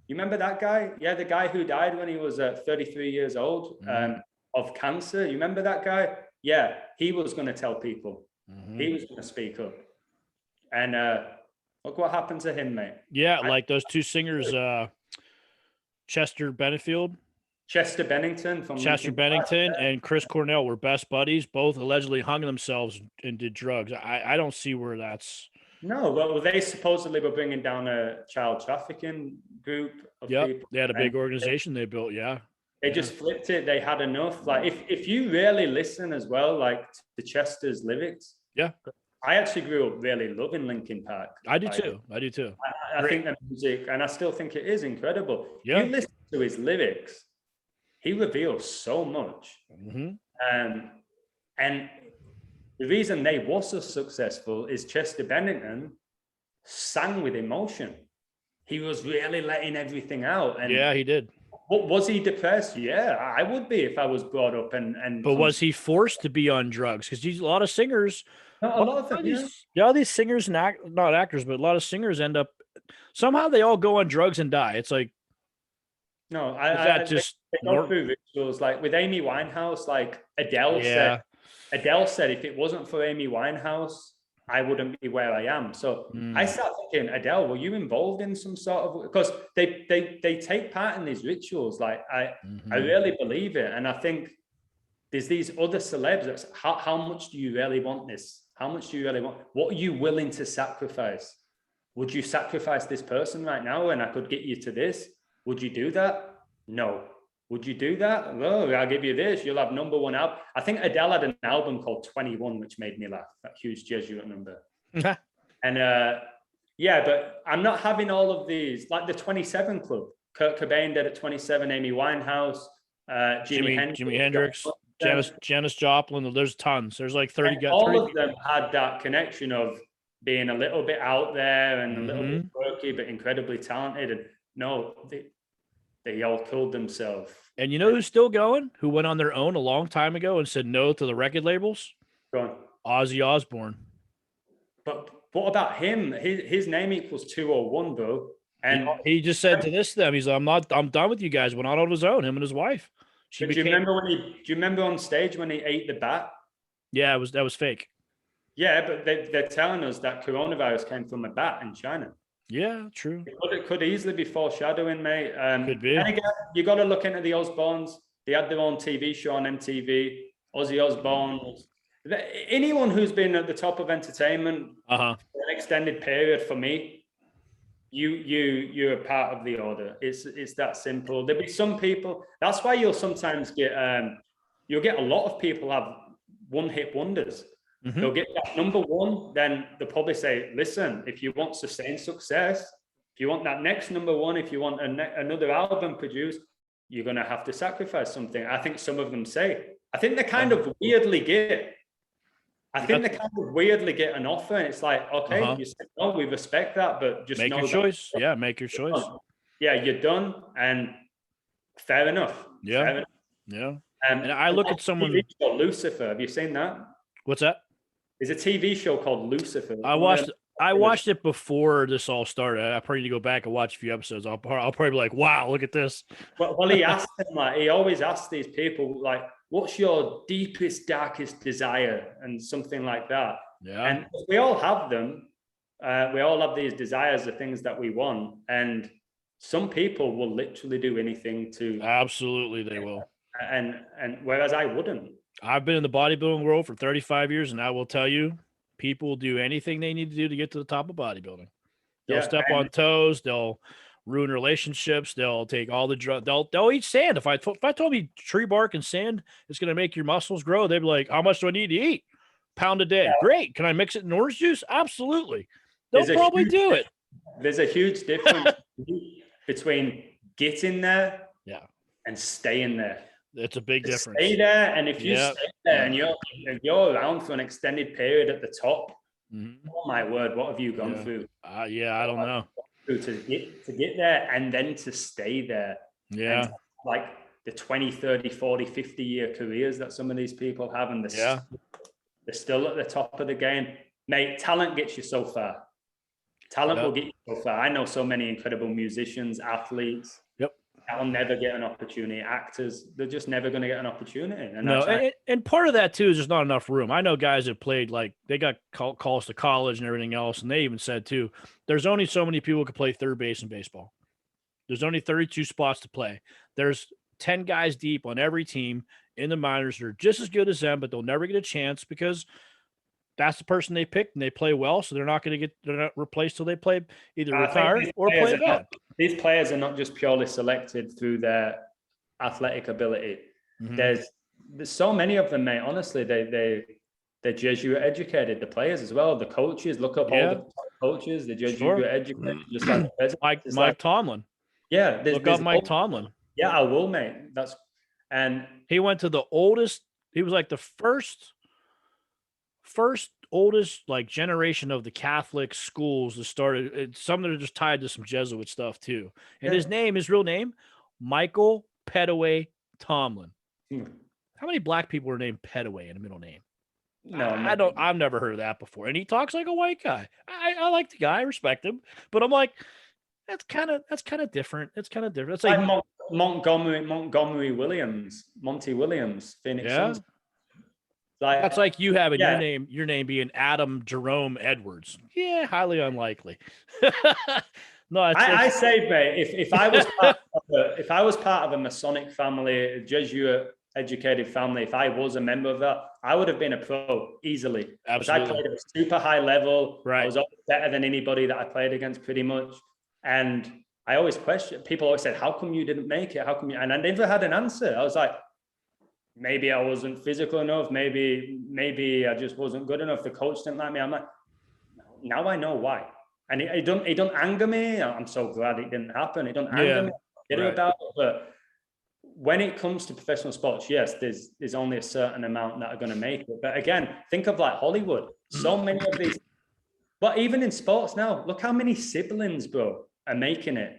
Yeah, the guy who died when he was 33 years old of cancer. You remember that guy? Yeah, he was going to tell people. He was going to speak up. And look what happened to him, mate. Yeah, like those two singers, Chester Bennington and Chris Cornell were best buddies, both allegedly hung themselves and did drugs. I don't see where that's... No, well, they supposedly were bringing down a child trafficking group of people. They had a big organization they built, They just flipped it. They had enough. Like, if you really listen as well, like to Chester's lyrics. Yeah. I actually grew up really loving Linkin Park. I do too. I think the music, and I still think it is incredible. Yeah. You listen to his lyrics, he reveals so much. And the reason they were so successful is Chester Bennington sang with emotion. He was really letting everything out. And yeah, he did. Was he depressed? Yeah, I would be if I was brought up But was he forced to be on drugs? Because a lot of singers, these singers and not actors, but a lot of singers end up somehow they all go on drugs and die. It's like, no, they go through rituals. Like with Amy Winehouse, like Adele said, if it wasn't for Amy Winehouse, I wouldn't be where I am. So I start thinking, Adele, were you involved in some sort of, because they take part in these rituals. Like I really believe it. And I think there's these other celebs. How much do you really want this? How much do you really want? What are you willing to sacrifice? Would you sacrifice this person right now and I could get you to this? Would you do that? No. Would you do that? Oh, I'll give you this. You'll have number one album. I think Adele had an album called 21, which made me laugh. That huge Jesuit number. And but I'm not having all of these, like the 27 Club. Kurt Cobain did at 27, Amy Winehouse, Jimi Hendrix, Janis Joplin. There's tons. There's like 30 guys. All of them had that connection of being a little bit out there and a little bit quirky, but incredibly talented. And no, they all killed themselves. And you know who's still going? Who went on their own a long time ago and said no to the record labels? Go on. Ozzy Osbourne. But what about him? His name equals 201, bro. And he just said to them, he's like, I'm done with you guys. Went out on his own, him and his wife. Do you remember on stage when he ate the bat? Yeah, that was fake. Yeah, but they're telling us that coronavirus came from a bat in China. Yeah, true. It could easily be foreshadowing, mate. Could be. And again, you got to look into the Osbournes. They had their own TV show on MTV. Ozzy Osbourne. Anyone who's been at the top of entertainment for an extended period, for me, you're a part of the order. It's that simple. There'll be some people. That's why you'll sometimes get you'll get a lot of people have one-hit wonders. They'll get that number one, then they'll probably say, listen, if you want sustained success, if you want that next number one, if you want another album produced, you're going to have to sacrifice something. I think some of them say, I think they kind of weirdly get. I think they kind of weirdly get an offer, and it's like, okay, you said no, we respect that, but just make know your choice. Yeah, make your choice. Yeah, you're done, and fair enough. Yeah, fair enough. Yeah. And I look at someone. TV show Lucifer. Have you seen that? What's that? There's a TV show called Lucifer. I watched it before this all started. I probably need to go back and watch a few episodes. I'll probably be like, wow, look at this. Well, he asked them, like, he always asks these people, like, what's your deepest, darkest desire, and something like that. Yeah. And we all have them. We all have these desires, the things that we want, and some people will literally do anything to. Absolutely, they will. And whereas I wouldn't. I've been in the bodybuilding world for 35 years, and I will tell you, people will do anything they need to do to get to the top of bodybuilding. They'll step on toes. They'll ruin relationships. They'll take all the drugs. They'll eat sand. If I told me tree bark and sand is going to make your muscles grow, they'd be like, how much do I need to eat? Pound a day. Yeah. Great. Can I mix it in orange juice? Absolutely. They'll probably do it. There's a huge difference between getting there and staying there. It's a big difference. Stay there, and if you stay there and you're around for an extended period at the top, oh my word, what have you gone through? I don't know. To get there and then to stay there. Yeah. And like the 20, 30, 40, 50-year careers that some of these people have, and they're still at the top of the game. Mate, talent gets you so far. Talent will get you so far. I know so many incredible musicians, athletes. That'll never get an opportunity. Actors, they're just never going to get an opportunity. And part of that too is there's not enough room. I know guys that played, like, they got calls to college and everything else, and they even said too, there's only so many people who can play third base in baseball. There's only 32 spots to play. There's 10 guys deep on every team in the minors that are just as good as them, but they'll never get a chance because that's the person they picked and they play well, so they're not replaced till they play either retire or play bad. These players are not just purely selected through their athletic ability. There's so many of them, mate. Honestly, they're Jesuit educated. The players as well, the coaches. Look up all the coaches. The Jesuit educated, just like Mike Tomlin. Yeah, look up Mike Tomlin. Yeah, I will, mate. And he went to the oldest. He was like the first oldest like generation of the Catholic schools that started. Some that are just tied to some Jesuit stuff too. And his real name, Michael Petaway Tomlin. How many black people are named Petaway in a middle name? No, I've never heard of that before. And he talks like a white guy. I like the guy, I respect him, but I'm like, that's kind of different. It's kind of different. It's like Montgomery Williams, Monty Williams, Phoenix Suns. Like, that's like you having your name being Adam Jerome Edwards. Yeah, highly unlikely. No, I say, mate, if I was part of a Masonic family, a Jesuit educated family, if I was a member of that, I would have been a pro easily. Absolutely. I played at a super high level. Right. I was always better than anybody that I played against, pretty much. And I always question. People always said, "How come you didn't make it? How come you?" And I never had an answer. I was like, maybe I wasn't physical enough. Maybe I just wasn't good enough. The coach didn't like me. I'm like, now I know why. And it don't anger me. I'm so glad it didn't happen. It don't anger me. About it. But when it comes to professional sports, yes, there's only a certain amount that are going to make it. But again, think of like Hollywood. So many of these. But even in sports now, look how many siblings, bro, are making it.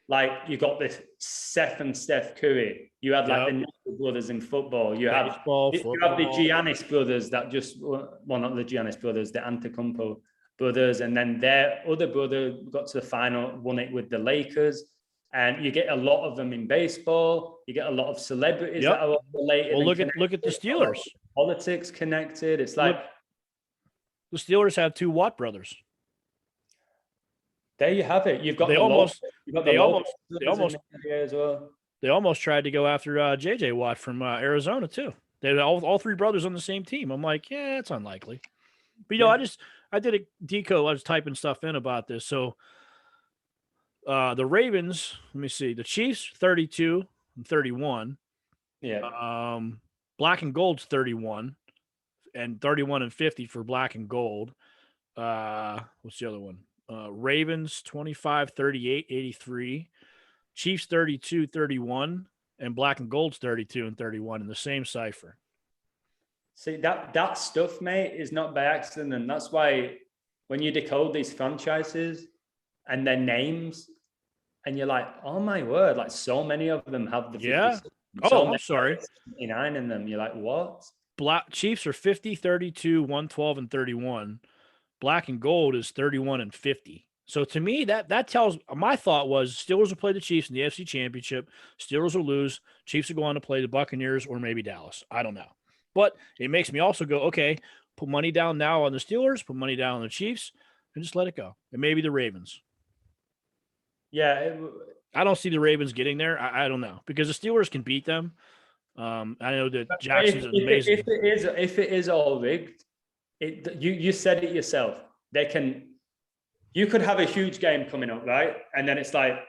Like, you got this Seth and Steph Curry. You had like the Neville brothers in football. You have the Giannis brothers that not the Giannis brothers, the Antetokounmpo brothers, and then their other brother got to the final, won it with the Lakers. And you get a lot of them in baseball. You get a lot of celebrities that are related. Well, look at the Steelers. Politics connected. It's like the Steelers have two Watt brothers. There you have it. You've got they almost tried to go after JJ Watt from Arizona too. They had all three brothers on the same team. I'm like, yeah, it's unlikely. But I did a decode. I was typing stuff in about this. So the Ravens, let me see, the Chiefs 32 and 31. Yeah. Black and Gold's 31 and 31 and 50 for black and gold. What's the other one? Ravens 25, 38, 83. Chiefs 32, 31. and black and gold's 32 and 31 in the same cipher. See, that stuff, mate, is not by accident. And that's why when you decode these franchises and their names, and you're like, oh my word, like so many of them have the 56. I'm sorry. 59 in them. You're like, what? Black Chiefs are 50, 32, 112, and 31. Black and gold is 31 and 50. So to me, that tells, my thought was Steelers will play the Chiefs in the AFC Championship. Steelers will lose. Chiefs will go on to play the Buccaneers or maybe Dallas. I don't know. But it makes me also go, okay, put money down now on the Steelers, put money down on the Chiefs, and just let it go. And maybe the Ravens. Yeah. I don't see the Ravens getting there. I don't know, because the Steelers can beat them. I know that Jackson's amazing. If it is all rigged, you said it yourself. You could have a huge game coming up, right? And then it's like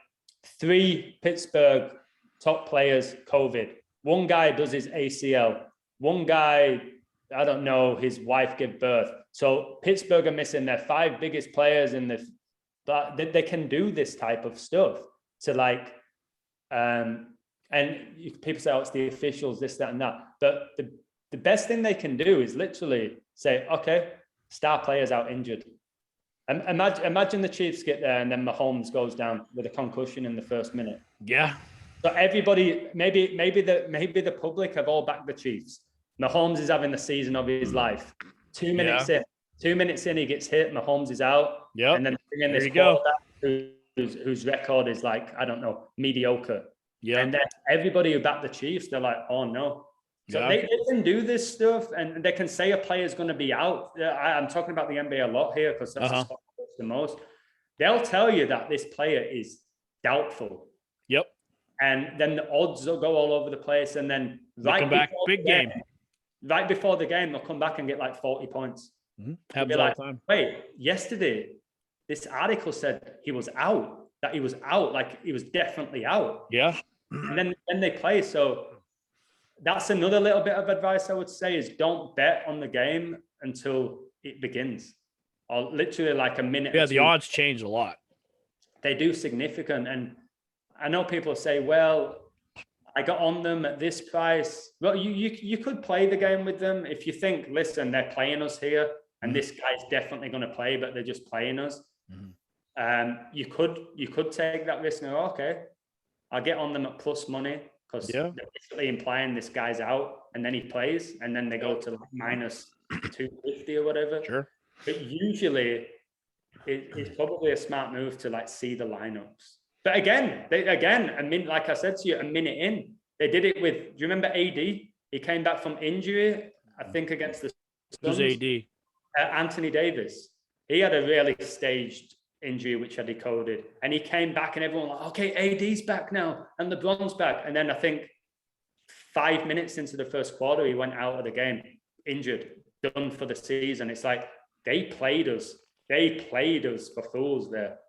3 Pittsburgh top players, COVID. One guy does his ACL. One guy, I don't know, his wife gave birth. So Pittsburgh are missing their 5 biggest players in the, but they can do this type of stuff to like, and people say, oh, it's the officials, this, that, and that. But the best thing they can do is literally say, okay, star players out injured. Imagine the Chiefs get there and then Mahomes goes down with a concussion in the first minute. Yeah. So everybody, maybe the public have all backed the Chiefs. Mahomes is having the season of his life. 2 minutes in, he gets hit. Mahomes is out. Yeah. And then bring in this quarterback whose record is like, I don't know, mediocre. Yeah. And then everybody who backed the Chiefs, they're like, oh no. So they can do this stuff, and they can say a player is going to be out. I'm talking about the NBA a lot here because that's the most. They'll tell you that this player is doubtful. Yep. And then the odds will go all over the place. And then come back, big game. Right before the game, they'll come back and get like 40 points. Mm-hmm. Happens all the time. Wait, yesterday, this article said he was out, like he was definitely out. Yeah. And then they play. So that's another little bit of advice I would say is don't bet on the game until it begins, or literally like a minute. Yeah, the odds change a lot. They do significant. And I know people say, well, I got on them at this price. Well, you could play the game with them if you think, listen, they're playing us here, and this guy's definitely going to play, but they're just playing us. You could take that risk and go, okay, I'll get on them at plus money, because they're basically implying this guy's out, and then he plays, and then they go to like minus 250 or whatever. Sure. But usually it's probably a smart move to like see the lineups. But again, like I said to you, a minute in, they did it with, do you remember AD? He came back from injury, I think, against the Suns. Who's AD? Anthony Davis. He had a really staged injury, which I decoded. And he came back and everyone was like, okay, AD's back now and LeBron's back. And then I think 5 minutes into the first quarter, he went out of the game, injured, done for the season. It's like, they played us. They played us for fools there.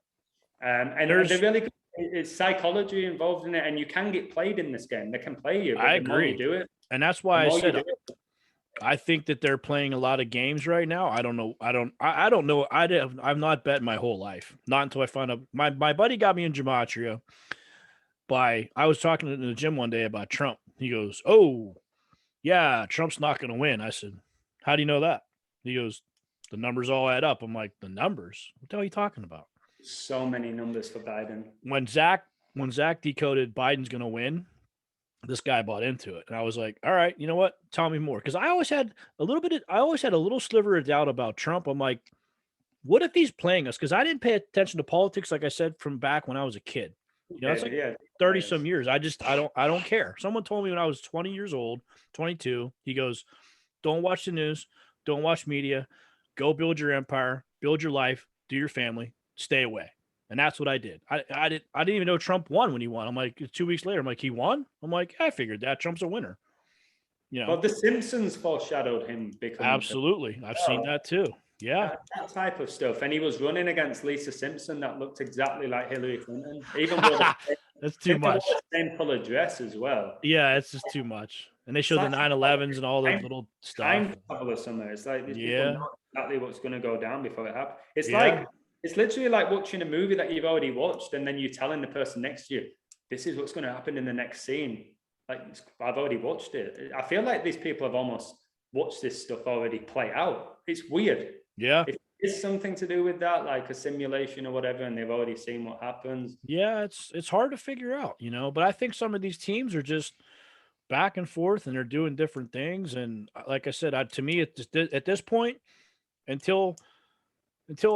And they're really good. It's psychology involved in it, and you can get played in this game. They can play you. But I the more agree. you do it, and that's why I said I think that they're playing a lot of games right now. I don't know. I don't know. I've not bet my whole life. Not until I found out. My buddy got me in Gematria. I was talking in the gym one day about Trump. He goes, "Oh, yeah, Trump's not going to win." I said, "How do you know that?" He goes, "The numbers all add up." I'm like, "The numbers? What the hell are you talking about?" So many numbers for Biden. When Zach decoded Biden's going to win, this guy bought into it. And I was like, all right, you know what? Tell me more. Because I always had a little sliver of doubt about Trump. I'm like, what if he's playing us? Because I didn't pay attention to politics, like I said, from back when I was a kid. You know, it's like 30 some years. I don't care. Someone told me when I was 20 years old, 22, he goes, don't watch the news, don't watch media, go build your empire, build your life, do your family, stay away. And that's what I did. I didn't even know Trump won when he won. I'm like, 2 weeks later, I'm like, he won? I'm like, I figured that Trump's a winner. You know, well, The Simpsons foreshadowed him becoming. Absolutely. I've seen that too. Yeah. That type of stuff. And he was running against Lisa Simpson that looked exactly like Hillary Clinton. Even with that's too much. The same color dress as well. Yeah, it's just too much. And they show the 9/11s and all the little stuff. Time travel or something. It's like these people know exactly what's going to go down before it happens. It's like, it's literally like watching a movie that you've already watched, and then you telling the person next to you, this is what's going to happen in the next scene. Like, I've already watched it. I feel like these people have almost watched this stuff already play out. It's weird. Yeah. If it's something to do with that, like a simulation or whatever, and they've already seen what happens. Yeah, it's hard to figure out, but I think some of these teams are just back and forth and they're doing different things. And like I said, to me, at this point, until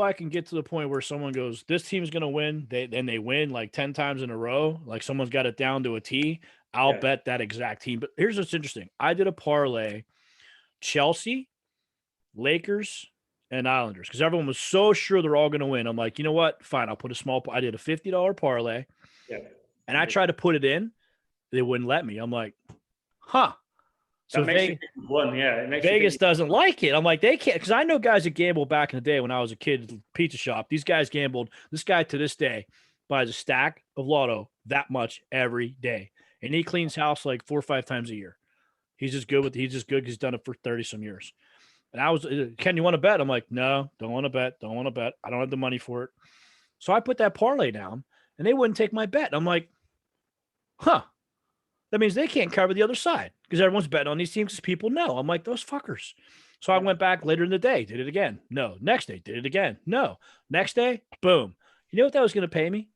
I can get to the point where someone goes, this team's going to win, they win like 10 times in a row, like someone's got it down to a T, I'll bet that exact team. But here's what's interesting. I did a parlay, Chelsea, Lakers, and Islanders, because everyone was so sure they're all going to win. I'm like, you know what? Fine, I'll put I did a $50 parlay, and I tried to put it in. They wouldn't let me. I'm like, huh. So Vegas doesn't like it. I'm like, they can't, because I know guys that gambled back in the day when I was a kid at the pizza shop. These guys gambled. This guy to this day buys a stack of lotto that much every day, and he cleans house like 4 or 5 times a year. He's just good because he's done it for 30 some years. And I was, Ken, you want to bet? I'm like, no, don't want to bet. Don't want to bet. I don't have the money for it. So I put that parlay down, and they wouldn't take my bet. I'm like, huh. That means they can't cover the other side because everyone's betting on these teams because people know. I'm like, those fuckers. So I went back later in the day, did it again. No. Next day, did it again. No. Next day, boom. You know what that was going to pay me?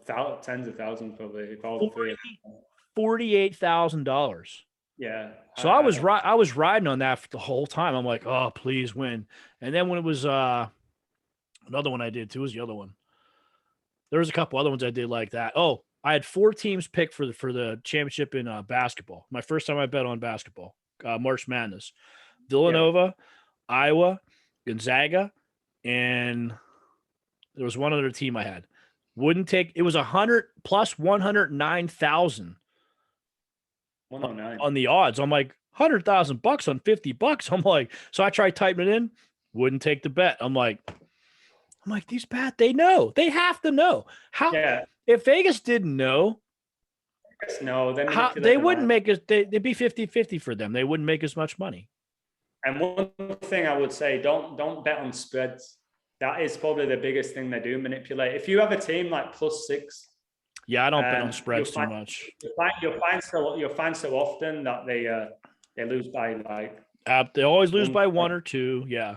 Tens of thousands, probably. $48,000. Yeah. So I was riding on that for the whole time. I'm like, oh, please win. And then when it was another one I did too was the other one. There was a couple other ones I did like that. Oh, I had 4 teams picked for the championship in basketball. My first time I bet on basketball, March Madness. Villanova, Iowa, Gonzaga, and there was one other team I had. Wouldn't take. It was 100 plus 109,000 on the odds. I'm like, $100,000 on $50. I'm like, so I tried typing it in, wouldn't take the bet. I'm like, these bad. They know. They have to know. How? Yeah. If Vegas didn't know, they wouldn't make it. They'd be 50-50 for them. They wouldn't make as much money. And one thing I would say, don't bet on spreads. That is probably the biggest thing they do manipulate. If you have a team like +6, I don't bet on spreads too much. You'll find so often that they lose by like. They always lose by 1 or 2. Yeah.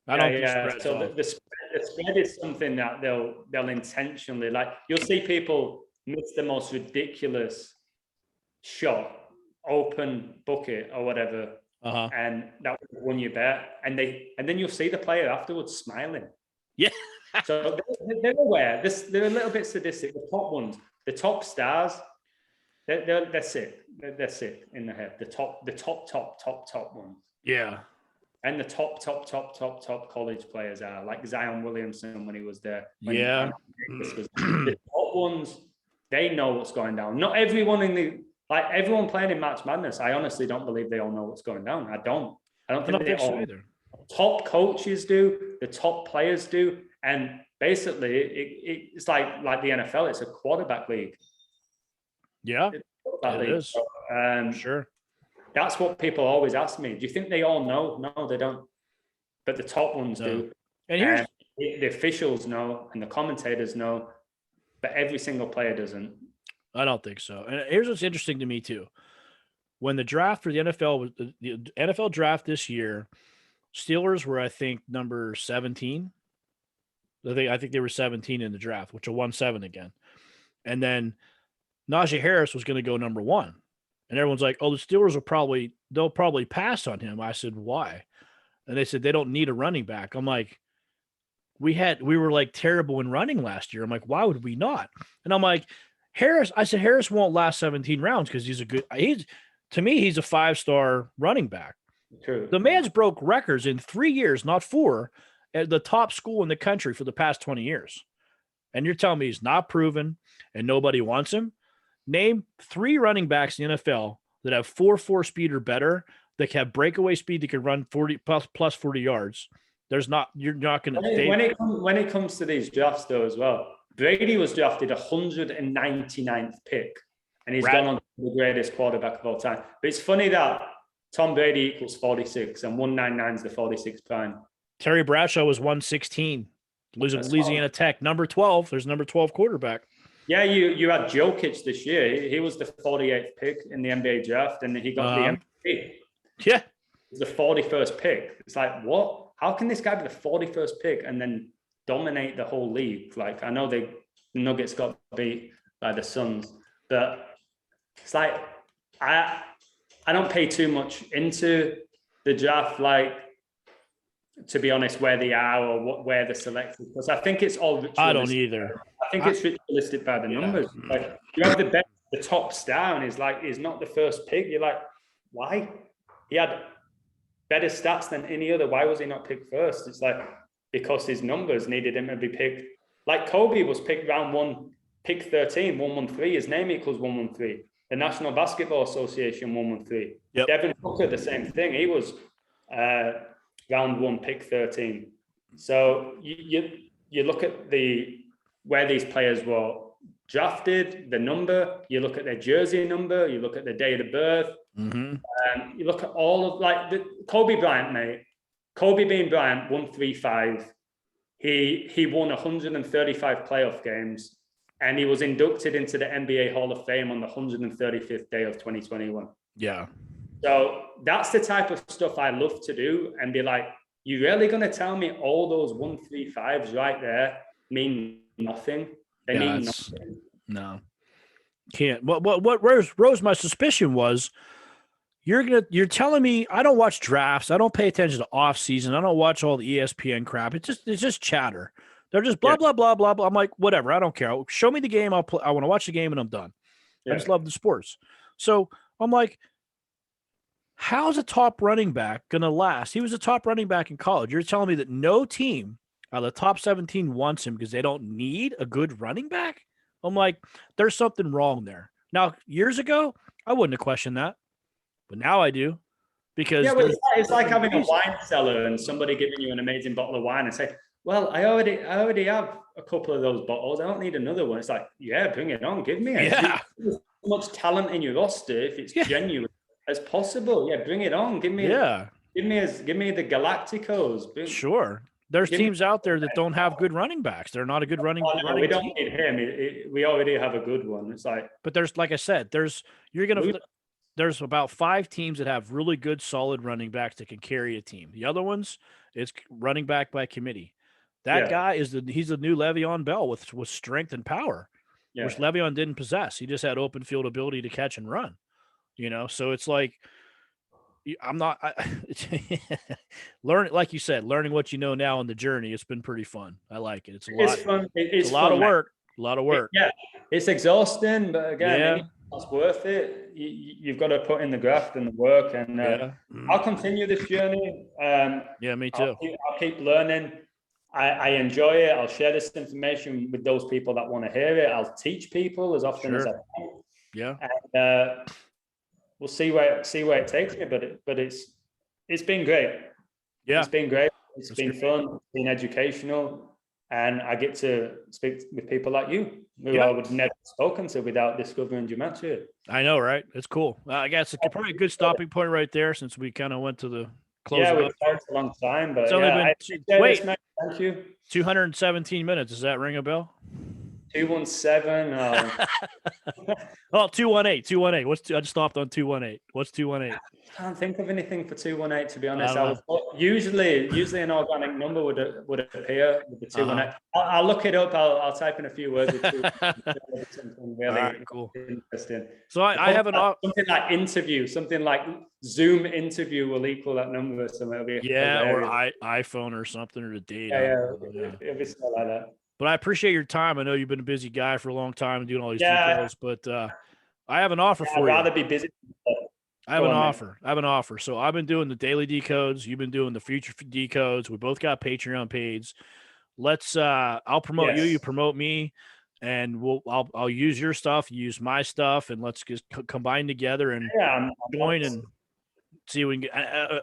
I don't do spreads. So the spread is something that they'll intentionally, like, you'll see people miss the most ridiculous shot, open bucket or whatever, and that won your bet, and then you'll see the player afterwards smiling. Yeah. So they're aware. They're a little bit sadistic. The top ones, the top stars, they're sick. They're sick in the head. The top ones. Yeah. And the top college players are like Zion Williamson when he was there. The top ones, they know what's going down. Not everyone everyone playing in March Madness. I honestly don't believe they all know what's going down. I don't think they all. Either. Top coaches do. The top players do. And basically, it's like the NFL. It's a quarterback league. Yeah, it is. So, sure. That's what people always ask me. Do you think they all know? No, they don't. But the top ones do. And the officials know and the commentators know, but every single player doesn't. I don't think so. And here's what's interesting to me too. When the draft for the NFL draft this year, Steelers were, I think, number 17. I think they were 17 in the draft, which won 7 again. And then Najee Harris was going to go number 1. And everyone's like, oh, the Steelers they'll probably pass on him. I said, why? And they said they don't need a running back. I'm like, we were like terrible in running last year. I'm like, why would we not? And I'm like, Harris won't last 17 rounds because he's to me, he's a 5-star running back. True. The man's broke records in 3 years, not 4, at the top school in the country for the past 20 years. And you're telling me he's not proven and nobody wants him? Name 3 running backs in the NFL that have 4.4 speed or better, that have breakaway speed that can run 40 plus 40 yards. You're not going to. When it comes to these drafts, though, as well, Brady was drafted 199th pick, and he's gone on to the greatest quarterback of all time. But it's funny that Tom Brady equals 46, and 199 is the 46 prime. Terry Bradshaw was 116. Louisiana Tech, number 12. There's number 12 quarterback. Yeah, you had Jokic this year. He was the 48th pick in the NBA draft, and he got the MVP. Yeah. It was the 41st pick. It's like, what? How can this guy be the 41st pick and then dominate the whole league? Like, I know the Nuggets got beat by the Suns, but it's like, I don't pay too much into the draft, like, to be honest, where they are or where they're selected, because I think it's all ritualistic. I don't either. I think it's ritualistic by the numbers. Like, you have the top star, and he's not the first pick. You're like, why? He had better stats than any other. Why was he not picked first? It's like, because his numbers needed him to be picked. Like Kobe was picked round 1, pick 13, 113. His name equals 113. The National Basketball Association 113. Yep. Devin Booker, the same thing. He was round 1, pick 13. So you look at where these players were drafted, the number, you look at their jersey number, you look at the date of birth, you look at all of, like, the Kobe Bryant, mate. Kobe Bean Bryant, 135. He won 135 playoff games, and he was inducted into the NBA Hall of Fame on the 135th day of 2021. Yeah. So that's the type of stuff I love to do, and be like, you really going to tell me all those 135s right there mean nothing? They mean nothing. No, can't. What rose my suspicion was, you're telling me I don't watch drafts, I don't pay attention to off season, I don't watch all the ESPN crap. It's just chatter. They're just blah blah blah blah blah. I'm like, whatever, I don't care. Show me the game. I want to watch the game, and I'm done. I just love the sports. So I'm like, how's a top running back gonna last? He was a top running back in college. You're telling me that no team out of the top 17 wants him because they don't need a good running back? I'm like, there's something wrong there. Now, years ago, I wouldn't have questioned that, but now I do, because it's like having a wine cellar and somebody giving you an amazing bottle of wine and say, well, I already have a couple of those bottles. I don't need another one. It's like, yeah, bring it on. Give me it. Yeah. There's so much talent in your roster, if it's genuine as possible. Yeah, bring it on. Give me the Galacticos. Sure. There's teams out there that don't have good running backs. They're not a good running. We don't need him. We already have a good one. It's like, but there's, like I said, there's about 5 teams that have really good, solid running backs that can carry a team. The other ones, it's running back by committee. That guy he's the new Le'Veon Bell with strength and power, which Le'Veon didn't possess. He just had open field ability to catch and run. So it's like, I'm not learning, like you said, learning what you know now on the journey. It's been pretty fun. I like it. It's fun. It's a lot of work. A lot of work. It's exhausting, but again, it's worth it. You've got to put in the graft and the work, and I'll continue this journey. Me too. I'll keep learning. I enjoy it. I'll share this information with those people that want to hear it. I'll teach people as often as I can. Yeah. And we'll see where it takes me, but it's been great. Yeah, it's been great. It's been fun. It's been educational, and I get to speak with people like you, who I would never have spoken to without discovering Gematria. I know, right? It's cool. I guess it's probably a good stopping point right there, since we kind of went to the close. Yeah, we've talked a long time, but it's only been thank you. 217 minutes. Does that ring a bell? 217. Oh, 218. I just stopped on 218. What's 218? I can't think of anything for 218, to be honest. Usually an organic number would appear with the 218. I'll look it up. I'll type in a few words. Something really cool, interesting. So I have something like interview, something like Zoom interview will equal that number. So it'll be or iPhone or something, or the date. It'll be something like that. But I appreciate your time. I know you've been a busy guy for a long time and doing all these details, but I have an offer for you. I'd rather be busy. I have an offer. So I've been doing the daily decodes. You've been doing the future decodes. We both got Patreon pages. I'll promote you. You promote me, and I'll use your stuff. You use my stuff, and let's just combine together and join and see if we can get.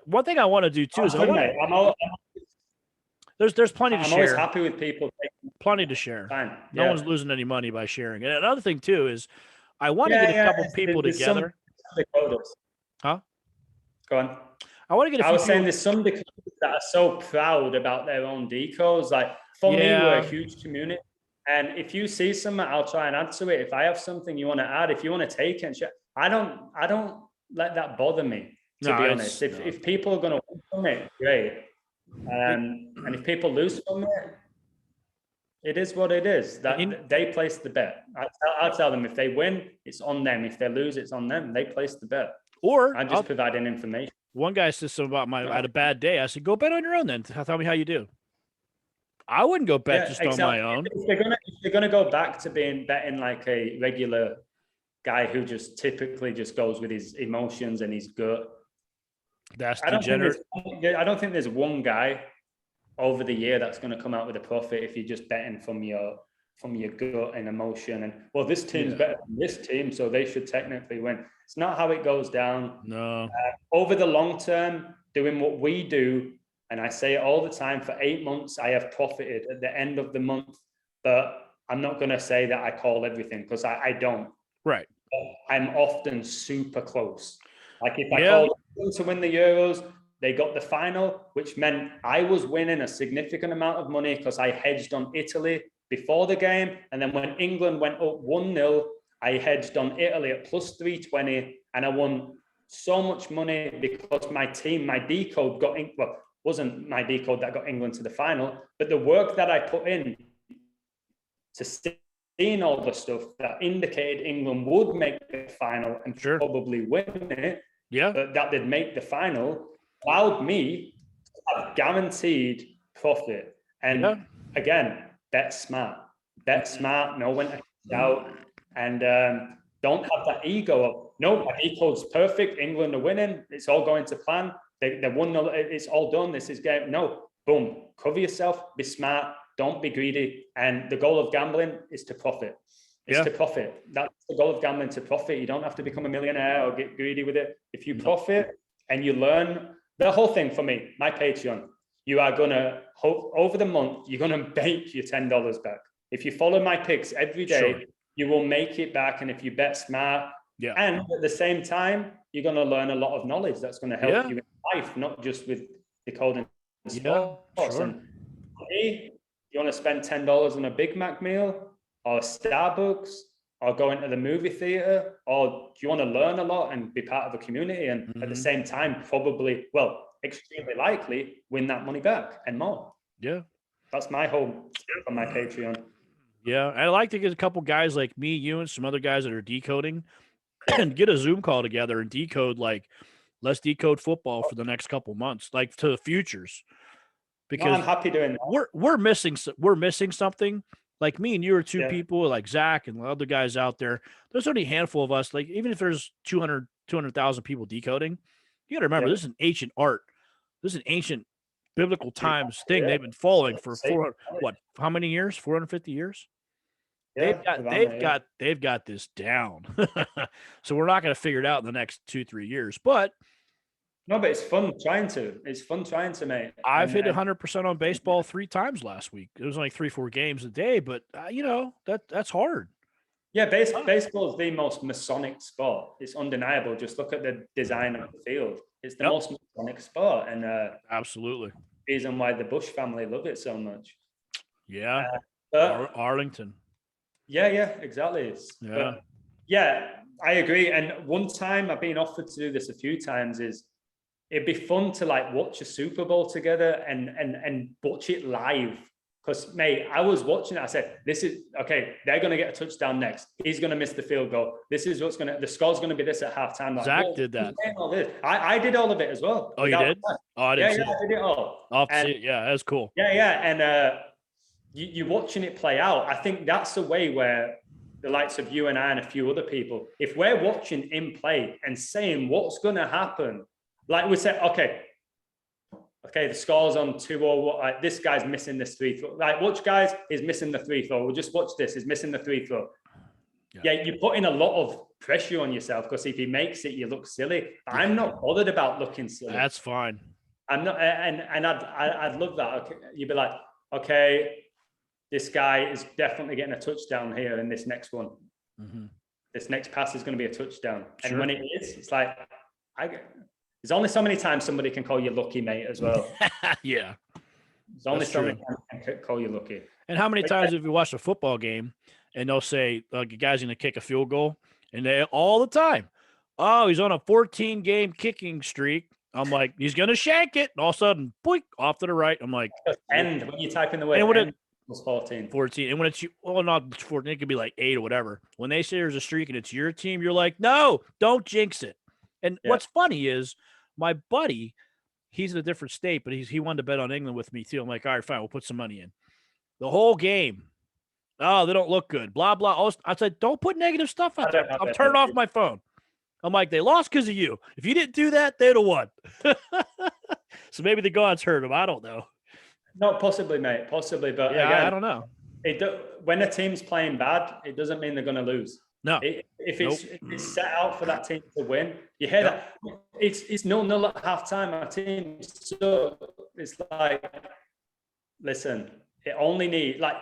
One thing I want to do too is there's plenty to share. I'm always happy with people. Plenty to share. No one's losing any money by sharing. And another thing too is I want to get a couple people together. Decoders. Huh? Go on. I want to get. I was saying there's some decoders that are so proud about their own decodes. Like for me, we're a huge community. And if you see something, I'll try and add to it. If I have something you want to add, if you want to take it and share, I don't let that bother me, to be honest. If people are going to win from it, great. And if people lose from it, it is what it is. That they place the bet. I'll tell them if they win, it's on them. If they lose, it's on them. They place the bet. Or I'm just providing information. One guy says something about I had a bad day. I said, go bet on your own then. Tell me how you do. I wouldn't go bet on my own. If they're gonna go back to betting like a regular guy who just typically just goes with his emotions and his gut. That's degenerate. I don't think there's one guy over the year that's going to come out with a profit if you're just betting from your gut and emotion and, well, this team's better than this team, so they should technically win. It's not how it goes down. No. Over the long term, doing what we do, and I say it all the time, for 8 months, I have profited at the end of the month, but I'm not going to say that I call everything, because I don't. Right. But I'm often super close. Like if I called to win the Euros, they got the final, which meant I was winning a significant amount of money because I hedged on Italy before the game. And then when England went up 1-0, I hedged on Italy at plus 320. And I won so much money because my team, my decode got in, well, wasn't my decode that got England to the final, but the work that I put in to seeing all the stuff that indicated England would make the final and probably win it, but that they'd make the final, allowed me to have guaranteed profit. And again, bet smart, know when to out, and don't have that ego of, no, my decode's perfect, England are winning, it's all going to plan, they won, it's all done, this is game. No, boom, cover yourself, be smart, don't be greedy. And the goal of gambling is to profit. It's to profit. That's the goal of gambling, to profit. You don't have to become a millionaire or get greedy with it. If you profit and you learn, the whole thing for me, my Patreon, you are going to, over the month, you're going to make your $10 back. If you follow my picks every day, you will make it back. And if you bet smart, and at the same time, you're going to learn a lot of knowledge that's going to help you in life, not just with decoding sports. And hey, you want to spend $10 on a Big Mac meal or Starbucks or going to the movie theater, or do you want to learn a lot and be part of a community and at the same time probably, well, extremely likely win that money back and more? That's my whole step on my Patreon. I like to get a couple guys like me, you, and some other guys that are decoding and get a Zoom call together and decode, like, let's decode football for the next couple months, like to the futures. Because I'm happy doing that. We're missing something. Like me and you are two people, like Zach and the other guys out there. There's only a handful of us. Like, even if there's 200,000 people decoding, you got to remember, this is an ancient art. This is an ancient biblical times thing they've been following for how many years? 450 years. They've got this down. So we're not going to figure it out in the next 2-3 years, but it's fun trying to, mate. I've hit 100% on baseball 3 times last week. It was only 3-4 games a day, but that's hard. Baseball is the most Masonic sport. It's undeniable. Just look at the design of the field. It's the most Masonic sport, and absolutely reason why the Bush family love it so much. Arlington. Exactly. I agree. And one time I've been offered to do this a few times, is it'd be fun to like watch a Super Bowl together and watch it live. Because, mate, I was watching it. I said, this is, okay, they're going to get a touchdown next. He's going to miss the field goal. This is the score's going to be this at halftime. Like, Zach did that. I did all of it as well. Oh, you did? Oh, I didn't see it. I did it all. I'll see it. Yeah, that's cool. And you're watching it play out. I think that's the way where the likes of you and I and a few other people, if we're watching in play and saying what's going to happen, like we said, okay, the score's on 2-0. Like, this guy's missing this free throw. Like, watch, guys, he's missing the free throw. We'll just watch this. He's missing the free throw. You're putting a lot of pressure on yourself, because if he makes it, you look silly. I'm not bothered about looking silly. That's fine. I'm not, and I'd love that. Okay, you'd be like, okay, this guy is definitely getting a touchdown here in this next one. This next pass is going to be a touchdown. And when it is, it's like, there's only so many times somebody can call you lucky, mate, as well. There's only so many times they can call you lucky. And how many times have you watched a football game and they'll say a guy's going to kick a field goal, and they all the time, oh, he's on a 14-game kicking streak. I'm like, he's going to shank it. And all of a sudden, boink, off to the right. I'm like, end. When you type in the word end, it was 14. 14. And when it's, well, not 14, it could be like 8 or whatever. When they say there's a streak and it's your team, you're like, no, don't jinx it. And what's funny is my buddy, he's in a different state, but he wanted to bet on England with me too. I'm like, all right, fine, we'll put some money in. The whole game, oh, they don't look good, blah, blah. I said, don't put negative stuff out there. I'm turning off my phone. I'm like, they lost because of you. If you didn't do that, they'd have won. So maybe the gods hurt him. I don't know. No, possibly, mate. Possibly. But yeah, again, I don't know. When a team's playing bad, it doesn't mean they're going to lose. No. If it's set out for that team to win, you hear that. It's 0-0 at halftime. Our team, so it's like, listen, it only needs, like,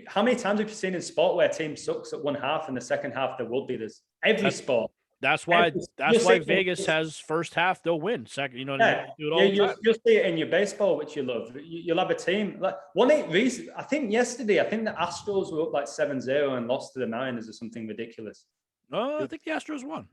how many times have you seen in sport where a team sucks at one half and the second half there will be this? Every sport. That's why Vegas has first half, they'll win. Second, you know what I mean? Do it all the time. You'll see it in your baseball, which you love. You'll have a team. Like I think yesterday, the Astros were up like 7-0 and lost to the Mariners or something ridiculous. Oh, I think the Astros won.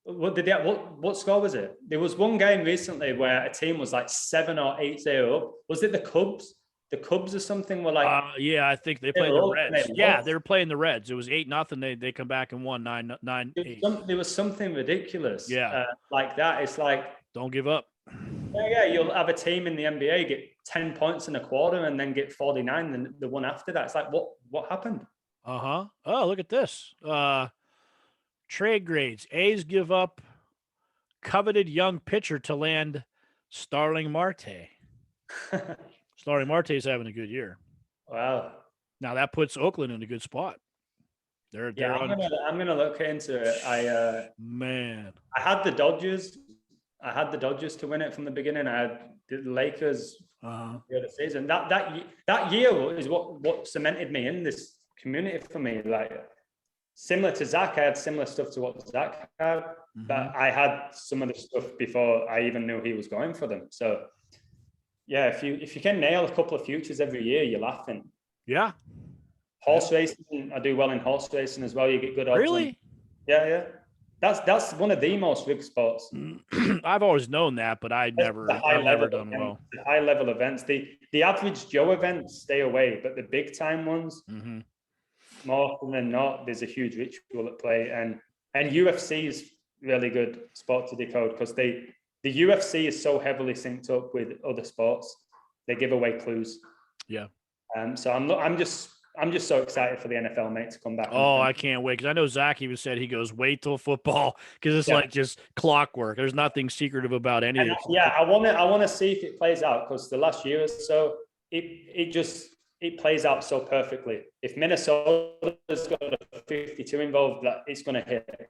What score was it? There was one game recently where a team was like 7 or 8-0 up. Was it the Cubs? The Cubs or something were like, yeah, I think they played the Reds. Yeah, they were playing the Reds. It was 8-0. They come back and won 9-8. There was something ridiculous. Yeah, like that. It's like, don't give up. Yeah, you'll have a team in the NBA get 10 points in a quarter and then get 49. Then the one after that, it's like, what happened? Oh, look at this. Trade grades. A's give up coveted young pitcher to land Starling Marte. Starling Marte's having a good year. Wow. Now that puts Oakland in a good spot. I'm gonna look into it. I had the Dodgers. I had the Dodgers to win it from the beginning. I had the Lakers the other season. That year is what cemented me in this community for me. Like, similar to Zach, I had similar stuff to what Zach had, but I had some of the stuff before I even knew he was going for them. So yeah, if you can nail a couple of futures every year, you're laughing. Yeah. Horse racing, I do well in horse racing as well. You get good odds. Really? Yeah. That's one of the most rigged sports. I've always known that, but I've never done well. The high level events, the average Joe events stay away, but the big time ones, more often than not, there's a huge ritual at play. And UFC is really good sport to decode because the UFC is so heavily synced up with other sports. They give away clues. Yeah. So I'm just so excited for the NFL, mate, to come back. Oh, I can't wait, because I know Zach even said he goes, wait till football, because it's like just clockwork. There's nothing secretive about any of it. Yeah, I want to see if it plays out, because the last year or so, it plays out so perfectly. If Minnesota's got a 52 involved, it's going to hit.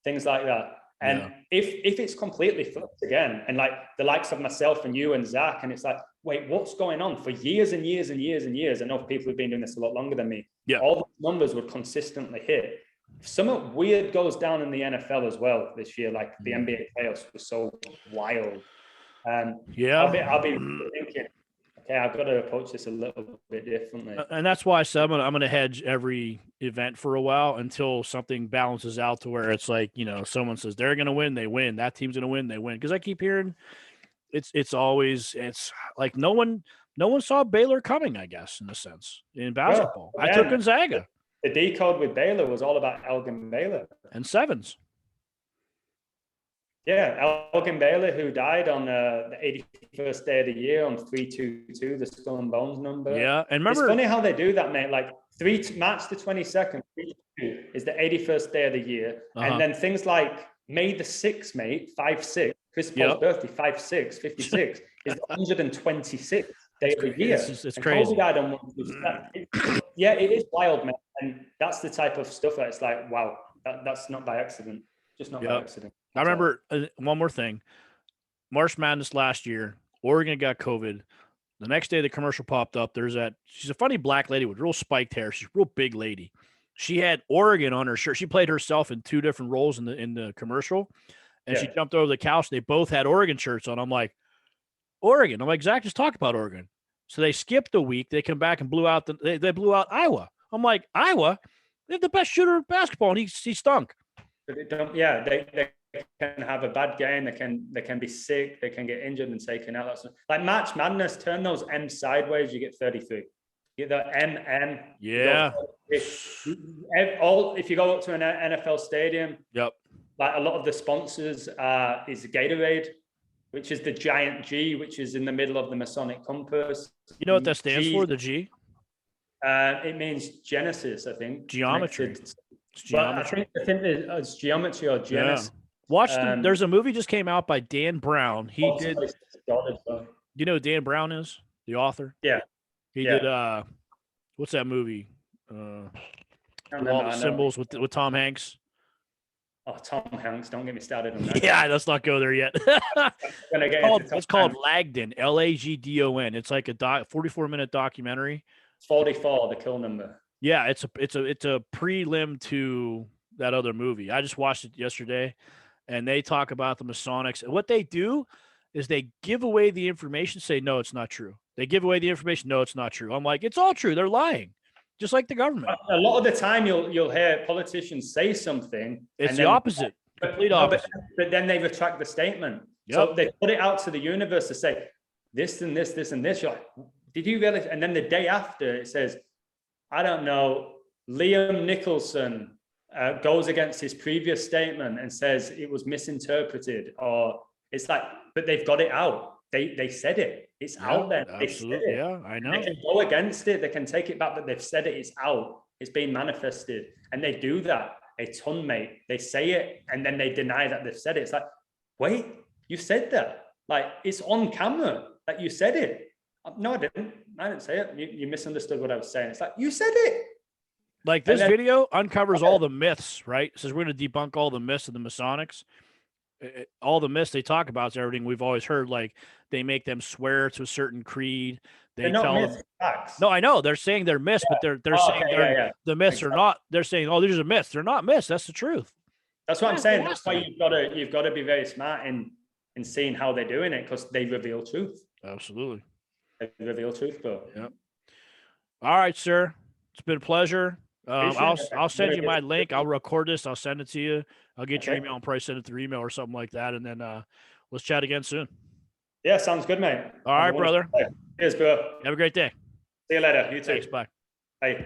Things like that. And if it's completely flipped again, and like the likes of myself and you and Zach, and it's like, wait, what's going on? For years and years and years and years, I know people have been doing this a lot longer than me. Yeah. All the numbers would consistently hit. Something weird goes down in the NFL as well this year, like the NBA playoffs were so wild. I'll be thinking, okay, I've got to approach this a little bit differently. And that's why I said I'm going to hedge every event for a while until something balances out to where it's like, someone says they're going to win, they win. That team's going to win, they win. Because I keep hearing it's always like no one saw Baylor coming, I guess, in a sense, in basketball. I took Gonzaga. The decode with Baylor was all about Elgin Baylor. And sevens. Yeah, Elgin Baylor, who died on the 81st day of the year on 322, the Skull and Bones number. Yeah, and remember, it's funny how they do that, mate. Like March the 22nd, 322 is the 81st day of the year, and then things like May the 6th, mate, 5-6, Chris Paul's birthday, 5-6, 56 is the 126th day of the year. It's crazy. Kobe died on yeah, it is wild, man, and that's the type of stuff that it's like, wow, that's not by accident, just not by accident. I remember one more thing. March Madness last year, Oregon got COVID. The next day, the commercial popped up. She's a funny black lady with real spiked hair. She's a real big lady. She had Oregon on her shirt. She played herself in 2 different roles in the commercial. And she jumped over the couch. They both had Oregon shirts on. I'm like, Oregon. I'm like, Zach, just talk about Oregon. So they skipped a week. They come back and they blew out Iowa. I'm like, Iowa? They have the best shooter in basketball, and he stunk. But they can have a bad game. They can be sick. They can get injured and taken out. That's like March Madness. Turn those M sideways. You get 33. You get the M. Yeah. If you go up to an NFL stadium, yep. Like a lot of the sponsors is Gatorade, which is the giant G, which is in the middle of the Masonic compass. You know what that stands for? The G. It means Genesis, I think. Geometry. It's geometry. I think it's geometry or Genesis. Yeah. Watch there's a movie just came out by Dan Brown. He did. You know who Dan Brown is? The author? Yeah. He did what's that movie? With all the symbols with Tom Hanks. Oh, Tom Hanks, don't get me started on that. Yeah, let's not go there yet. It's called Lagdon, Lagdon. It's like a 44-minute documentary. 44, the kill number. Yeah, it's a prelim to that other movie. I just watched it yesterday, and they talk about the Masonics. And what they do is they give away the information, say, no, it's not true. They give away the information, no, it's not true. I'm like, it's all true. They're lying, just like the government. A lot of the time, you'll hear politicians say something. It's the opposite, complete opposite. But then they retract the statement. Yep. So they put it out to the universe to say, this and this, this and this. You're like, did you really? And then the day after, it says, I don't know, Liam Nicholson goes against his previous statement and says it was misinterpreted, or it's like, but they've got it out. They said it. It's out there. Absolutely. Yeah, I know. They can go against it. They can take it back, but they've said it. It's out. It's being manifested. And they do that a ton, mate. They say it and then they deny that they've said it. It's like, wait, you said that. Like, it's on camera that you said it. No, I didn't. I didn't say it. You misunderstood what I was saying. It's like, you said it. Like this video uncovers all the myths, right? It says we're going to debunk all the myths of the Masonics. All the myths they talk about is everything we've always heard. Like they make them swear to a certain creed. They tell them. Facts. No, I know they're saying they're myths, but they're saying the myths are not. They're saying, oh, these are myths. They're not myths. That's the truth. That's what I'm saying. That's why you've got to be very smart in seeing how they're doing it, because they reveal truth. Absolutely. They reveal truth, bro. Yep. All right, sir. It's been a pleasure. I'll send you my link. I'll record this. I'll send it to you. I'll get your email and probably send it through email or something like that. And then let's chat again soon. Yeah, sounds good, mate. All right, brother. Cheers, bro. Have a great day. See you later. You too. Thanks. Bye. Bye.